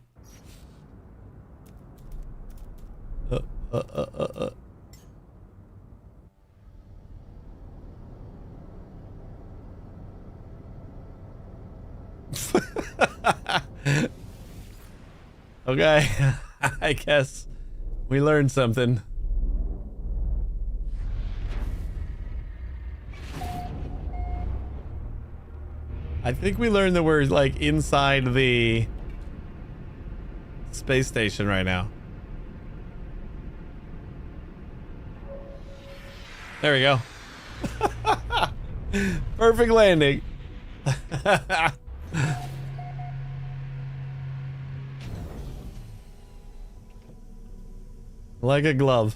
Speaker 1: Okay, I guess we learned something. I think we learned that we're like inside the space station right now. There we go. Perfect landing. Like a glove.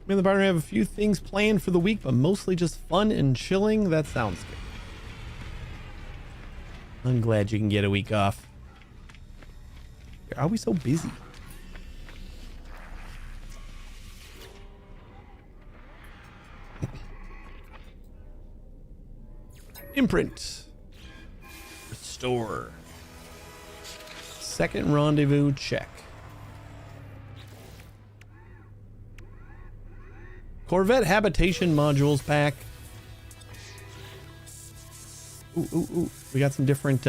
Speaker 1: Me and the partner have a few things planned for the week, but mostly just fun and chilling. That sounds good. I'm glad you can get a week off. Are we so busy? Imprint. Restore. Second rendezvous check. Corvette habitation modules pack. Ooh. We got some different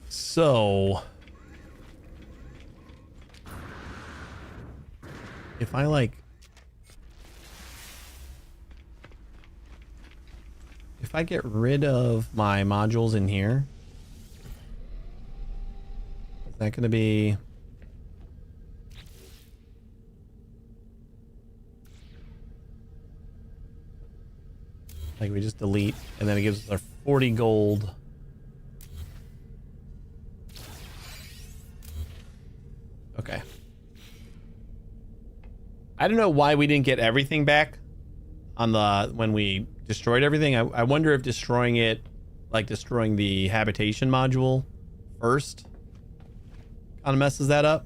Speaker 1: so if I like if I get rid of my modules in here, is that going to be like we just delete and then it gives us our 40 gold. Okay. I don't know why we didn't get everything back on the when we destroyed everything. I wonder if destroying it, like destroying the habitation module first, kind of messes that up.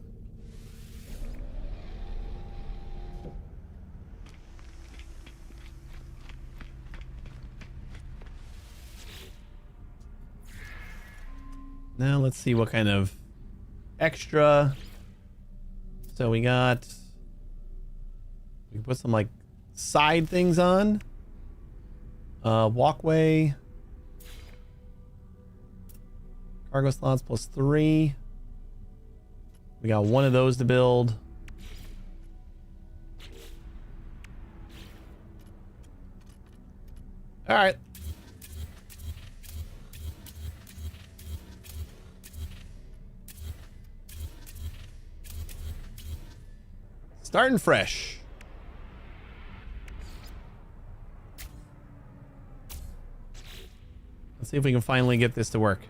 Speaker 1: Now let's see what kind of extra. So we put some like side things on. Walkway. Cargo slots +3. We got one of those to build. All right. Starting fresh. Let's see if we can finally get this to work.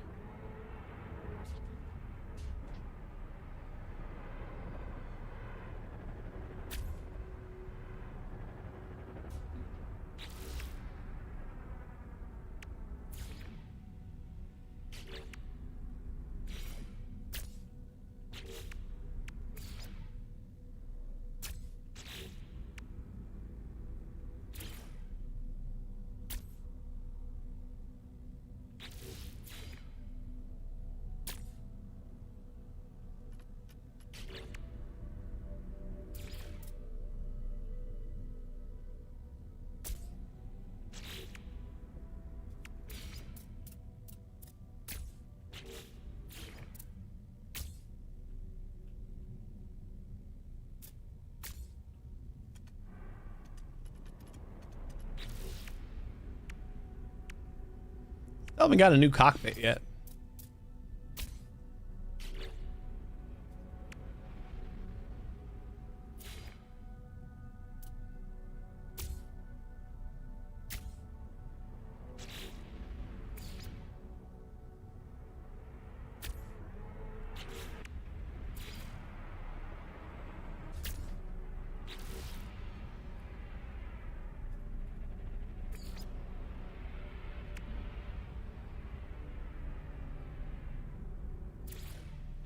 Speaker 1: I haven't got a new cockpit yet.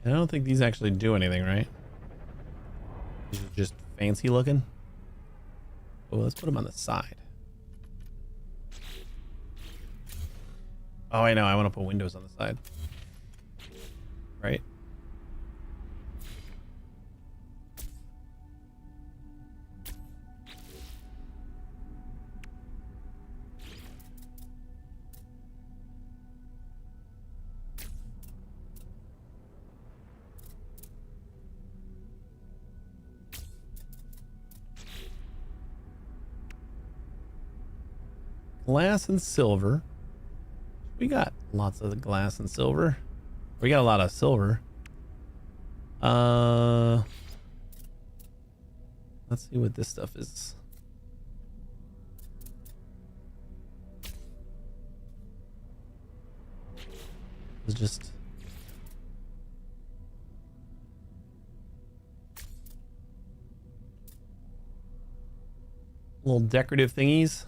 Speaker 1: I don't think these actually do anything, right? These are just fancy looking. Oh, let's put them on the side. Oh, I know. I want to put windows on the side. Right? Glass and silver. We got lots of glass and silver. We got a lot of silver. Let's see what this stuff is. It's just little decorative thingies.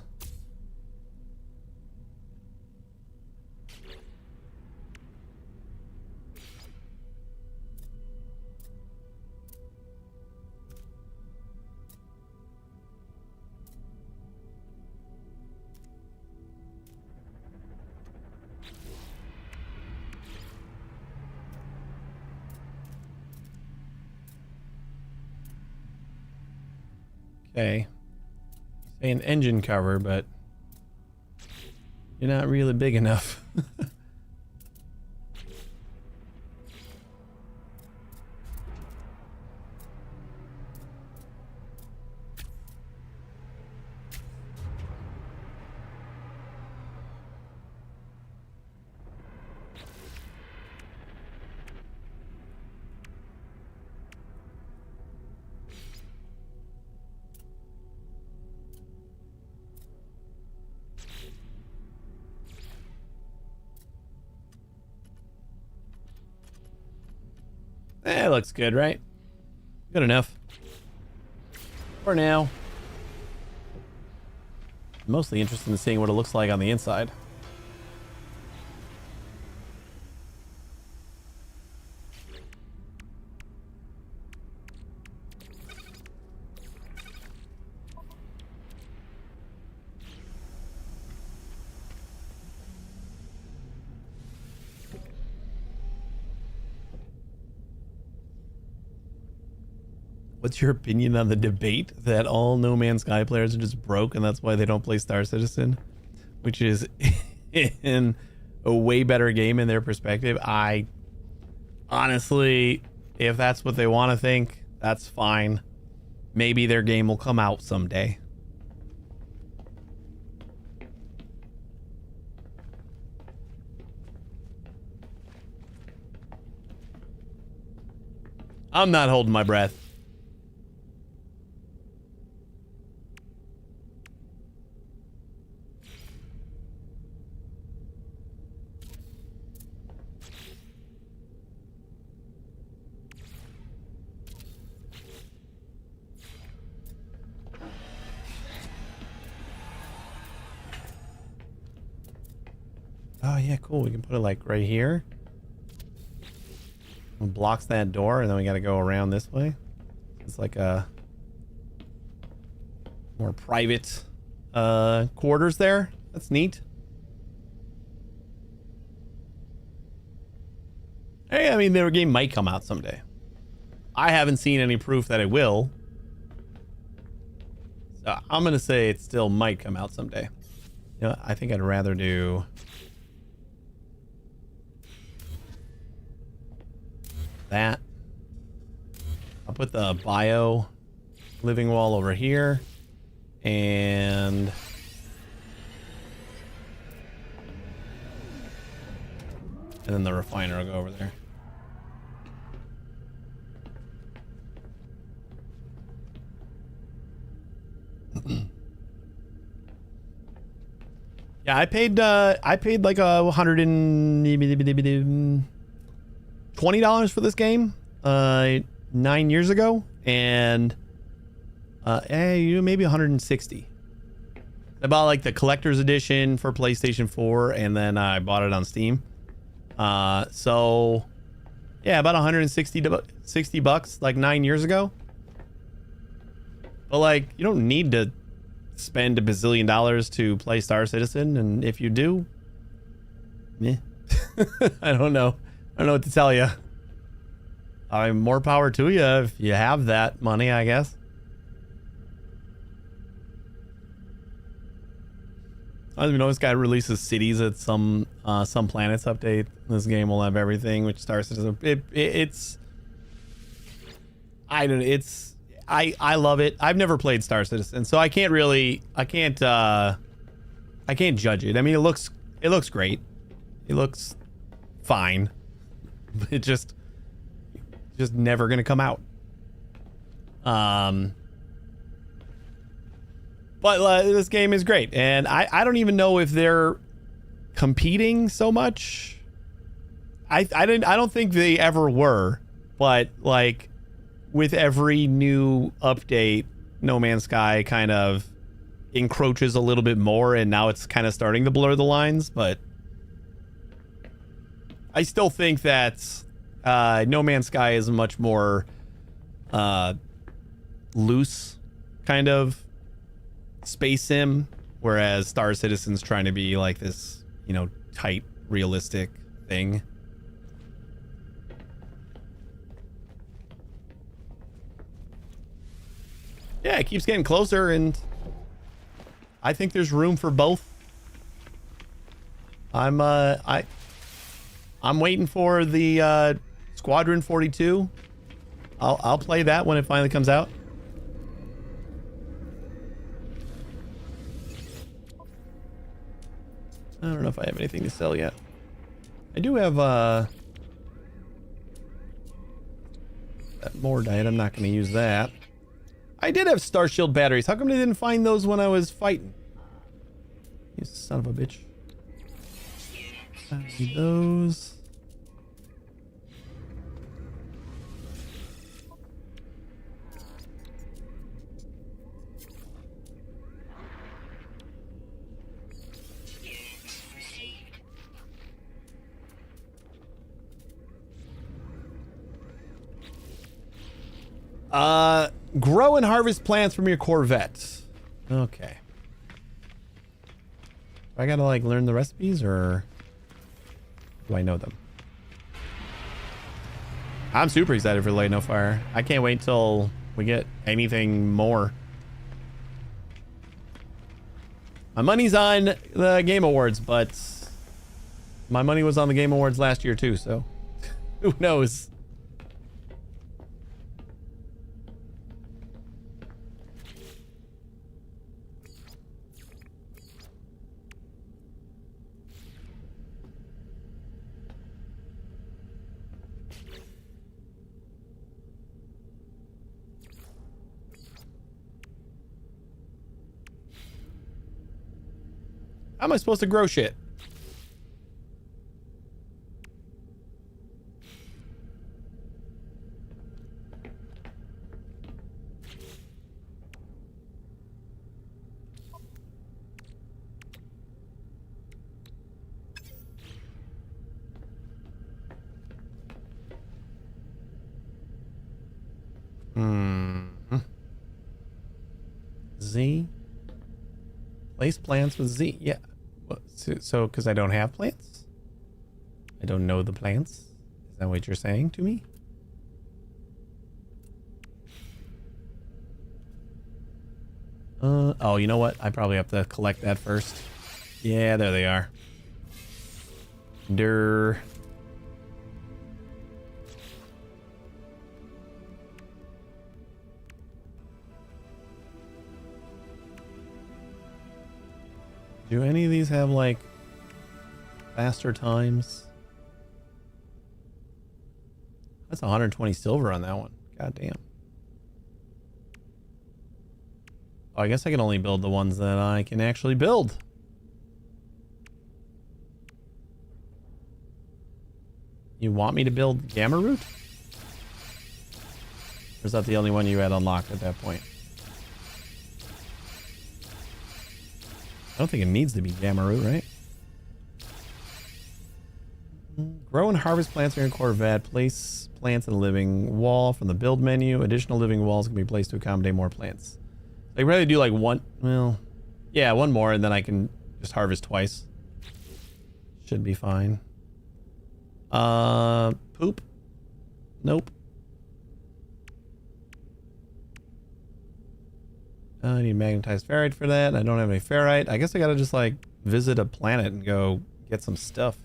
Speaker 1: Okay. Say an engine cover, but you're not really big enough. That looks good, right? Good enough. For now. Mostly interested in seeing what it looks like on the inside. What's your opinion on the debate that all No Man's Sky players are just broke and that's why they don't play Star Citizen, which is in a way better game in their perspective? I honestly, if that's what they want to think, that's fine. Maybe their game will come out someday. I'm not holding my breath. Oh yeah, cool. We can put it like right here. It blocks that door, and then we got to go around this way. It's like a more private quarters there. That's neat. Hey, I mean, their game might come out someday. I haven't seen any proof that it will. So I'm gonna say it still might come out someday. You know, I think I'd rather do that. I'll put the bio living wall over here, and then the refiner will go over there. Yeah, I paid like $120 for this game 9 years ago, and maybe 160. I bought like the collector's edition for PlayStation 4, and then I bought it on Steam. So yeah, about 160 bucks like 9 years ago. But like, you don't need to spend $1 bazillion to play Star Citizen, and if you do, meh. I don't know what to tell you. More power to you if you have that money, I guess. I don't even know, this guy releases cities at some planets update. This game will have everything, which Star Citizen. I love it. I've never played Star Citizen, so I can't judge it. I mean, it looks great. It looks fine. It just never gonna come out. But this game is great, and I don't even know if they're competing so much. I don't think they ever were, but like with every new update, No Man's Sky kind of encroaches a little bit more, and now it's kind of starting to blur the lines. But I still think that No Man's Sky is a much more loose kind of space sim, whereas Star Citizen's trying to be like this, tight, realistic thing. Yeah, it keeps getting closer, and I think there's room for both. I'm waiting for the Squadron 42. I'll play that when it finally comes out. I don't know if I have anything to sell yet. I do have that Mordite. I'm not going to use that. I did have Star Shield batteries. How come they didn't find those when I was fighting? You son of a bitch. I need those. Grow and harvest plants from your Corvette. Okay. I gotta like learn the recipes, or do I know them? I'm super excited for Light No Fire. I can't wait till we get anything more. My money's on the Game Awards, but my money was on the Game Awards last year too, so who knows? How am I supposed to grow shit? Z. Place plants with Z. Yeah. So, because I don't have plants? I don't know the plants? Is that what you're saying to me? Oh, you know what? I probably have to collect that first. Yeah, there they are. Durr. Do any of these have like faster times? That's 120 silver on that one. God damn. Oh, I guess I can only build the ones that I can actually build. You want me to build Gamma Root? Or is that the only one you had unlocked at that point? I don't think it needs to be Gamma Root, right? Grow and harvest plants in your Corvette. Place plants in a living wall from the build menu. Additional living walls can be placed to accommodate more plants. I'd rather do like one, well, yeah, one more, and then I can just harvest twice. Should be fine. Poop? Nope. I need magnetized ferrite for that. I don't have any ferrite. I guess I gotta just like visit a planet and go get some stuff.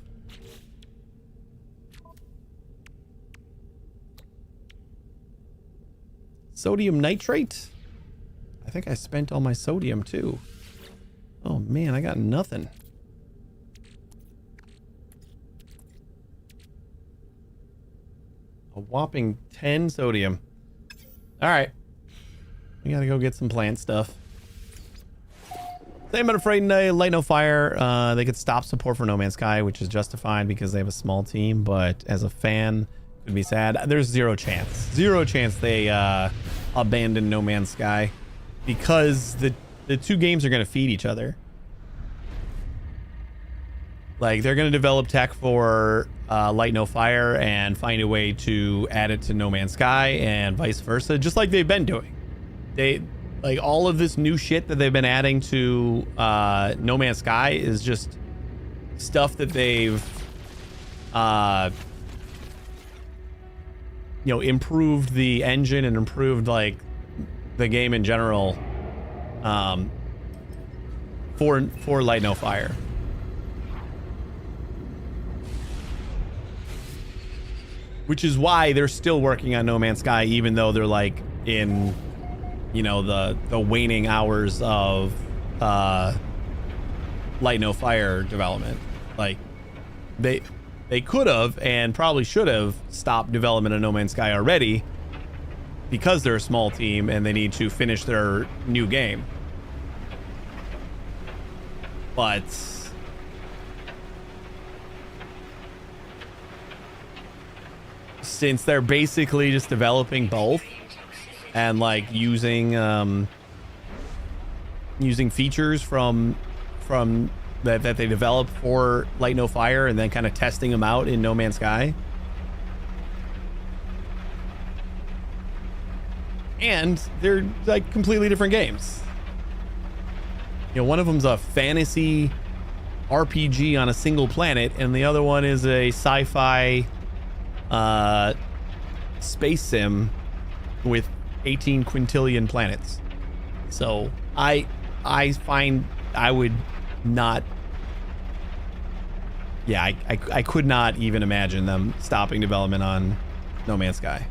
Speaker 1: Sodium nitrate? I think I spent all my sodium too. Oh man, I got nothing. A whopping 10 sodium. All right. We gotta go get some plant stuff. Same but afraid Light No Fire. They could stop support for No Man's Sky, which is justified because they have a small team, but as a fan, could be sad. There's zero chance they abandon No Man's Sky because the two games are gonna feed each other. Like, they're gonna develop tech for Light No Fire and find a way to add it to No Man's Sky and vice versa, just like they've been doing. They, like, all of this new shit that they've been adding to No Man's Sky is just stuff that they've you know, improved the engine and improved like the game in general for Light No Fire. Which is why they're still working on No Man's Sky, even though they're like in, you know, the waning hours of Light No Fire development. Like, they could have and probably should have stopped development of No Man's Sky already because they're a small team and they need to finish their new game. But since they're basically just developing both and like using features from that they developed for Light No Fire and then kind of testing them out in No Man's Sky, and they're like completely different games. You know, one of them's a fantasy RPG on a single planet, and the other one is a sci-fi space sim with 18 quintillion planets. So I find I would not. Yeah, I could not even imagine them stopping development on No Man's Sky.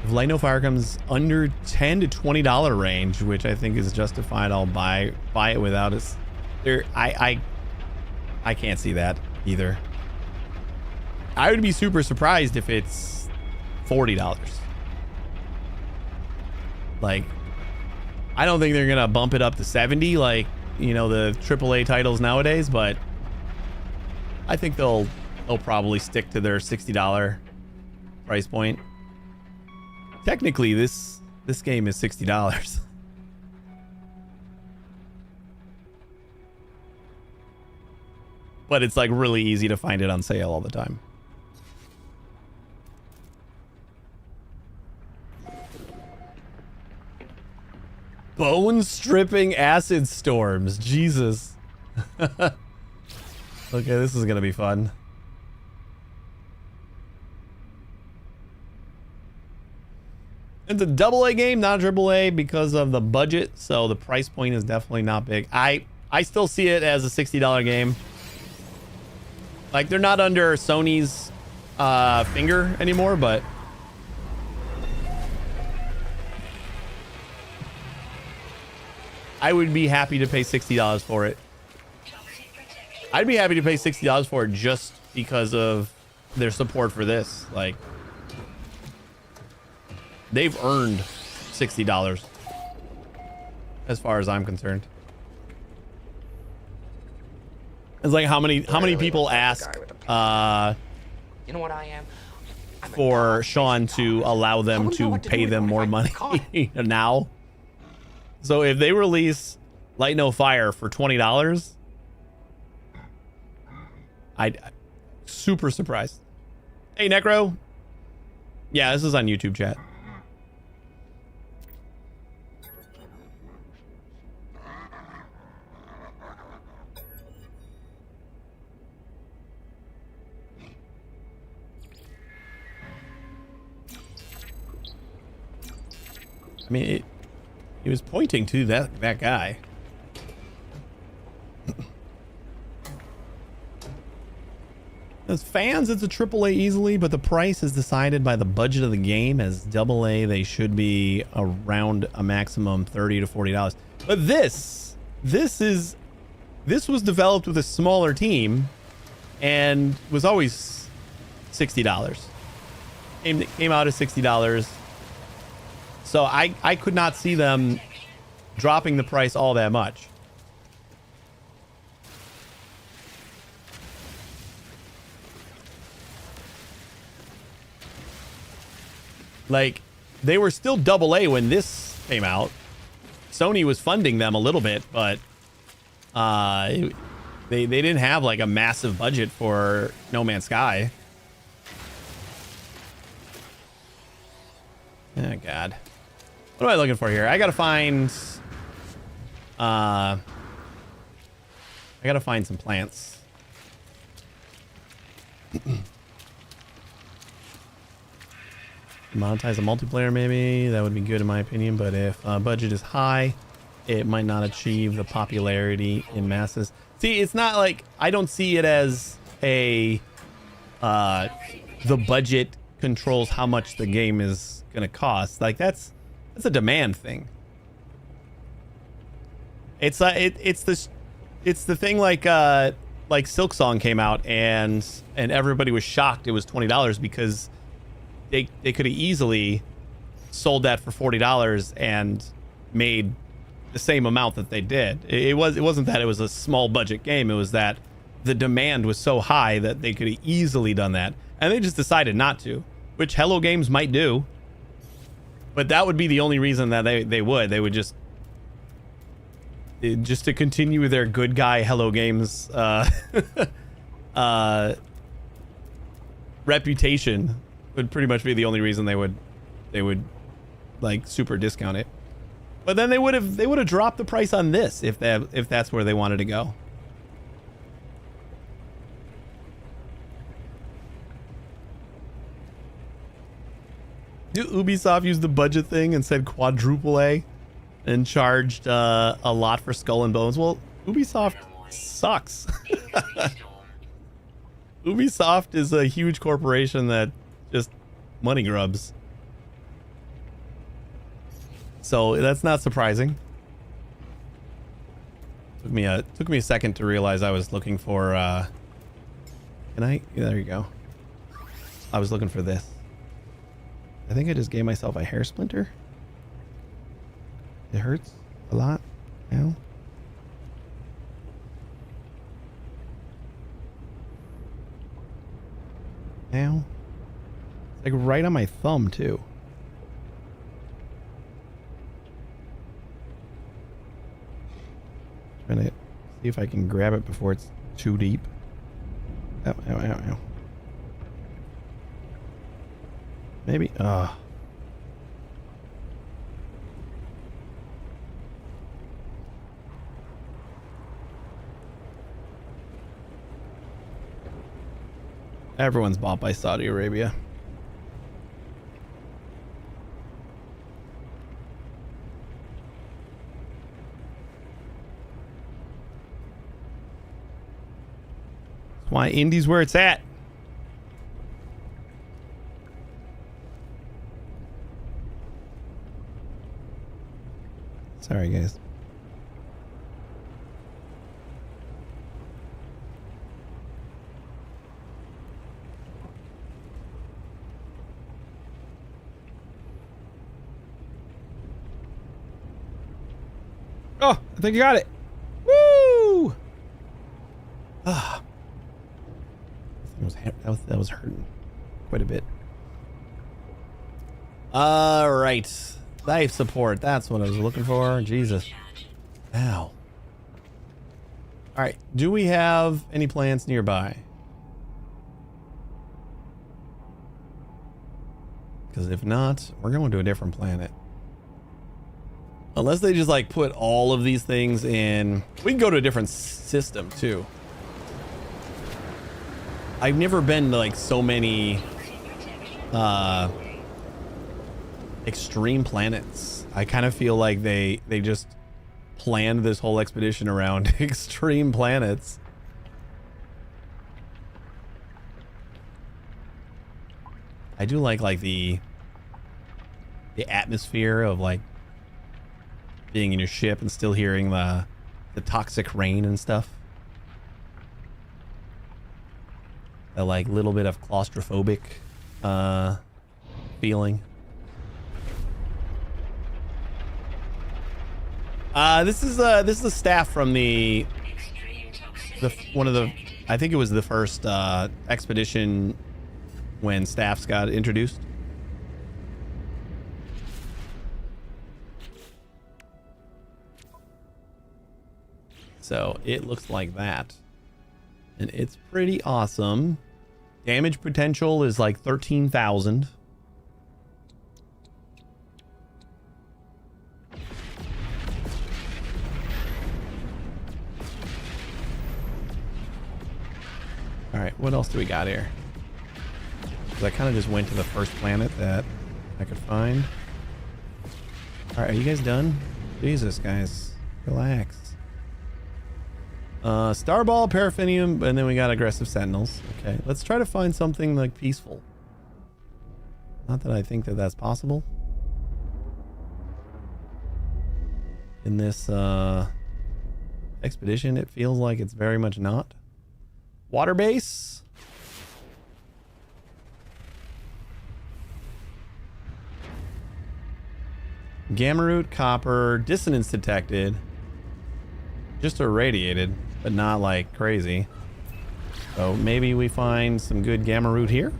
Speaker 1: If Light No Fire comes under $10 to $20 range, which I think is justified, I'll buy it without us. I can't see that either. I would be super surprised if it's $40. Like, I don't think they're gonna bump it up to 70 like, you know, the AAA titles nowadays, but I think they'll probably stick to their $60 price point. Technically, this game is $60. But it's like really easy to find it on sale all the time. Bone stripping acid storms. Jesus. Okay, this is gonna be fun. It's a AA game, not a AAA because of the budget, so the price point is definitely not big. I still see it as a $60 game. Like, they're not under Sony's finger anymore, but I would be happy to pay $60 for it. I'd be happy to pay $60 for it just because of their support for this. Like, they've earned $60 as far as I'm concerned. It's like how many people ask
Speaker 4: you know what I am?
Speaker 1: for Sean to allow them to pay them more money now. So if they release Light No Fire for $20, I'd super surprised. Hey, Necro. Yeah, this is on YouTube chat. I mean, he was pointing to that guy. As fans, it's a AAA easily, but the price is decided by the budget of the game. As AA, they should be around a maximum $30 to $40. But this was developed with a smaller team and was always $60. Came out at $60. So I could not see them dropping the price all that much. Like, they were still AA when this came out. Sony was funding them a little bit, but they didn't have like a massive budget for No Man's Sky. Oh God. What am I looking for here? I gotta find some plants. Monetize a multiplayer, maybe that would be good in my opinion, but if budget is high, it might not achieve the popularity in masses. See, it's not like, I don't see it as a the budget controls how much the game is gonna cost. Like, that's a demand thing. It's the thing like Silksong came out and everybody was shocked it was $20 because they could have easily sold that for $40 and made the same amount that they did. It wasn't that it was a small budget game. It was that the demand was so high that they could have easily done that, and they just decided not to, which Hello Games might do. But that would be the only reason that they would just to continue their good guy Hello Games reputation would pretty much be the only reason they would like super discount it. But then they would have dropped the price on this if that's where they wanted to go. Ubisoft used the budget thing and said quadruple A and charged a lot for Skull and Bones. Well, Ubisoft sucks. Ubisoft is a huge corporation that just money grubs. So that's not surprising. Took me a second to realize I was looking for there you go. I was looking for this. I think I just gave myself a hair splinter. It hurts a lot now. Now. It's like right on my thumb too. Trying to see if I can grab it before it's too deep. Ow, ow, ow, ow. Maybe. Everyone's bought by Saudi Arabia. That's why Indie's where it's at. Sorry, guys. Oh, I think you got it. Woo! Ah, that was hurting quite a bit. All right. Life support. That's what I was looking for. Jesus. Ow. All right. Do we have any plants nearby? Because if not, we're going to a different planet. Unless they just like put all of these things in. We can go to a different system too. I've never been to like so many extreme planets. I kind of feel like they just planned this whole expedition around extreme planets. I do like the atmosphere of like being in your ship and still hearing the toxic rain and stuff. That like little bit of claustrophobic feeling. This is the staff from the one of the, I think it was the first expedition when staffs got introduced. So it looks like that. And it's pretty awesome. Damage potential is like 13,000. All right, what else do we got here? 'Cause I kind of just went to the first planet that I could find. All right, are you guys done? Jesus, guys, relax. Starball, Paraffinium, and then we got aggressive sentinels. Okay, let's try to find something like peaceful. Not that I think that that's possible. In this expedition, it feels like it's very much not. Water base. Gamma root, copper, dissonance detected. Just irradiated, but not like crazy. So maybe we find some good gamma root here.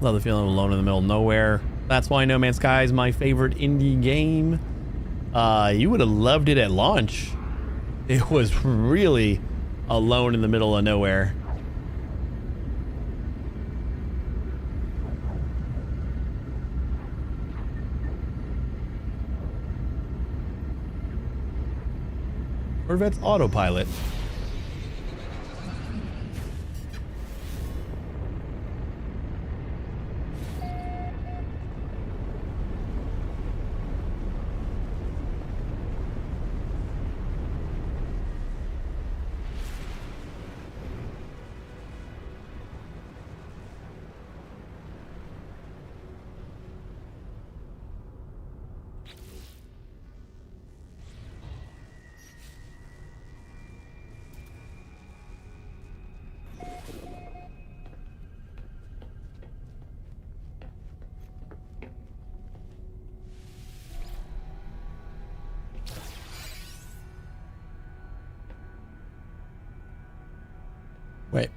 Speaker 1: Love the feeling of alone in the middle of nowhere. That's why No Man's Sky is my favorite indie game. You would have loved it at launch. It was really alone in the middle of nowhere. Corvette's autopilot. Wait.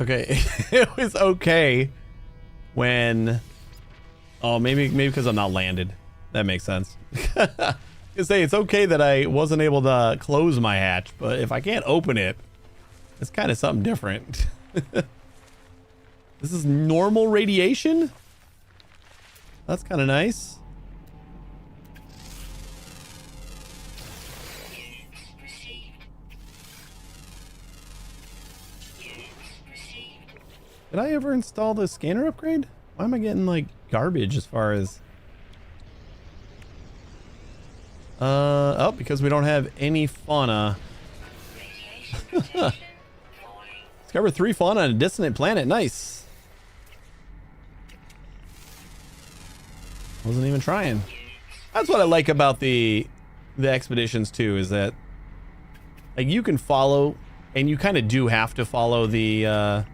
Speaker 1: Okay, it was okay when... Oh, maybe because I'm not landed. That makes sense. You say it's okay that I wasn't able to close my hatch, but if I can't open it, it's kind of something different. This is normal radiation? That's kind of nice. Did I ever install the scanner upgrade? Why am I getting like garbage as far as... Oh, because we don't have any fauna. Discover 3 fauna on a dissonant planet. Nice. Wasn't even trying. That's what I like about the expeditions too, is that like you can follow, and you kind of do have to follow the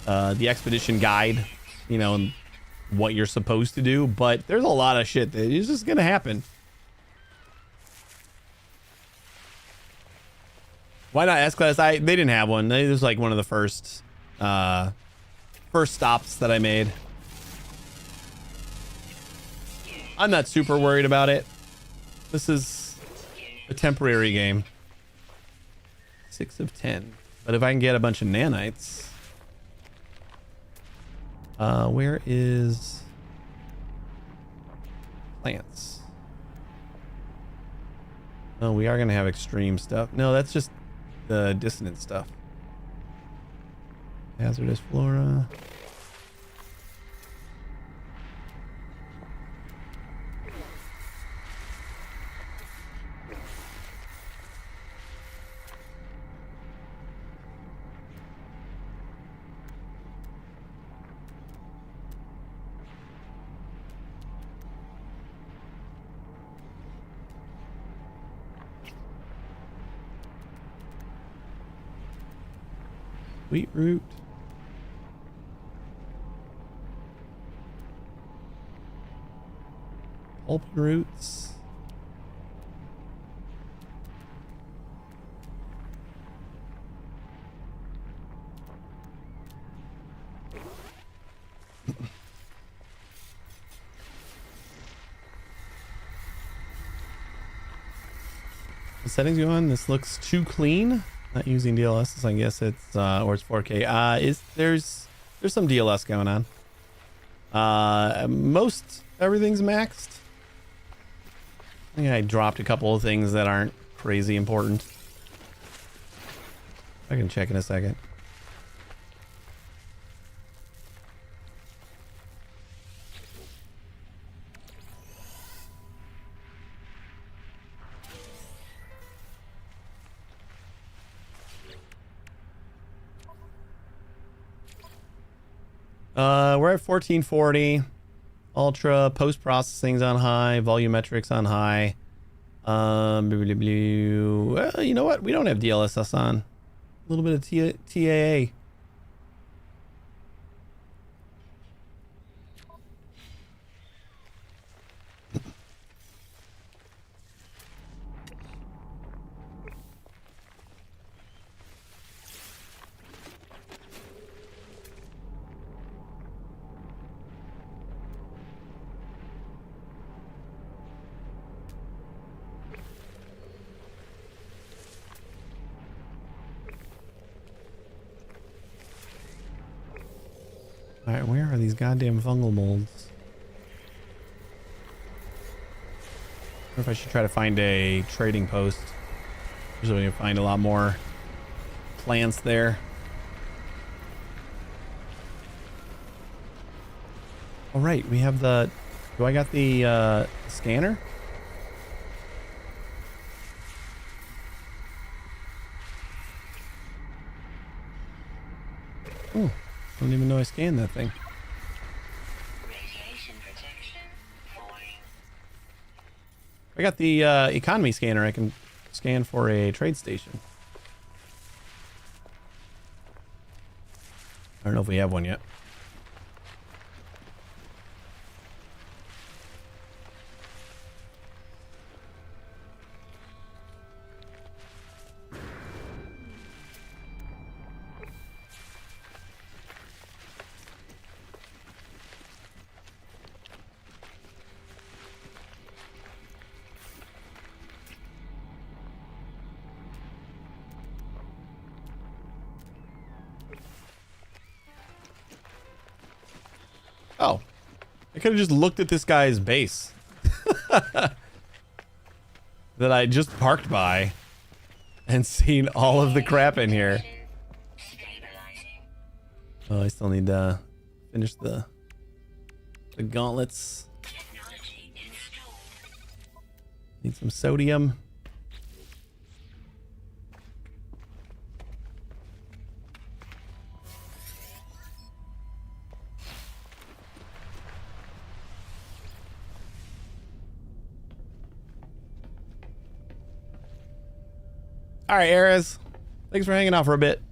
Speaker 1: expedition guide, you know, and what you're supposed to do, but there's a lot of shit that is just gonna happen. Why not S-Class? They didn't have one. This was like one of the first stops that I made. I'm not super worried about it. This is a temporary game. 6 of 10. But if I can get a bunch of nanites... where is... plants? Oh, we are going to have extreme stuff. No, that's just the dissonant stuff. Hazardous flora. Wheat root. Pulp roots. The settings you on? This looks too clean. Not using DLS, so I guess it's or it's 4K. There's some DLS going on. Most everything's maxed. I think I dropped a couple of things that aren't crazy important. I can check in a second. We're at 1440. Ultra post processing's on high, volumetrics on high. Well, you know what? We don't have DLSS on. A little bit of TAA. Alright, where are these goddamn fungal molds? Or if I should try to find a trading post. So we can find a lot more plants there. All right, we have the... Do I got the scanner? Oh, I don't even know I scanned that thing.
Speaker 2: Radiation protection falling.
Speaker 1: I got the economy scanner. I can scan for a trade station. I don't know if we have one yet. Oh, I could have just looked at this guy's base that I just parked by and seen all of the crap in here.
Speaker 2: Stabilizing.
Speaker 1: Oh, I still need to finish the gauntlets.
Speaker 2: Technology installed.
Speaker 1: Need some sodium. All right, Ares. Thanks for hanging out for a bit.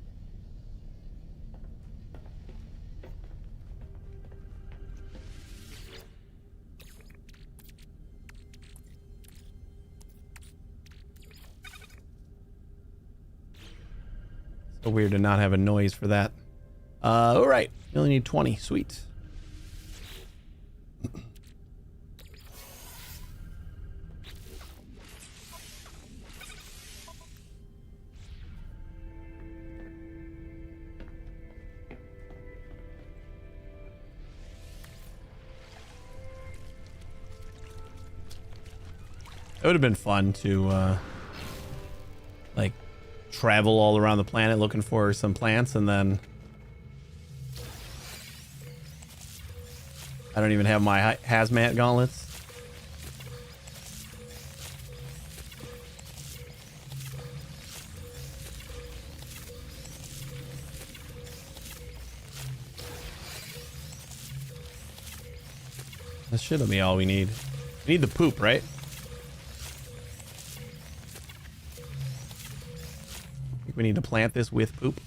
Speaker 1: So weird to not have a noise for that. All right. We only need 20. Sweet. It would have been fun to, like, travel all around the planet looking for some plants, and then I don't even have my hazmat gauntlets. This should be all we need. We need the poop, right? We need to plant this with poop.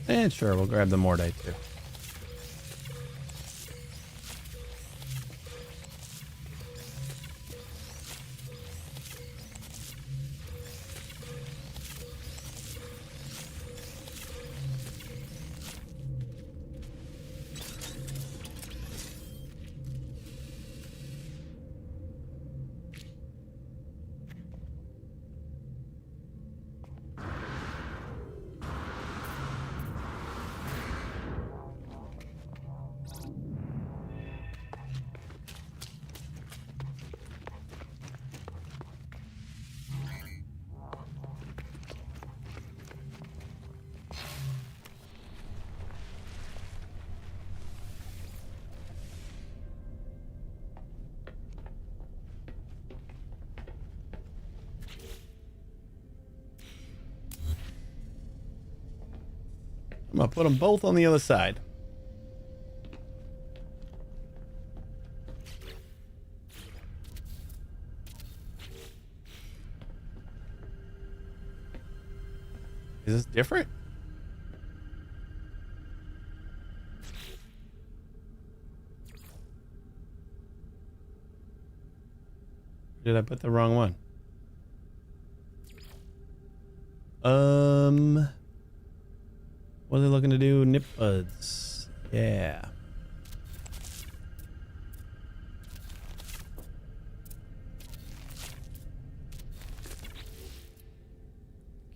Speaker 1: And sure, we'll grab the Mordite too. I'm gonna put them both on the other side. Is this different? Did I put the wrong one? What are they looking to do? Nip buds. Yeah.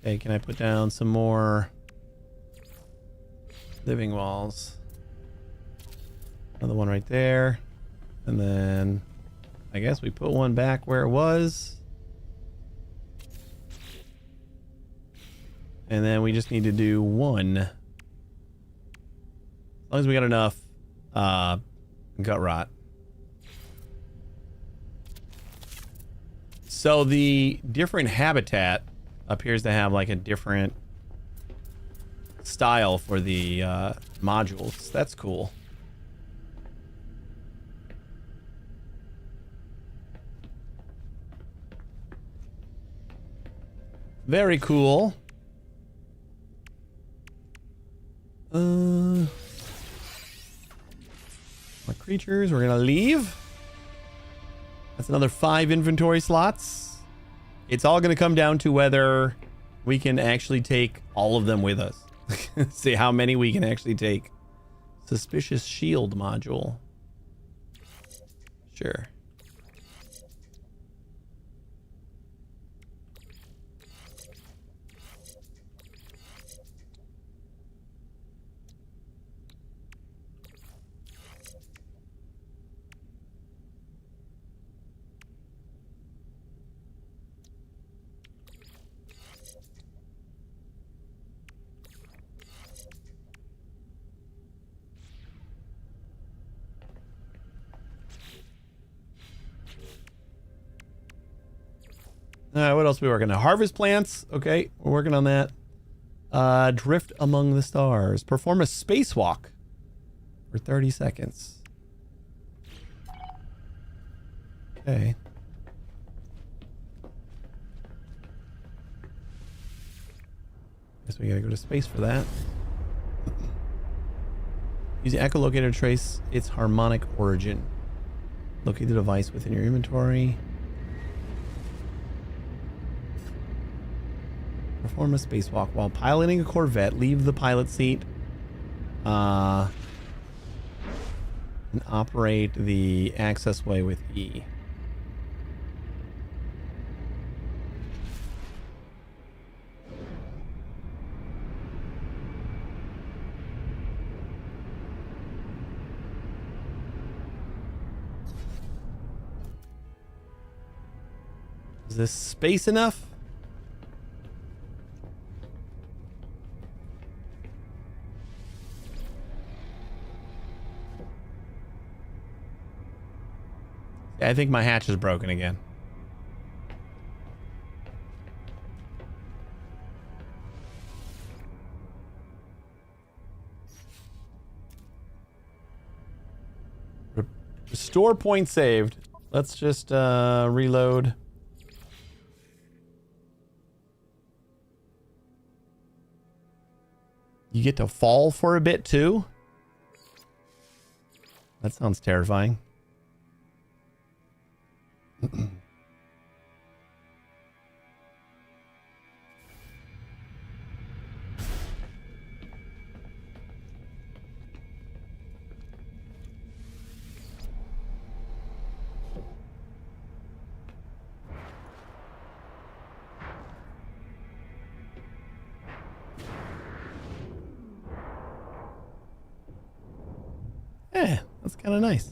Speaker 1: Okay, can I put down some more living walls? Another one right there. And then I guess we put one back where it was. And then we just need to do one. As long as we got enough gut rot. So the different habitat appears to have like a different style for the modules. That's cool. Very cool. My creatures, we're gonna leave. That's another 5 inventory slots. It's all gonna come down to whether we can actually take all of them with us. See how many we can actually take. Suspicious shield module. Sure. What else are we working on? Harvest plants. Okay, we're working on that. Drift among the stars. Perform a spacewalk for 30 seconds. Okay. Guess we gotta go to space for that. Use the echolocator to trace its harmonic origin. Locate the device within your inventory. Perform a spacewalk while piloting a Corvette. Leave the pilot seat and operate the access way with E. Is this space enough? I think my hatch is broken again. Restore point saved. Let's just reload. You get to fall for a bit too? That sounds terrifying. Yeah, that's kind of nice.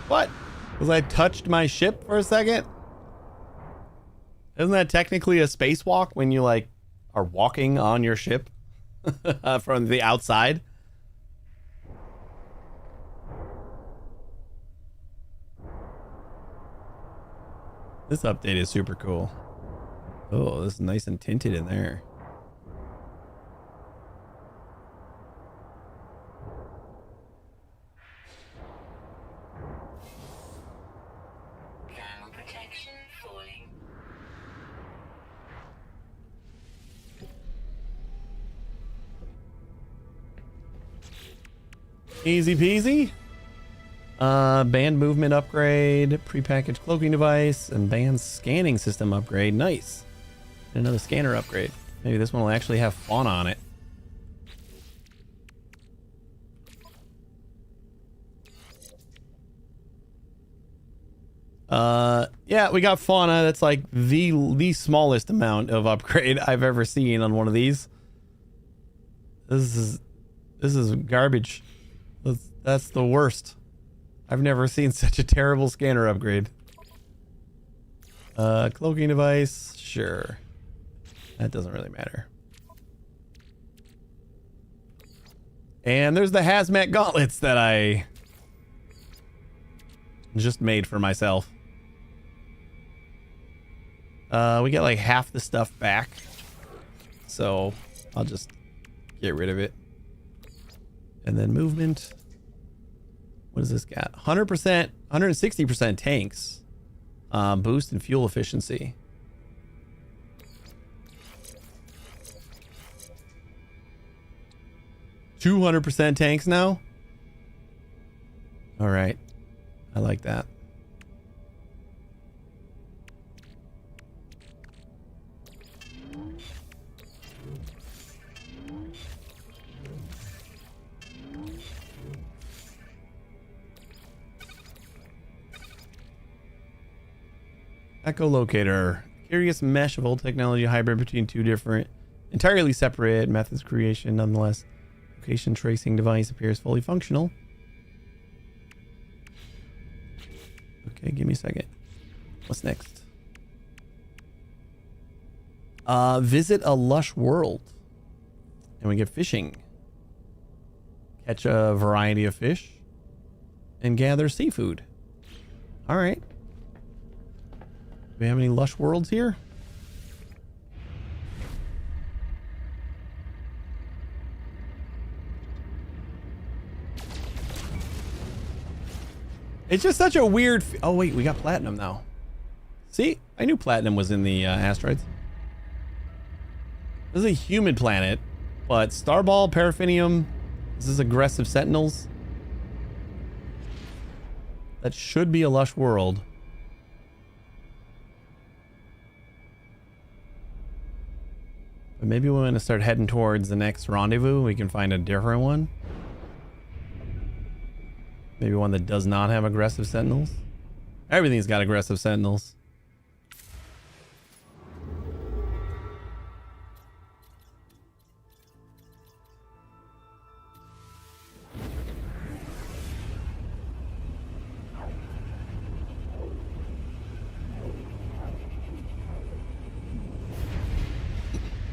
Speaker 1: What? Was I touched my ship for a second? Isn't that technically a spacewalk when you like are walking on your ship from the outside? This update is super cool. Oh, this is nice and tinted in there.
Speaker 2: Thermal protection falling.
Speaker 1: Easy peasy. Band movement upgrade, prepackaged cloaking device, and band scanning system upgrade. Nice. And another scanner upgrade. Maybe this one will actually have fauna on it. Yeah, we got fauna. That's like the smallest amount of upgrade I've ever seen on one of these. This is garbage. That's the worst. I've never seen such a terrible scanner upgrade. Cloaking device, sure. That doesn't really matter. And there's the hazmat gauntlets that I just made for myself. We get like half the stuff back. So I'll just get rid of it. And then movement. What does this got? 100%, 160% tanks. Boost in fuel efficiency. $200% tanks now? All right. I like that. Echolocator. Curious mesh of old technology hybrid between two different, entirely separate methods of creation. Nonetheless, location tracing device appears fully functional. Okay, give me a second. What's next? Visit a lush world. And we get fishing. Catch a variety of fish. And gather seafood. All right. Do we have any lush worlds here? It's just such a weird... Oh, wait, we got platinum now. See? I knew platinum was in the asteroids. This is a human planet, but Starball, Paraffinium, this is aggressive sentinels. That should be a lush world. But maybe we want to start heading towards the next rendezvous. We can find a different one. Maybe one that does not have aggressive sentinels. Everything's got aggressive sentinels.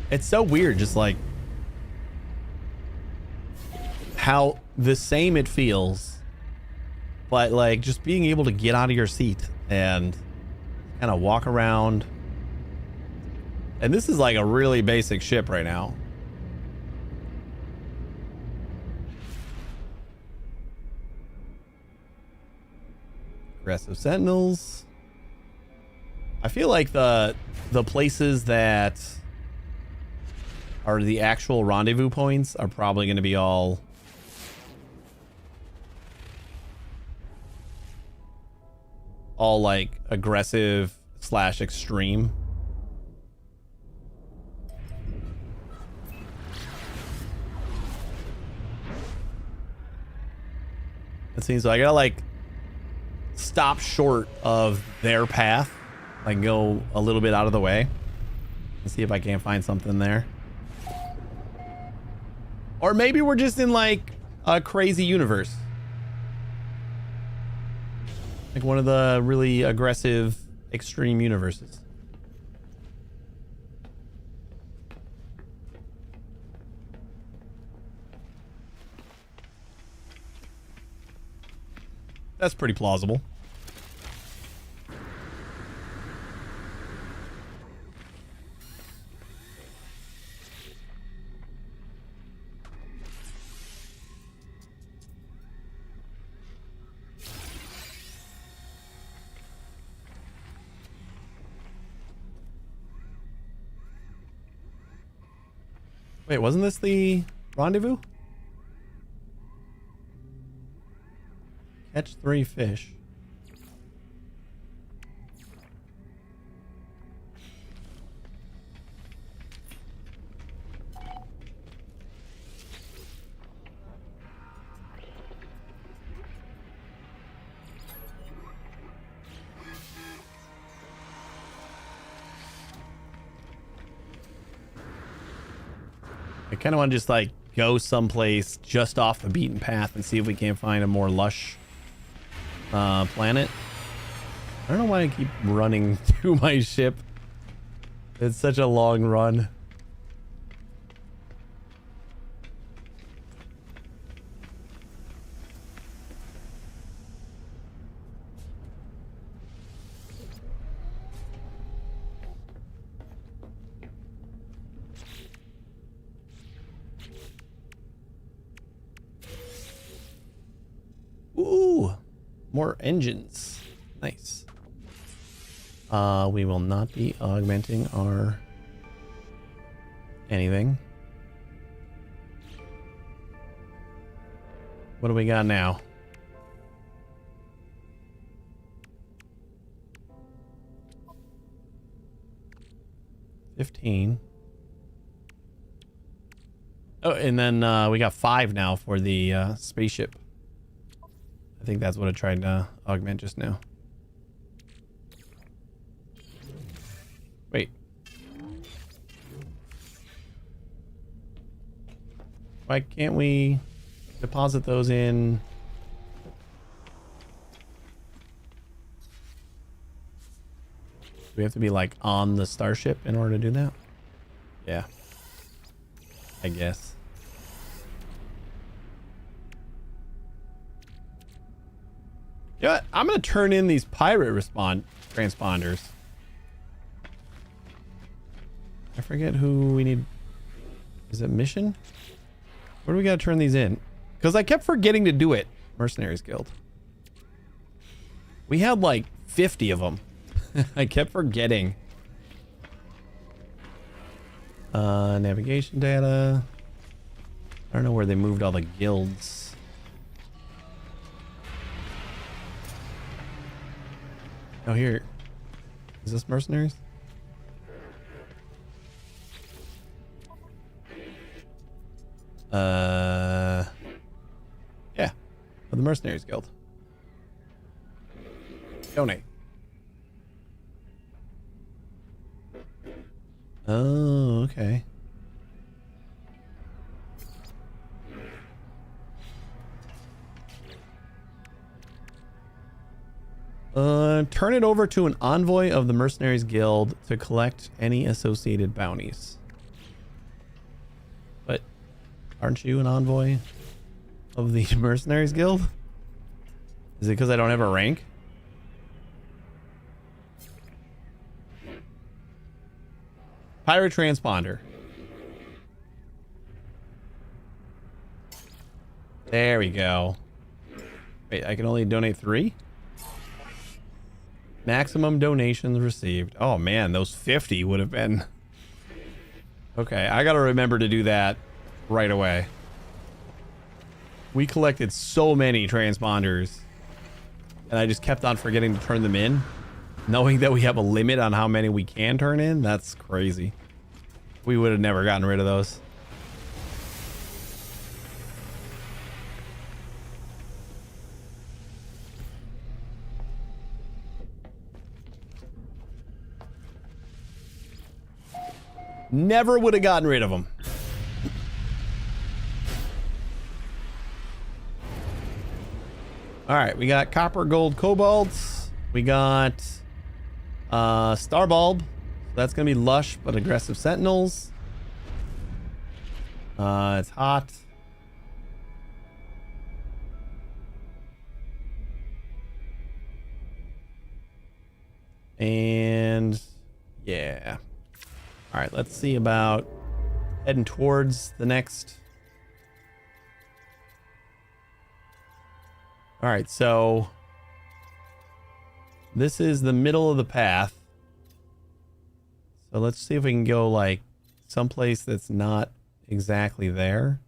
Speaker 1: It's so weird, just like how the same it feels, but like just being able to get out of your seat and kind of walk around. And this is like a really basic ship right now. Aggressive sentinels. I feel like the places that are the actual rendezvous points are probably going to be all like aggressive / extreme. It seems like I gotta like stop short of their path, like go a little bit out of the way and see if I can't find something there. Or maybe we're just in like a crazy universe. Like one of the really aggressive, extreme universes. That's pretty plausible. Wait, wasn't this the rendezvous? Catch 3 fish. I kind of want to just like go someplace just off the beaten path and see if we can find a more lush planet. I don't know why I keep running to my ship. It's such a long run. Ooh, more engines. Nice. We will not be augmenting our anything. What do we got now? $15. Oh, and then we got 5 now for the spaceship. I think that's what I tried to augment just now. Wait. Why can't we deposit those in? Do we have to be like on the starship in order to do that? Yeah. I guess. You know what? I'm gonna turn in these pirate transponders. I forget who we need. Is it mission? Where do we gotta turn these in? Because I kept forgetting to do it. Mercenaries Guild. We had like 50 of them. I kept forgetting. Navigation data. I don't know where they moved all the guilds. Oh, here. Is this mercenaries? Yeah. For the Mercenaries Guild. Donate. Oh, okay. Turn it over to an envoy of the Mercenaries Guild to collect any associated bounties. But aren't you an envoy of the Mercenaries Guild? Is it because I don't have a rank? Pirate transponder. There we go. Wait, I can only donate 3? Maximum donations received. Oh man, those 50 would have been... Okay, I gotta remember to do that right away. We collected so many transponders, and I just kept on forgetting to turn them in. Knowing that we have a limit on how many we can turn in, that's crazy. We would have never gotten rid of those. Never would have gotten rid of them. All right, we got copper, gold, cobalts. We got star bulb. That's gonna be lush but aggressive sentinels. It's hot. And yeah. All right, let's see about heading towards the next. All right, so this is the middle of the path. So let's see if we can go like someplace that's not exactly there.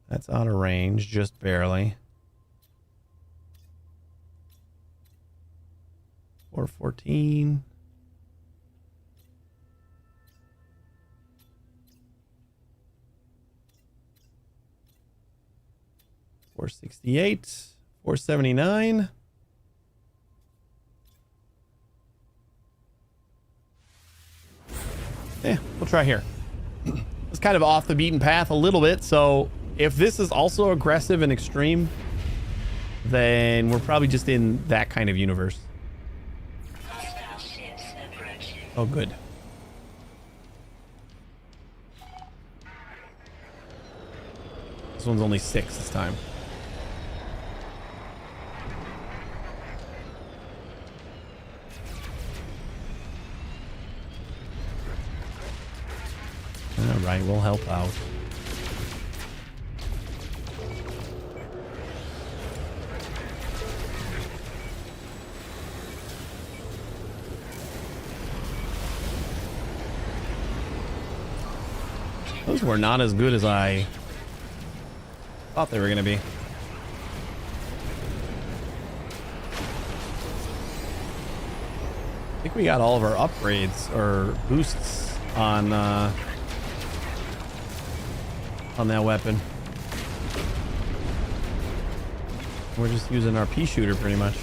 Speaker 1: That's out of range, just barely. 414. 468. 479. We'll try here. It's kind of off the beaten path a little bit, so if this is also aggressive and extreme, then we're probably just in that kind of universe.
Speaker 2: Hostile ships approaching.
Speaker 1: Oh, good. This one's only 6 this time. All right, we'll help out. Those were not as good as I thought they were going to be. I think we got all of our upgrades or boosts on that weapon. We're just using our pea shooter pretty much.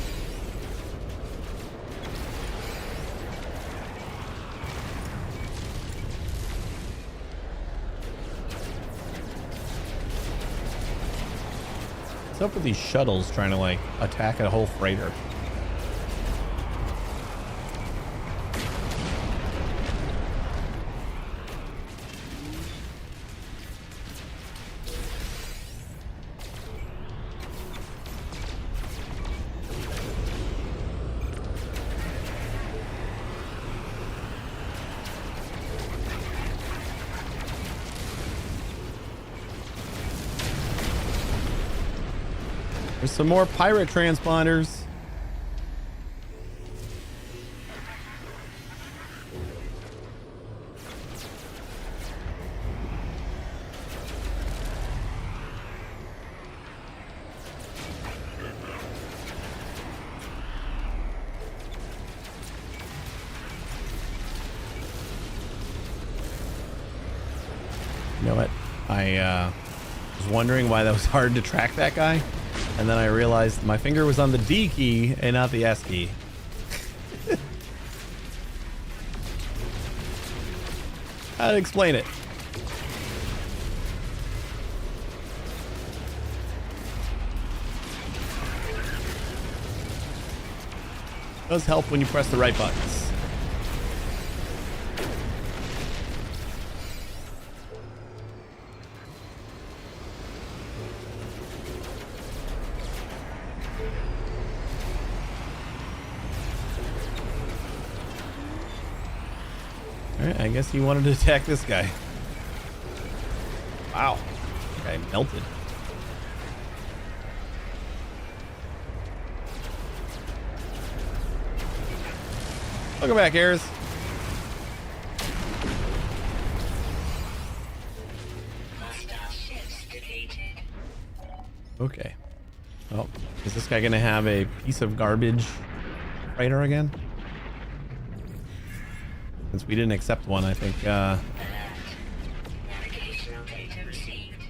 Speaker 1: What's up with these shuttles trying to like attack a whole freighter? There's some more pirate transponders. You know what? I was wondering why that was hard to track that guy. And then I realized my finger was on the D key and not the S key. I'd explain it. Does help when you press the right buttons. Alright, I guess he wanted to attack this guy. Wow. That guy melted. Welcome back, Ayers.
Speaker 2: Hostile ships defeated.
Speaker 1: Okay. Oh, is this guy gonna have a piece of garbage freighter again? Since we didn't accept one, I think
Speaker 2: Navigational data received.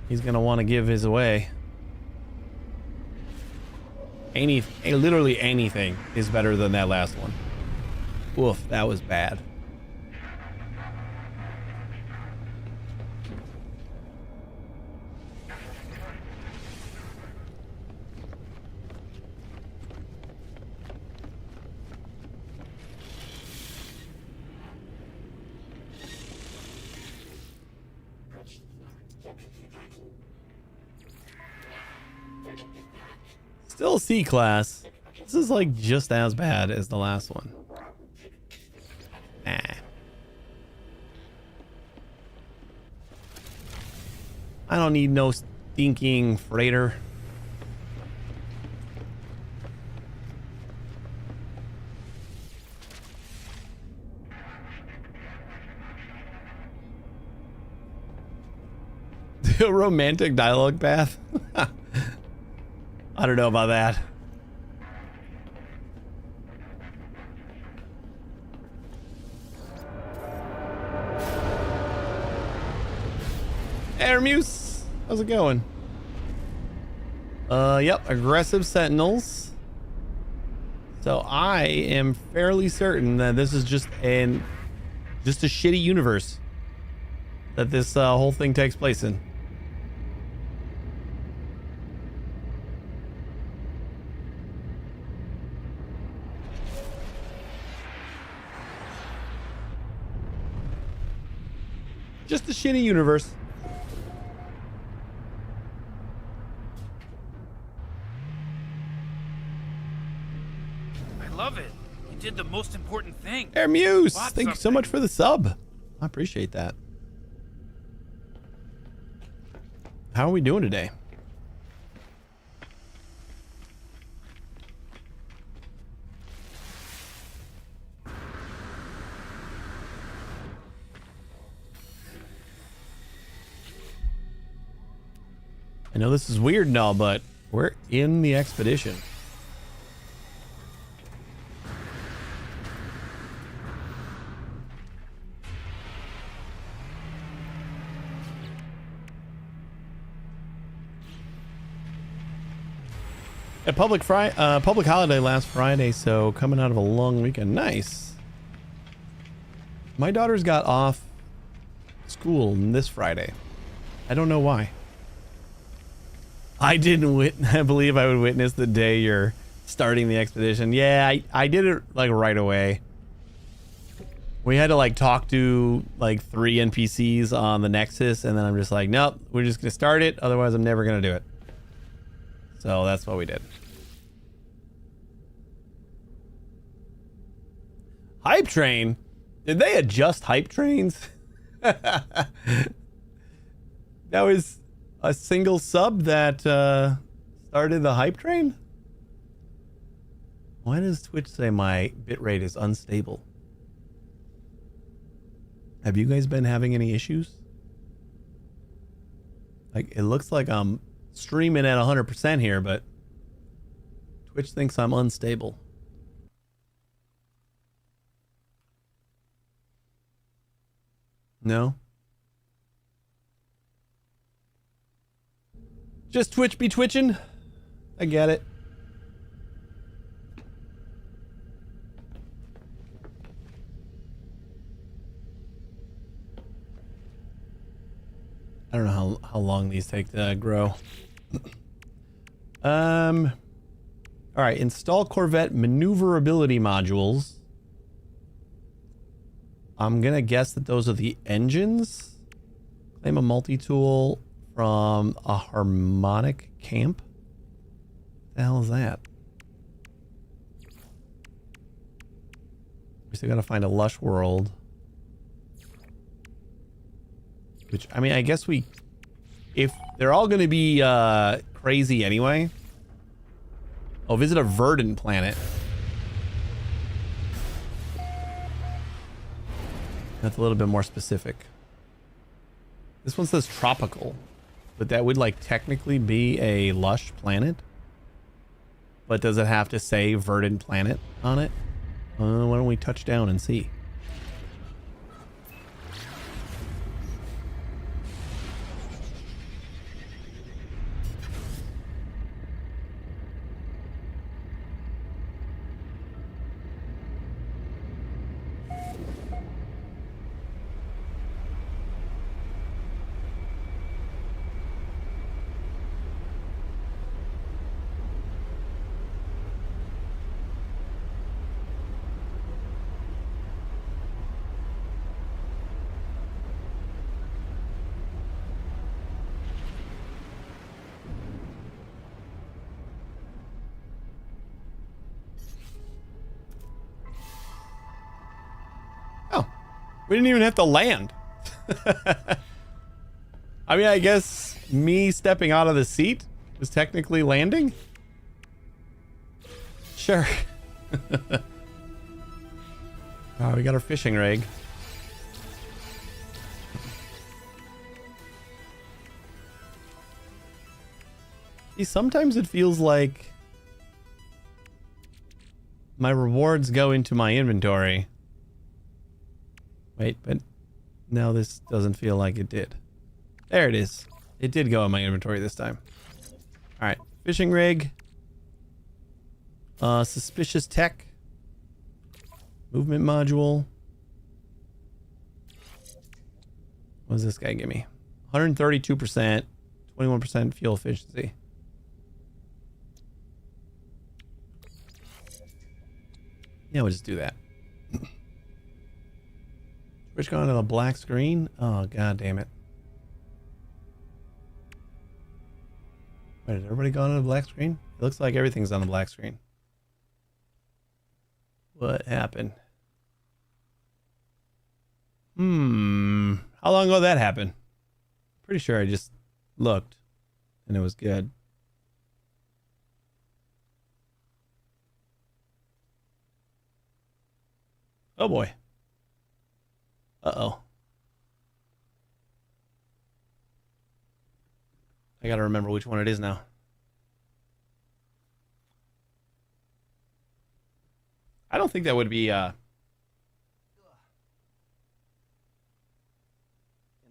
Speaker 1: he's gonna want to give his away. Literally anything is better than that last one. Oof, that was bad. Still C class. This is like just as bad as the last one. Nah. I don't need no stinking freighter. The romantic dialogue path. I don't know about that. Hermuse, how's it going? Yep, aggressive sentinels. So I am fairly certain that this is just Just a shitty universe that this whole thing takes place in. Just a shitty universe.
Speaker 5: I love it. You did the most important thing.
Speaker 1: Air Muse,
Speaker 5: Bought
Speaker 1: thank you so
Speaker 5: something.
Speaker 1: much for the sub. I appreciate that. How are we doing today? I know this is weird and all, but we're in the expedition. A public holiday last Friday, so coming out of a long weekend. Nice. My daughter's got off school this Friday. I don't know why. I believe I would witness the day you're starting the expedition. Yeah, I did it like right away. We had to like talk to like 3 NPCs on the Nexus, and then I'm just like, nope, we're just gonna start it. Otherwise, I'm never gonna do it. So that's what we did. Hype train? Did they adjust hype trains? That was a single sub that started the hype train? Why does Twitch say my bitrate is unstable? Have you guys been having any issues? Like, it looks like I'm streaming at 100% here, but Twitch thinks I'm unstable. No? Just Twitch be twitching? I get it. I don't know how long these take to grow. All right, install Corvette maneuverability modules. I'm gonna guess that those are the engines. Claim a multi-tool from a harmonic camp. What the hell is that? We still gotta find a lush world. Which, I mean, I guess if they're all gonna be crazy anyway. Oh, visit a verdant planet. That's a little bit more specific. This one says tropical, but that would like technically be a lush planet. But does it have to say verdant planet on it? Why don't we touch down and see? We didn't even have to land. I mean, I guess me stepping out of the seat was technically landing. Sure. Oh, we got our fishing rig. See, sometimes it feels like my rewards go into my inventory. Wait, but now this doesn't feel like it did. There it is. It did go in my inventory this time. All right, fishing rig. Suspicious tech. Movement module. What does this guy give me? 132%, 21% fuel efficiency. Yeah, we'll just do that. Switch on to the black screen. Oh, god damn it. Wait, did everybody go on to the black screen? It looks like everything's on the black screen. What happened? How long ago did that happen? Pretty sure I just looked and it was good. Oh boy. Uh-oh. I gotta remember which one it is now. I don't think that would be an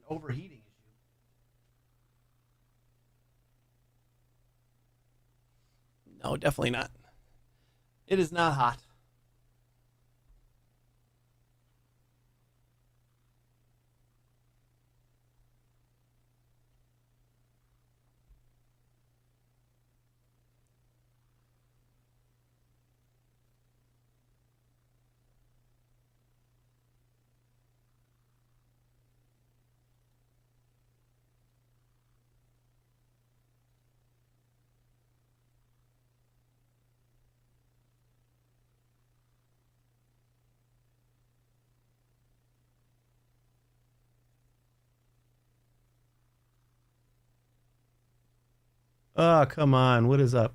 Speaker 1: overheating issue. No, definitely not. It is not hot. Oh, come on. What is up?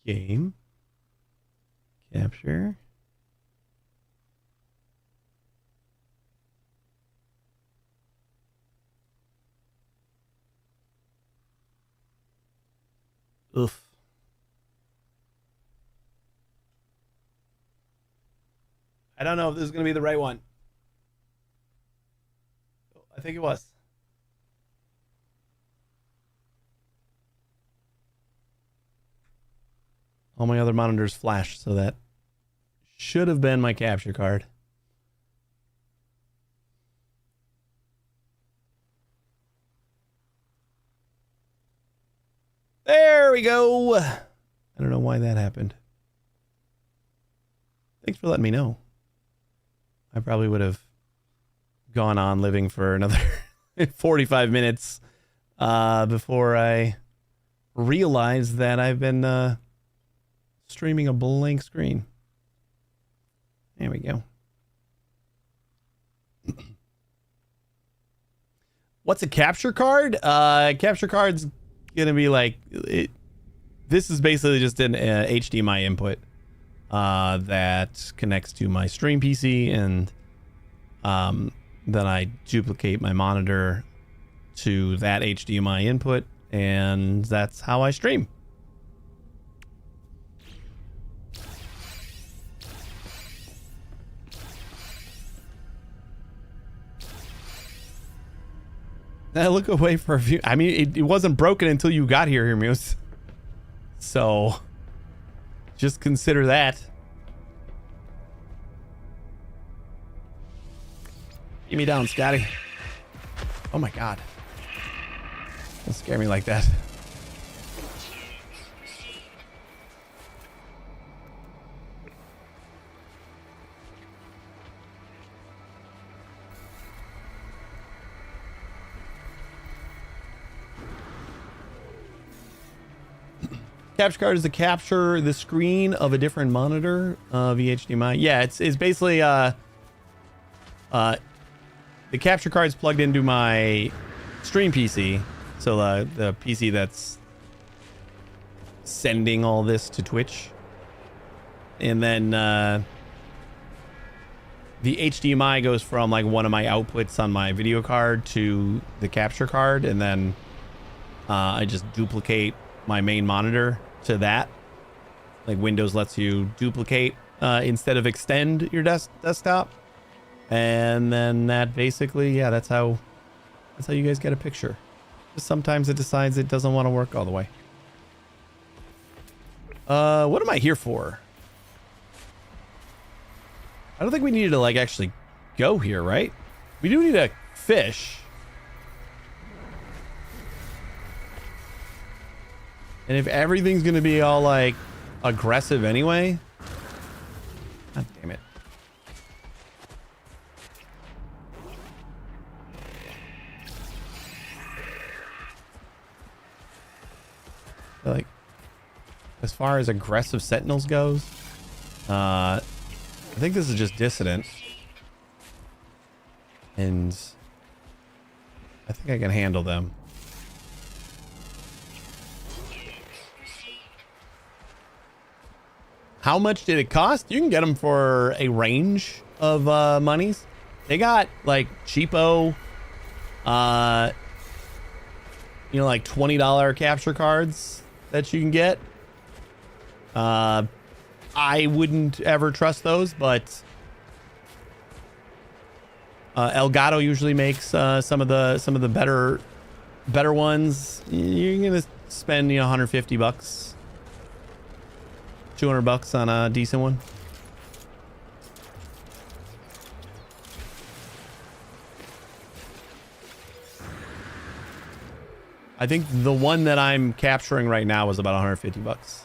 Speaker 1: Game. Capture. Oof. I don't know if this is going to be the right one. I think it was. All my other monitors flashed, so that should have been my capture card. There we go. I don't know why that happened. Thanks for letting me know. I probably would have gone on living for another 45 minutes before I realized that I've been streaming a blank screen. There we go. What's a capture card? Capture card's gonna be like it. This is basically just an HDMI input that connects to my stream PC, and then I duplicate my monitor to that HDMI input, and that's how I stream. Now look away for a few. I mean, it wasn't broken until you got here, Muse. So, just consider that. Get me down, Scotty. Oh my god. Don't scare me like that. Capture card is to capture the screen of a different monitor via HDMI. Yeah, it's basically the capture card is plugged into my stream PC, so the PC that's sending all this to Twitch, and then the HDMI goes from like one of my outputs on my video card to the capture card, and then I just duplicate my main monitor to that. Like Windows lets you duplicate instead of extend your desktop, and then that basically, yeah, that's how you guys get a picture. Sometimes it decides it doesn't want to work all the way. What am I here for? I don't think we needed to like actually go here, right? We do need a fish. And if everything's gonna be all like aggressive anyway, god damn it. Like, as far as aggressive sentinels goes, I think this is just dissident, and I think I can handle them. How much did it cost? You can get them for a range of monies. They got like cheapo, you know, like $20 capture cards that you can get. I wouldn't ever trust those, but Elgato usually makes some of the better ones. You're gonna spend, you know, $150, $200 on a decent one. I think the one that I'm capturing right now is about $150.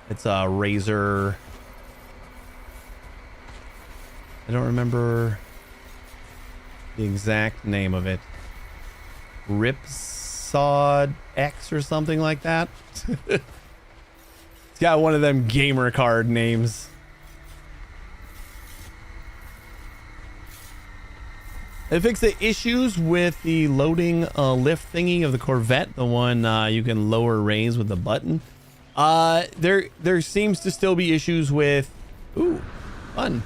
Speaker 1: It's a Razor. I don't remember the exact name of it. Ripsod X or something like that. It's got one of them gamer card names. They fixed the issues with the loading lift thingy of the Corvette, the one you can lower raise with the button. There seems to still be issues with, ooh, fun.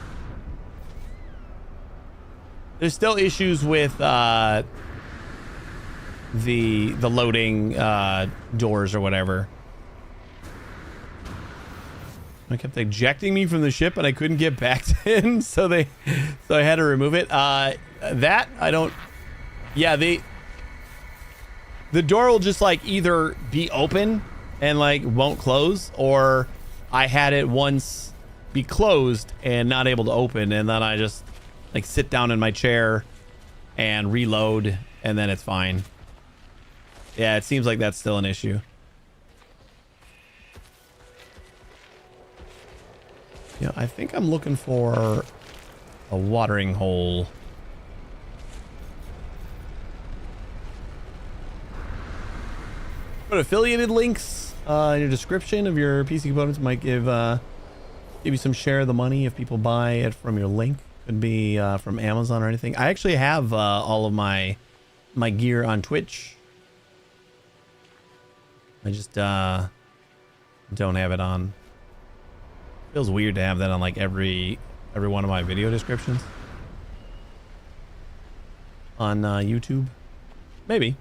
Speaker 1: There's still issues with the loading doors or whatever. It kept ejecting me from the ship and I couldn't get back in, so I had to remove it. That I don't. Yeah, the door will just like either be open and like won't close, or I had it once be closed and not able to open, and then I just like sit down in my chair and reload, and then it's fine. Yeah, it seems like that's still an issue. You know, I think I'm looking for a watering hole. But affiliated links in your description of your PC components might give you some share of the money if people buy it from your link. Could be from Amazon or anything. I actually have all of my gear on Twitch. I just don't have it on. Feels weird to have that on like every one of my video descriptions on YouTube. Maybe.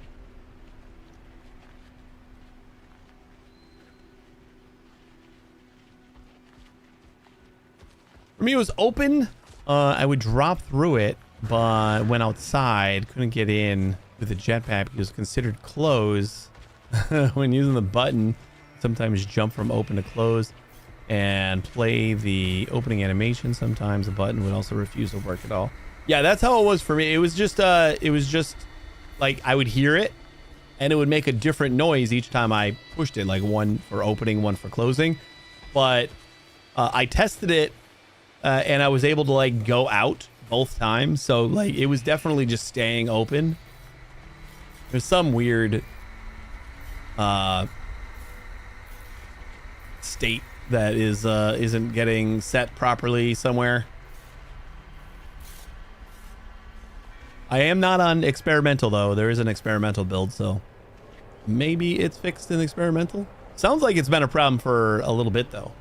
Speaker 1: For me, it was open. I would drop through it, but went outside, couldn't get in with the jetpack because it was considered closed. When using the button, sometimes jump from open to close and play the opening animation. Sometimes the button would also refuse to work at all. Yeah, that's how it was for me. It was just like I would hear it and it would make a different noise each time I pushed it, like one for opening, one for closing. But I tested it and I was able to like go out both times, so like it was definitely just staying open. There's some weird state that isn't getting set properly somewhere. I am not on experimental though. There is an experimental build, so maybe it's fixed in experimental. Sounds like it's been a problem for a little bit though.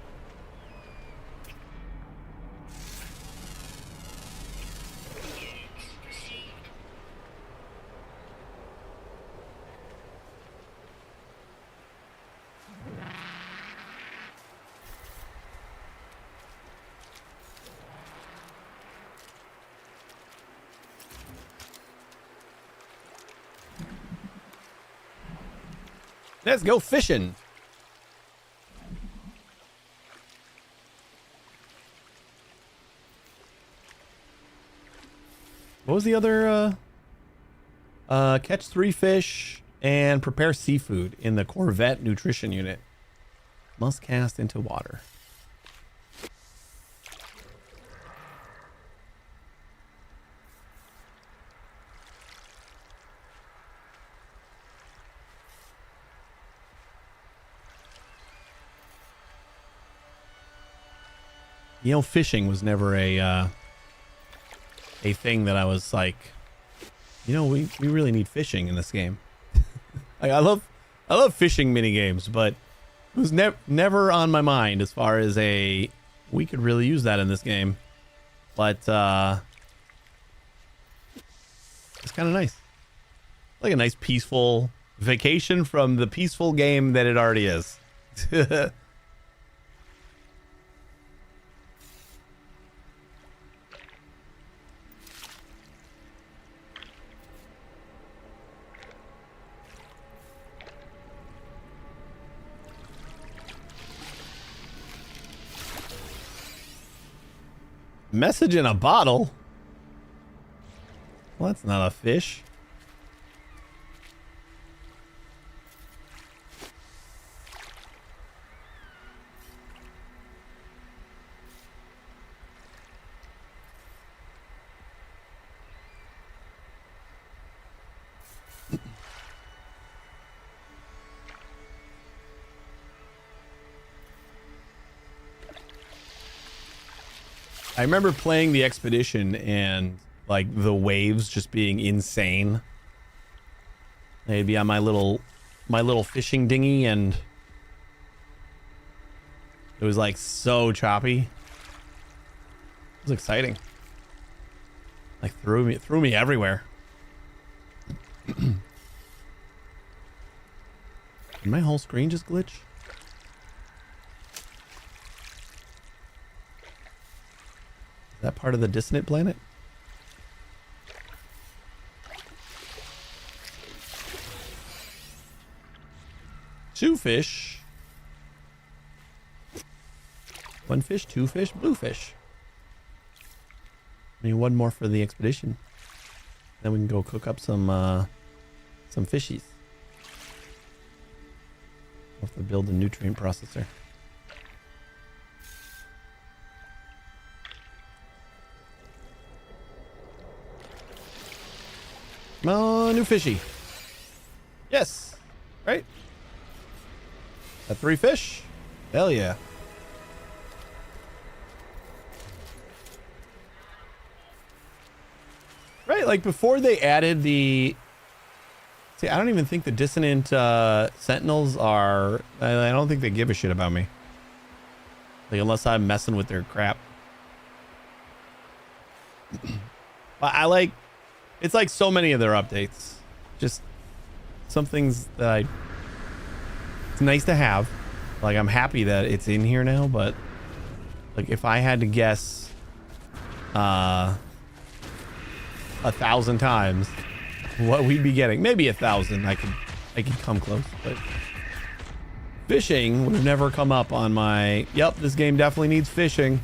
Speaker 1: Let's go fishing. What was the other? Catch 3 fish and prepare seafood in the Corvette nutrition unit. Must cast into water. You know, fishing was never a thing that I was like, you know, we really need fishing in this game. Like, I love fishing mini games, but it was never on my mind as far as we could really use that in this game. But it's kind of nice. Like a nice peaceful vacation from the peaceful game that it already is. Message in a bottle? Well, that's not a fish. I remember playing the expedition and like the waves just being insane. I'd be on my little fishing dinghy and it was like so choppy. It was exciting. Like threw me everywhere. Did my whole screen just glitch? Is that part of the dissonant planet? Two fish. One fish, two fish, blue fish. I mean, one more for the expedition. Then we can go cook up some fishies. We'll have to build a nutrient processor. Come on, new fishy. Yes. Right? That 3 fish? Hell yeah. Right, like before they added the... See, I don't even think the dissonant sentinels are... I don't think they give a shit about me. Like, unless I'm messing with their crap. But I like... It's like so many of their updates. Just some things that it's nice to have. Like, I'm happy that it's in here now, but like if I had to guess 1,000 times what we'd be getting, maybe 1,000, I could come close, but fishing would have never come up on my, yep, this game definitely needs fishing.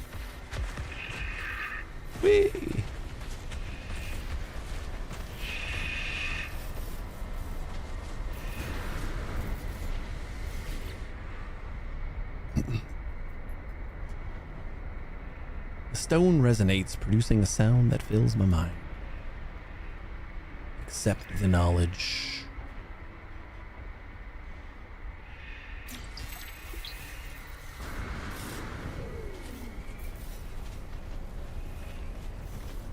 Speaker 1: Whee! The stone resonates, producing a sound that fills my mind. Accept the knowledge.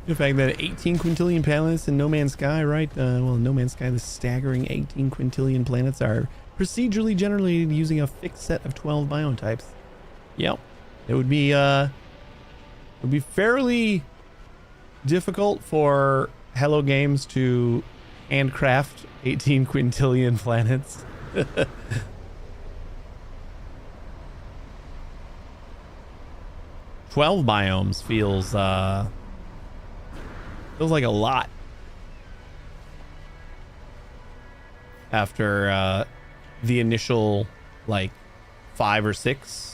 Speaker 1: The fact that 18 quintillion planets in No Man's Sky, right? Well, in No Man's Sky, the staggering 18 quintillion planets are procedurally generated using a fixed set of 12 biome types. Yep. It would be fairly difficult for Hello Games to handcraft 18 quintillion planets. 12 biomes feels like a lot after the initial like 5 or 6.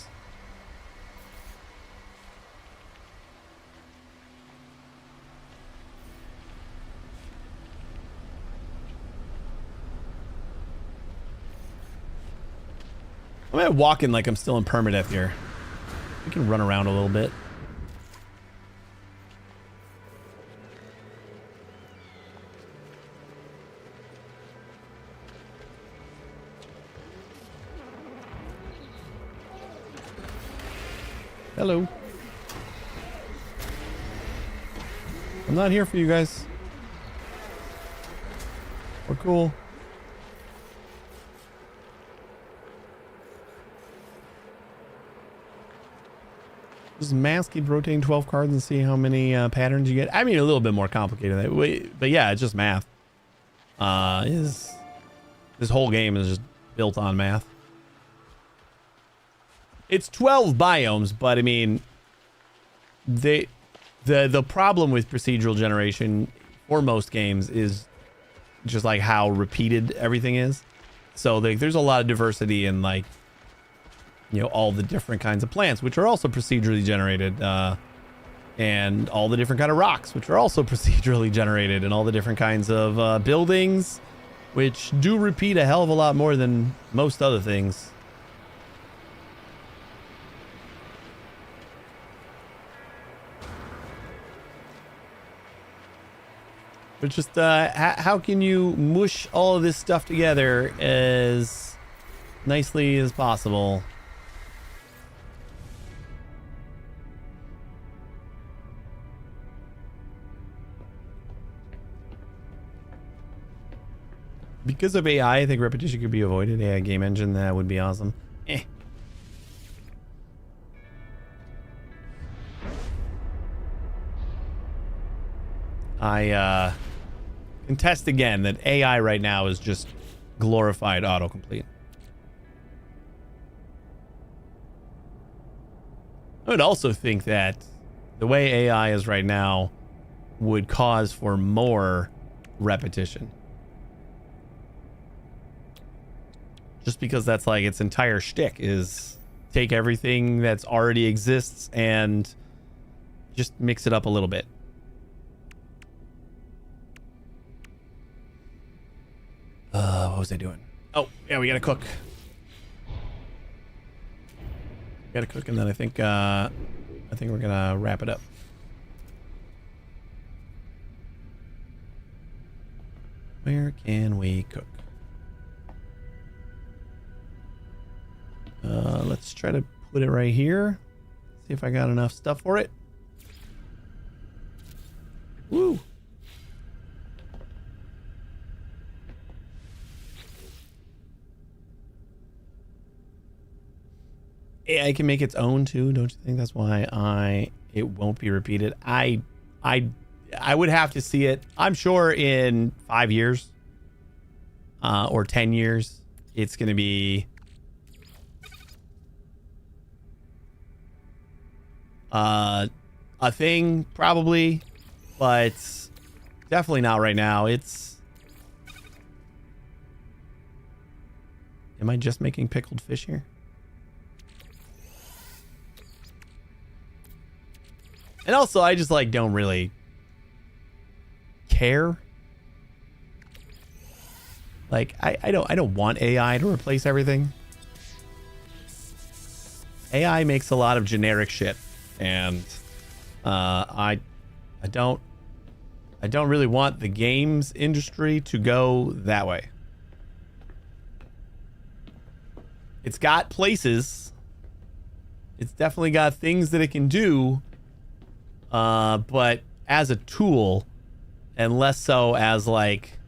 Speaker 1: I'm gonna walk in like I'm still in permadeath here. We can run around a little bit. Hello. I'm not here for you guys. We're cool. Just mask, keep rotating 12 cards and see how many patterns you get. I mean, a little bit more complicated than that. But yeah, it's just math. This whole game is just built on math. It's 12 biomes, but I mean, the problem with procedural generation for most games is just like how repeated everything is. So there's a lot of diversity in like, you know, all the different kinds of plants, which are also procedurally generated, and all the different kind of rocks, which are also procedurally generated, and all the different kinds of buildings, which do repeat a hell of a lot more than most other things. But just how can you mush all of this stuff together as nicely as possible? Because of AI, I think repetition could be avoided. AI game engine, that would be awesome. I contest again that AI right now is just glorified autocomplete. I would also think that the way AI is right now would cause for more repetition. Just because that's like its entire shtick is take everything that's already exists and just mix it up a little bit. What was I doing? Oh, yeah, we gotta cook. Gotta cook, and then I think we're gonna wrap it up. Where can we cook? Let's try to put it right here. See if I got enough stuff for it. Woo! AI can make its own too, don't you think? That's why it won't be repeated. I would have to see it. I'm sure in 5 years, or 10 years, it's going to be a thing probably, but definitely not right now. Am I just making pickled fish here? And also, I just like don't really care. Like I don't want AI to replace everything. AI makes a lot of generic shit, and I don't really want the games industry to go that way. It's got places. It's definitely got things that it can do. But as a tool, and less so as like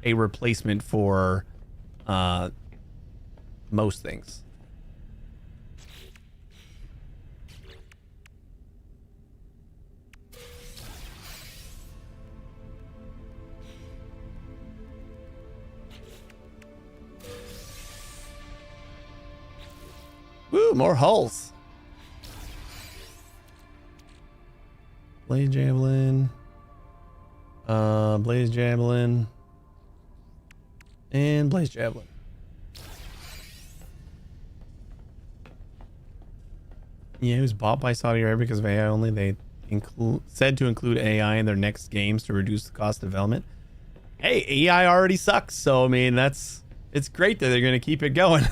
Speaker 1: a replacement for most things. Woo, more hulls. Blaze Javelin. Blaze Javelin. And Blaze Javelin. Yeah, it was bought by Saudi Arabia because of AI only. They said to include AI in their next games to reduce the cost of development. Hey, AI already sucks, so I mean it's great that they're gonna keep it going.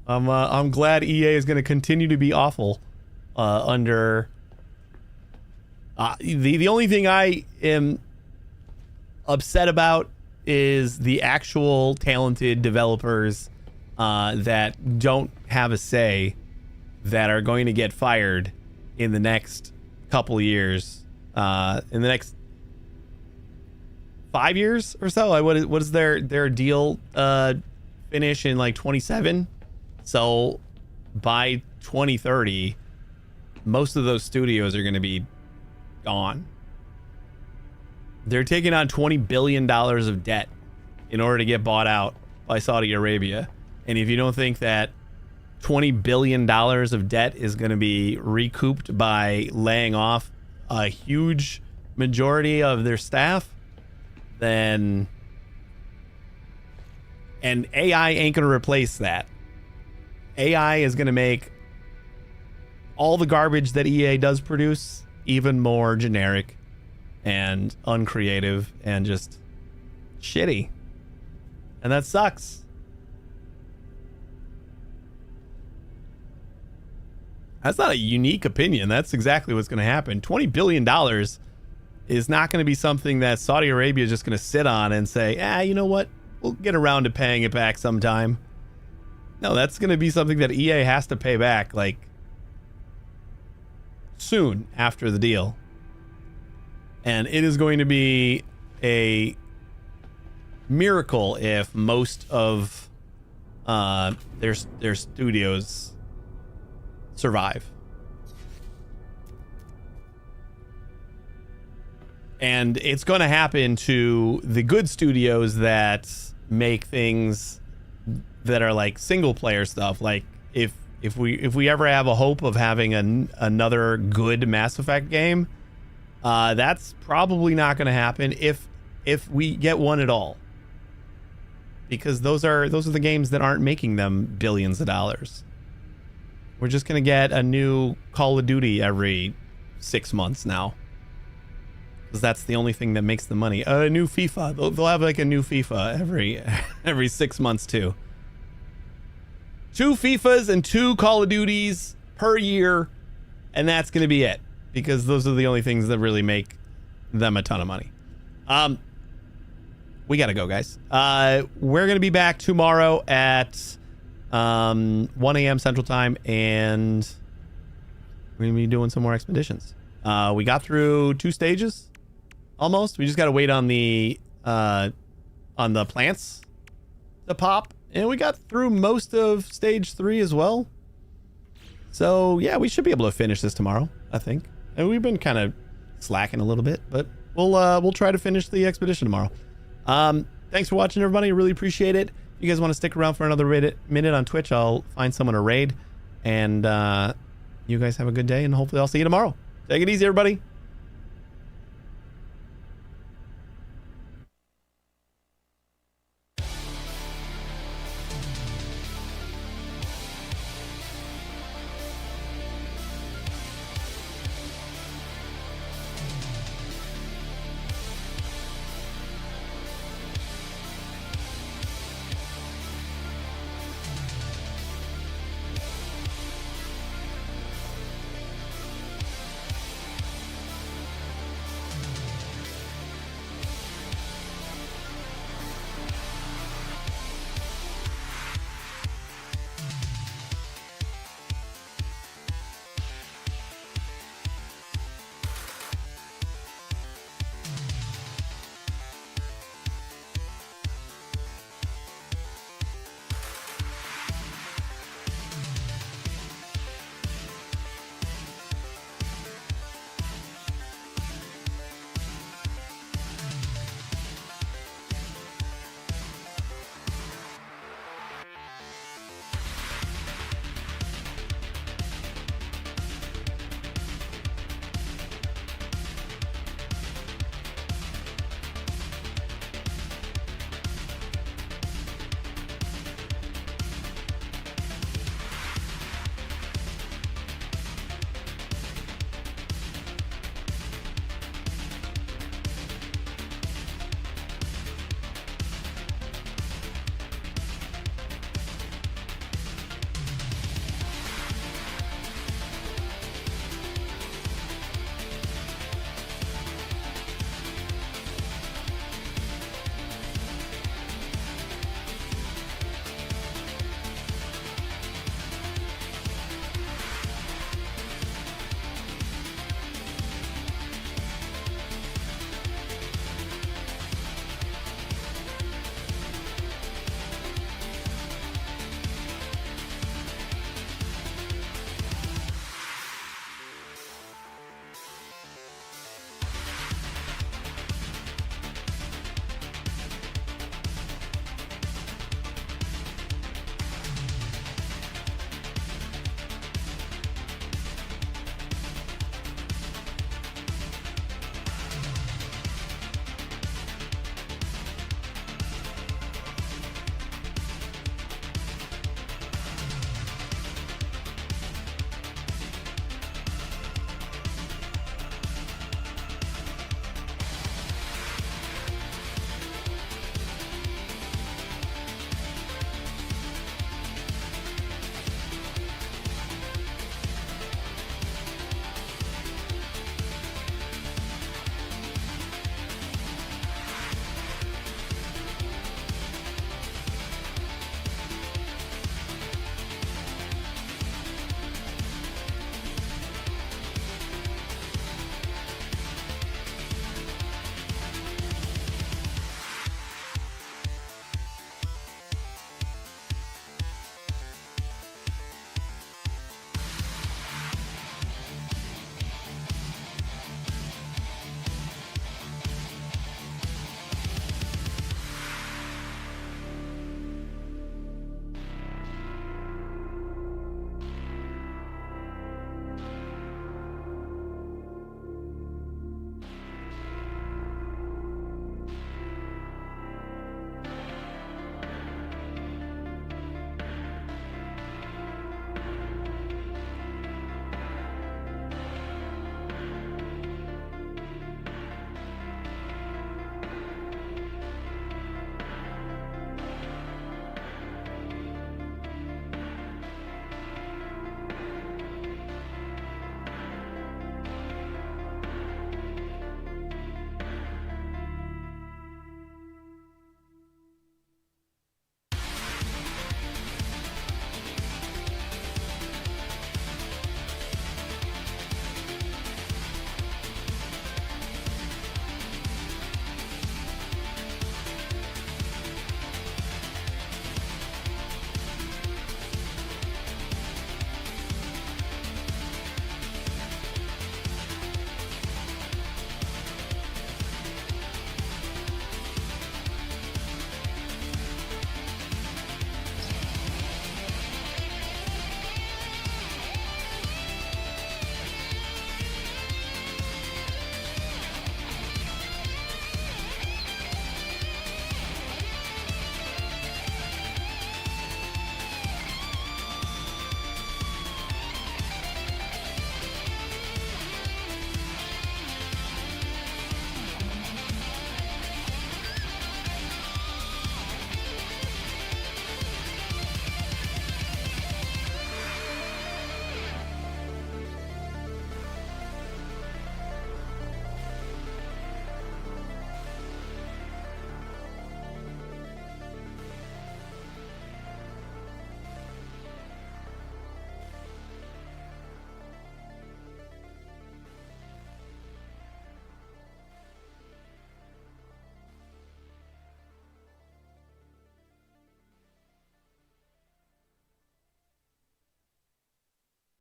Speaker 1: I'm glad EA is gonna continue to be awful under. The only thing I am upset about is the actual talented developers that don't have a say that are going to get fired in the next couple years. In the next 5 years or so. What is their deal finish in like 27? So by 2030, most of those studios are going to be gone. They're taking on $20 billion of debt in order to get bought out by Saudi Arabia. And if you don't think that $20 billion of debt is going to be recouped by laying off a huge majority of their staff, then and AI ain't going to replace that. AI is going to make all the garbage that EA does produce even more generic and uncreative and just shitty. And that sucks. That's not a unique opinion. That's exactly what's going to happen. $20 billion is not going to be something that Saudi Arabia is just going to sit on and say, you know what? We'll get around to paying it back sometime. No, that's going to be something that EA has to pay back, like, soon after the deal. And it is going to be a miracle if most of their studios survive. And it's going to happen to the good studios that make things that are like single player stuff. Like if we ever have a hope of having another good Mass Effect game, that's probably not going to happen if we get one at all. Because those are the games that aren't making them billions of dollars. We're just going to get a new Call of Duty every 6 months now. Because that's the only thing that makes the money. A new FIFA. They'll have like a new FIFA every 6 months too. 2 FIFAs and 2 Call of Duties per year. And that's going to be it. Because those are the only things that really make them a ton of money. We got to go, guys. We're going to be back tomorrow at 1 a.m. Central Time, and we're going to be doing some more expeditions. We got through 2 stages, almost. We just got to wait on the plants to pop, and we got through most of stage 3 as well. So yeah, we should be able to finish this tomorrow, I think. And we've been kind of slacking a little bit, but we'll try to finish the expedition tomorrow. Thanks for watching, everybody. I really appreciate it. If you guys want to stick around for another minute on Twitch, I'll find someone to raid. And you guys have a good day, and hopefully I'll see you tomorrow. Take it easy, everybody.